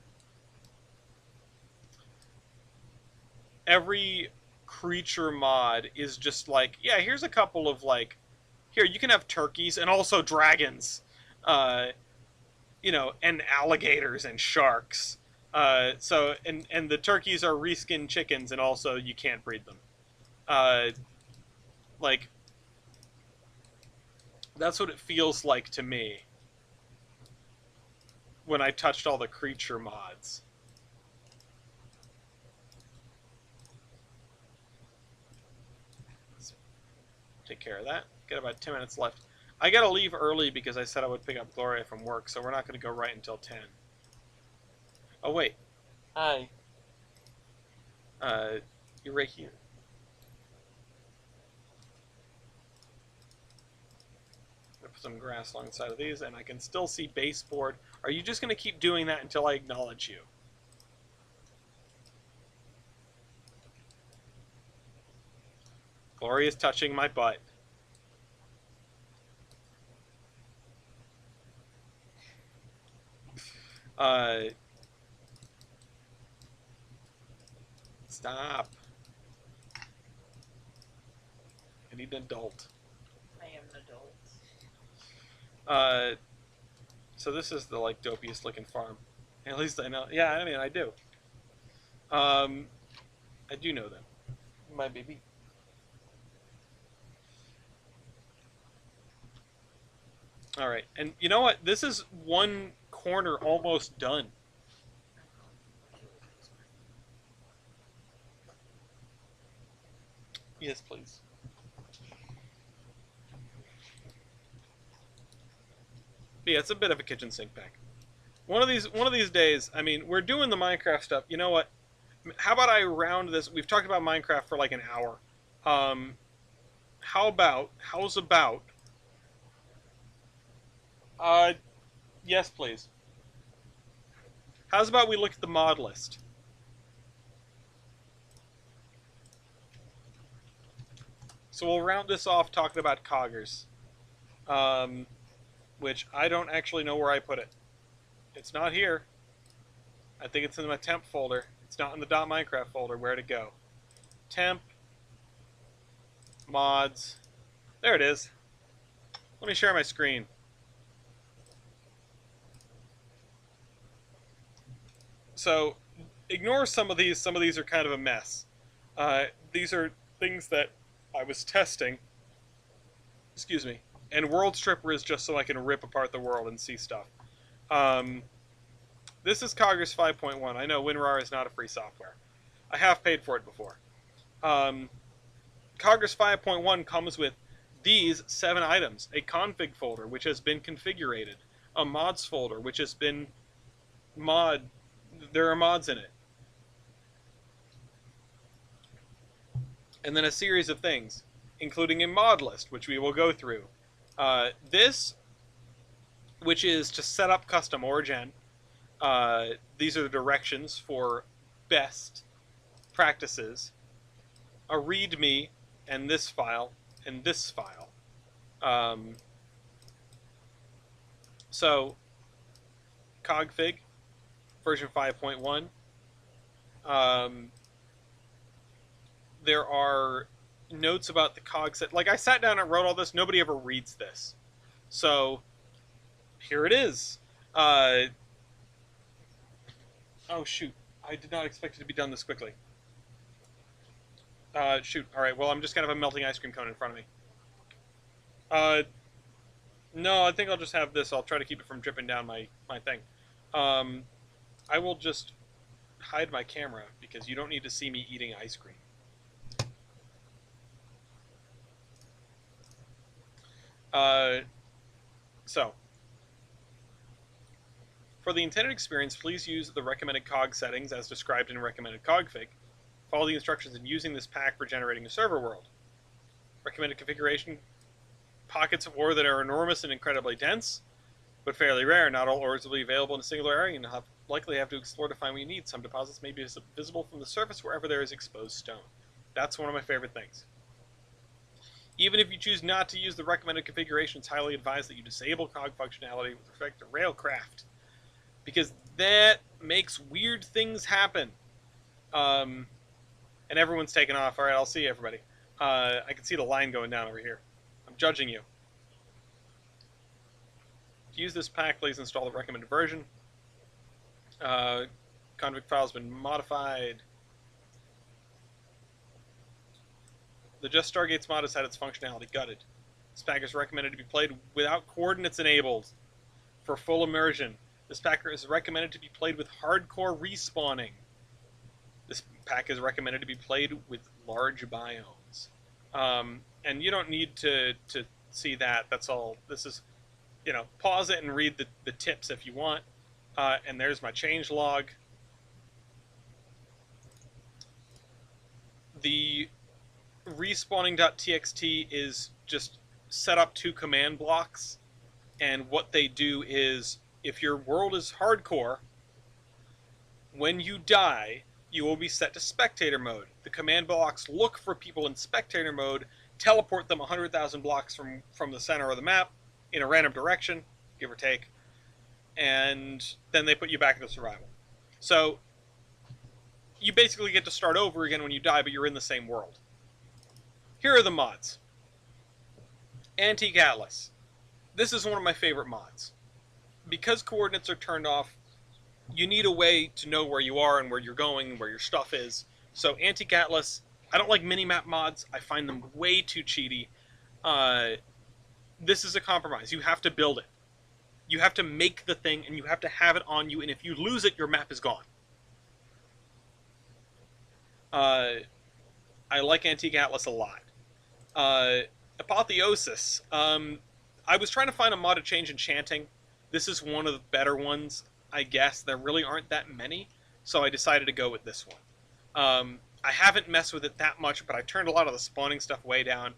S3: every creature mod is just like, yeah, here's a couple of like... Here, you can have turkeys and also dragons. And alligators and sharks. And the turkeys are reskinned chickens, and also you can't breed them. That's what it feels like to me when I touched all the creature mods. Let's take care of that. Got about 10 minutes left. I gotta leave early because I said I would pick up Gloria from work, so we're not gonna go right until 10. Oh, wait. Hi. You're right here. I'm gonna put some grass alongside of these, and I can still see baseboard. Are you just gonna keep doing that until I acknowledge you? Gloria's touching my butt. Stop. I need an adult.
S2: I am an adult.
S3: So this is the, like, dopiest looking farm. At least I know. Yeah, I mean, I do. I do know them. My baby. Alright, and you know what? This is one corner almost done. Yes, please. Yeah, it's a bit of a kitchen sink pack. One of these days, I mean, we're doing the Minecraft stuff. You know what? How about I round this? We've talked about Minecraft for like an hour. How's about? Yes, please. How's about we look at the mod list? So we'll round this off talking about coggers. Which I don't actually know where I put it. It's not here. I think it's in my temp folder. It's not in the .minecraft folder. Where'd it go? Temp. Mods. There it is. Let me share my screen. So, ignore some of these. Some of these are kind of a mess. These are things that I was testing. Excuse me. And World Stripper is just so I can rip apart the world and see stuff. This is Coggers 5.1. I know WinRAR is not a free software. I have paid for it before. Coggers 5.1 comes with these 7 items. A config folder, which has been configurated. A mods folder, which has been there are mods in it. And then a series of things, including a mod list, which we will go through. This, which is to set up custom origin. These are the directions for best practices. A README, and this file, and this file. So, config, version 5.1. There are notes about the cog set. Like, I sat down and wrote all this. Nobody ever reads this. So, here it is. Oh, shoot. I did not expect it to be done this quickly. Shoot. Alright, well, I'm just going to have a melting ice cream cone in front of me. No, I think I'll just have this. I'll try to keep it from dripping down my thing. Um, I will just hide my camera because you don't need to see me eating ice cream. Uh, so, for the intended experience, please use the recommended cog settings as described in recommended config. Follow the instructions in using this pack for generating a server world. Recommended configuration: pockets of ore that are enormous and incredibly dense, but fairly rare. Not all ores will be available in a singular area, and you'll likely have to explore to find what you need. Some deposits may be visible from the surface wherever there is exposed stone. That's one of my favorite things. Even if you choose not to use the recommended configuration, it's highly advised that you disable cog functionality with respect to railcraft, because that makes weird things happen. And everyone's taken off. All right, I'll see everybody. I can see the line going down over here. I'm judging you. To use this pack, please install the recommended version. Config file has been modified. The Just Stargates mod has had its functionality gutted. This pack is recommended to be played without coordinates enabled for full immersion. This pack is recommended to be played with hardcore respawning. This pack is recommended to be played with large biomes. And you don't need to see that. That's all. This is, pause it and read the tips if you want. And there's my change log. The respawning.txt is just set up 2 command blocks, and what they do is, if your world is hardcore, when you die, you will be set to spectator mode. The command blocks look for people in spectator mode, teleport them 100,000 blocks from the center of the map in a random direction, give or take, and then they put you back into survival. So you basically get to start over again when you die, but you're in the same world. Here are the mods. Antique Atlas. This is one of my favorite mods. Because coordinates are turned off, you need a way to know where you are and where you're going and where your stuff is. So Antique Atlas, I don't like minimap mods. I find them way too cheaty. This is a compromise. You have to build it. You have to make the thing, and you have to have it on you, and if you lose it, your map is gone. I like Antique Atlas a lot. Apotheosis. I was trying to find a mod to change enchanting. This is one of the better ones, I guess. There really aren't that many, so I decided to go with this one. I haven't messed with it that much, but I turned a lot of the spawning stuff way down.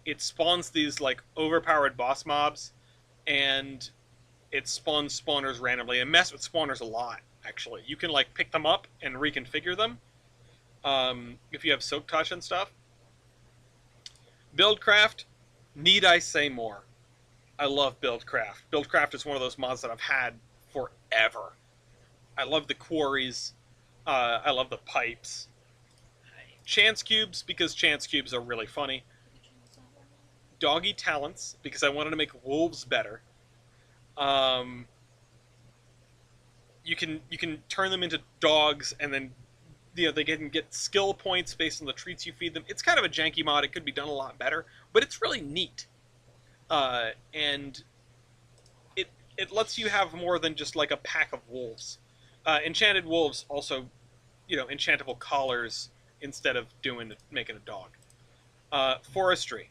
S3: It spawns these, overpowered boss mobs, and it spawns spawners randomly. I mess with spawners a lot, actually. You can, pick them up and reconfigure them, if you have Silk Touch and stuff. Buildcraft, need I say more? I love Buildcraft. Buildcraft is one of those mods that I've had forever. I love the quarries. I love the pipes. Chance cubes, because chance cubes are really funny. Doggy talents, because I wanted to make wolves better. You can turn them into dogs, and then they can get skill points based on the treats you feed them. It's kind of a janky mod. It could be done a lot better, but it's really neat. And it lets you have more than just a pack of wolves. Enchanted wolves also, enchantable collars instead of making a dog. Forestry.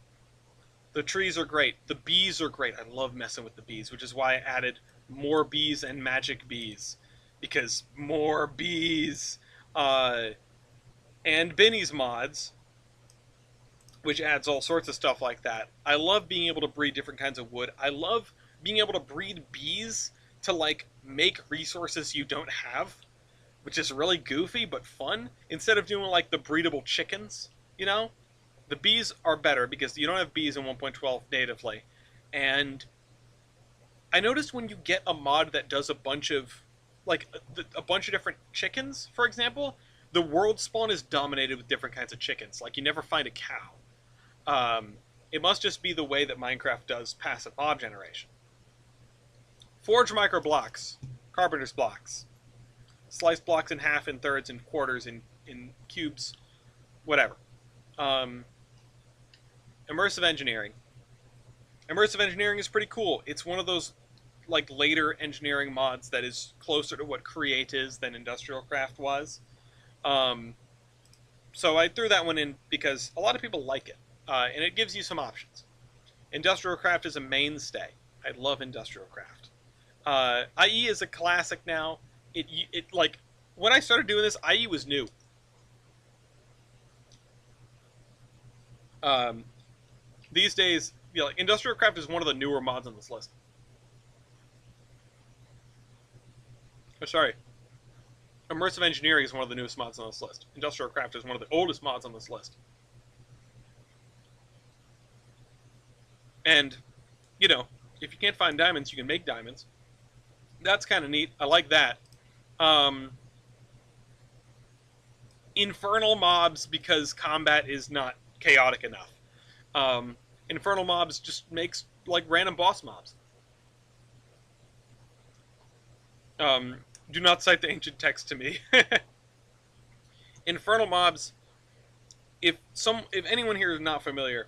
S3: The trees are great. The bees are great. I love messing with the bees, which is why I added more bees and magic bees, because more bees. And Binny's mods, which adds all sorts of stuff like that. I love being able to breed different kinds of wood. I love being able to breed bees to, make resources you don't have, which is really goofy but fun, instead of doing, the breedable chickens, The bees are better, because you don't have bees in 1.12 natively. And I noticed when you get a mod that does a bunch of different chickens, for example, the world spawn is dominated with different kinds of chickens. You never find a cow. It must just be the way that Minecraft does passive mob generation. Forge micro blocks, carpenter's blocks, slice blocks in half, in thirds, in quarters, in cubes, whatever. Immersive engineering. Immersive engineering is pretty cool. It's one of those like later engineering mods that is closer to what Create is than Industrial Craft was. Um, so I threw that one in because a lot of people like it, and it gives you some options. Industrial Craft is a mainstay. I love Industrial Craft. IE is a classic now. It like when I started doing this, IE was new. These days, like Industrial Craft is one of the newer mods on this list. Oh, sorry. Immersive Engineering is one of the newest mods on this list. Industrial Craft is one of the oldest mods on this list. And, you know, if you can't find diamonds, you can make diamonds. That's kind of neat. I like that. Infernal mobs, because combat is not chaotic enough. Infernal mobs just makes, like, random boss mobs. Do not cite the ancient text to me. Infernal mobs, if anyone here is not familiar,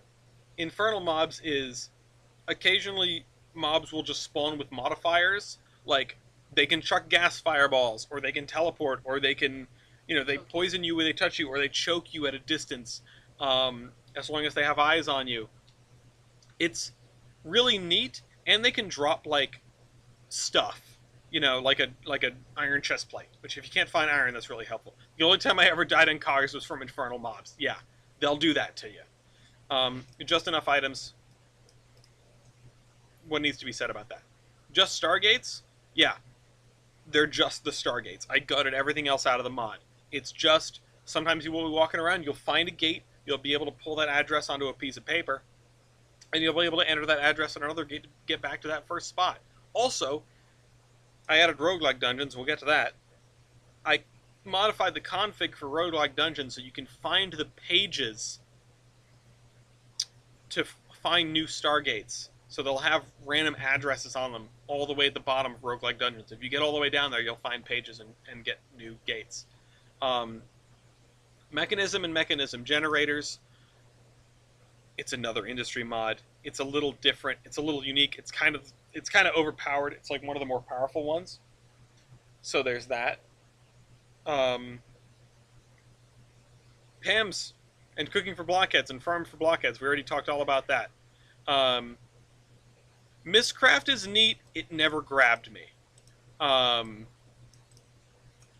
S3: Infernal mobs is occasionally mobs will just spawn with modifiers, like they can chuck gas fireballs, or they can teleport, or they can, they poison you when they touch you, or they choke you at a distance, as long as they have eyes on you. It's really neat, and they can drop like stuff, like a iron chest plate. Which if you can't find iron, that's really helpful. The only time I ever died in cars was from infernal mobs. Yeah, they'll do that to you. Just enough items. What needs to be said about that? Just Stargates? Yeah, they're just the Stargates. I gutted everything else out of the mod. It's just, sometimes you will be walking around, you'll find a gate, you'll be able to pull that address onto a piece of paper, and you'll be able to enter that address on another gate to get back to that first spot. Also, I added roguelike dungeons, we'll get to that. I modified the config for roguelike dungeons so you can find the pages to find new Stargates. So they'll have random addresses on them all the way at the bottom of roguelike dungeons. If you get all the way down there, you'll find pages and get new gates. Mechanism and mechanism generators. It's another industry mod. It's a little different. It's a little unique. It's kind of overpowered. It's like one of the more powerful ones. So there's that. PAMs and cooking for blockheads and farm for blockheads. We already talked all about that. Mistcraft is neat. It never grabbed me.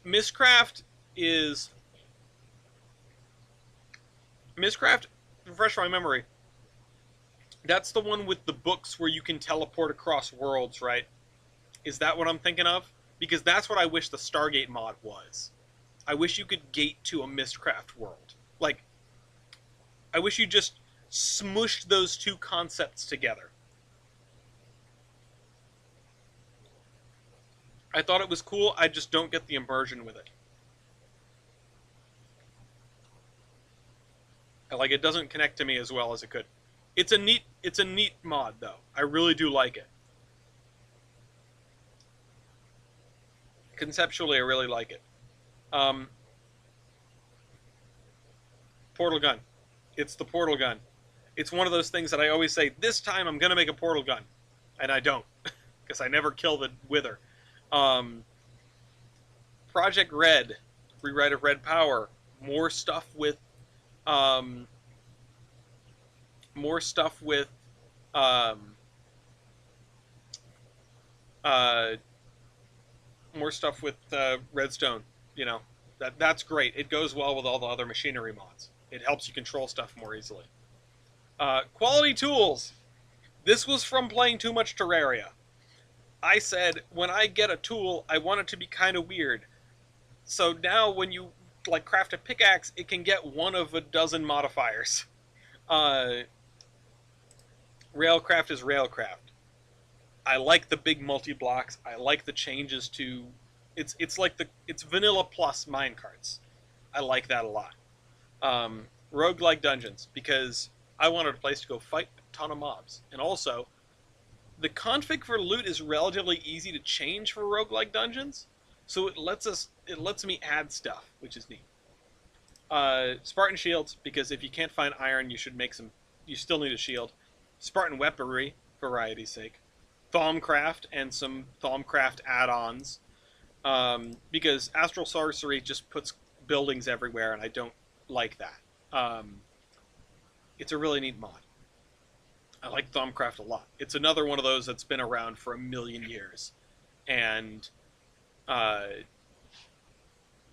S3: Mistcraft, refresh my memory. That's the one with the books where you can teleport across worlds, right? Is that what I'm thinking of? Because that's what I wish the Stargate mod was. I wish you could gate to a Mistcraft world. Like, I wish you just smushed those two concepts together. I thought it was cool, I just don't get the immersion with it. Like, it doesn't connect to me as well as it could. It's a neat mod, though. I really do like it. Conceptually, I really like it. Portal gun. It's the portal gun. It's one of those things that I always say, this time I'm going to make a portal gun. And I don't. Because I never kill the Wither. Project Red. Rewrite of Red Power. More stuff with Redstone. That's great. It goes well with all the other machinery mods. It helps you control stuff more easily. Quality tools. This was from playing too much Terraria. I said, when I get a tool, I want it to be kind of weird. So now when you craft a pickaxe, it can get one of a dozen modifiers. Railcraft is Railcraft. I like the big multi-blocks. I like the changes to... It's vanilla plus minecarts. I like that a lot. Roguelike dungeons, because I wanted a place to go fight a ton of mobs. And also, the config for loot is relatively easy to change for roguelike dungeons, so it lets me add stuff, which is neat. Spartan shields, because if you can't find iron, you still need a shield. Spartan weaponry variety's sake. Thaumcraft and some Thaumcraft add-ons. Because Astral Sorcery just puts buildings everywhere, and I don't like that. It's a really neat mod. I like Thaumcraft a lot. It's another one of those that's been around for a million years. And,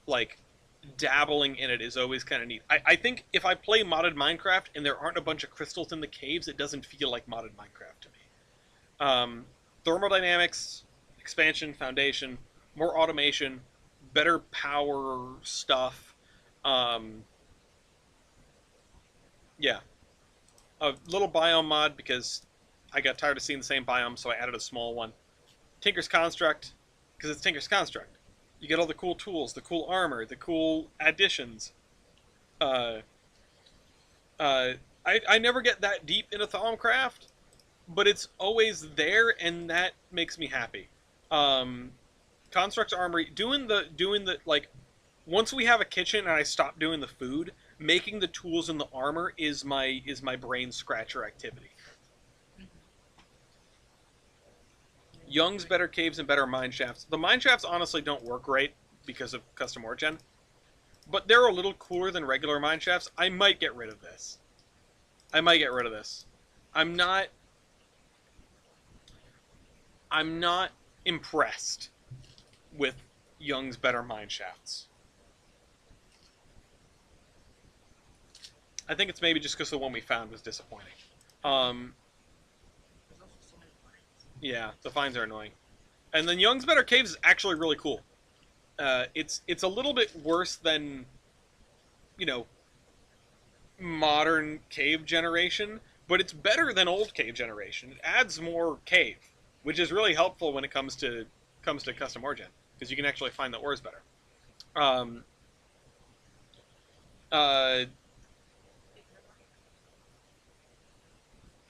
S3: like, dabbling in it is always kind of neat. I think if I play modded Minecraft and there aren't a bunch of crystals in the caves, it doesn't feel like modded Minecraft to me. Thermodynamics, expansion, foundation, more automation, better power stuff. Yeah. A little biome mod because I got tired of seeing the same biome, so I added a small one. Tinker's Construct, because it's Tinker's Construct. You get all the cool tools, the cool armor, the cool additions. I never get that deep into Thaumcraft, but it's always there, and that makes me happy. Construct's Armory, doing the like, once we have a kitchen and I stop doing the food, making the tools and the armor is my brain scratcher activity. Young's better caves and better mine shafts. The mine shafts honestly don't work great because of custom origin, but they're a little cooler than regular mine shafts. I might get rid of this. I'm not impressed with Young's better mine shafts. I think it's maybe just because the one we found was disappointing. Yeah, the finds are annoying. And then Young's Better Caves is actually really cool. It's a little bit worse than, modern cave generation, but it's better than old cave generation. It adds more cave, which is really helpful when it comes to custom origin, because you can actually find the ores better.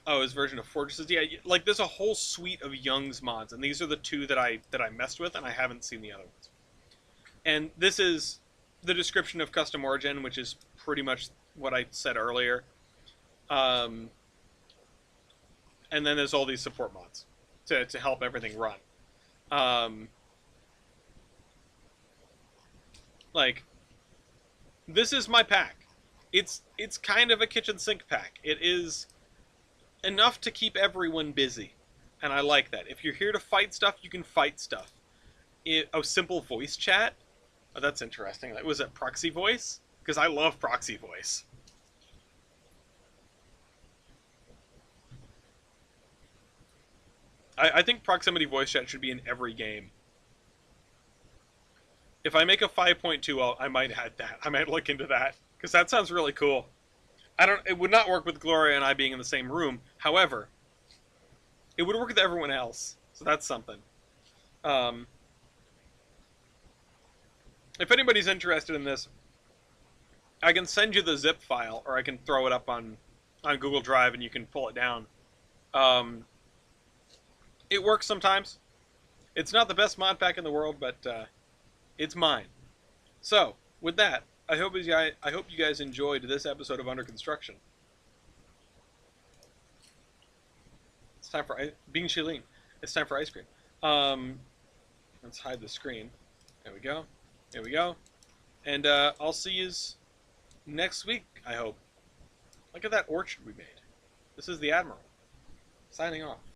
S3: Oh, his version of Fortresses. Yeah, like there's a whole suite of Young's mods, and these are the two that I messed with, and I haven't seen the other ones. And this is the description of Custom Origin, which is pretty much what I said earlier. And then there's all these support mods to help everything run. Like, this is my pack. It's kind of a kitchen sink pack. It is enough to keep everyone busy, and I like that. If you're here to fight stuff, you can fight stuff. Simple voice chat? Oh, that's interesting. Was it proxy voice? Because I love proxy voice. I think proximity voice chat should be in every game. If I make a 5.2, I might add that. I might look into that, because that sounds really cool. It would not work with Gloria and I being in the same room. However, it would work with everyone else. So that's something. If anybody's interested in this, I can send you the zip file, or I can throw it up on Google Drive and you can pull it down. It works sometimes. It's not the best mod pack in the world, but it's mine. So, with that, I hope you guys enjoyed this episode of Under Construction. It's time for being Shailene. It's time for ice cream. Let's hide the screen. There we go. There we go. And I'll see you next week, I hope. Look at that orchard we made. This is the Admiral. Signing off.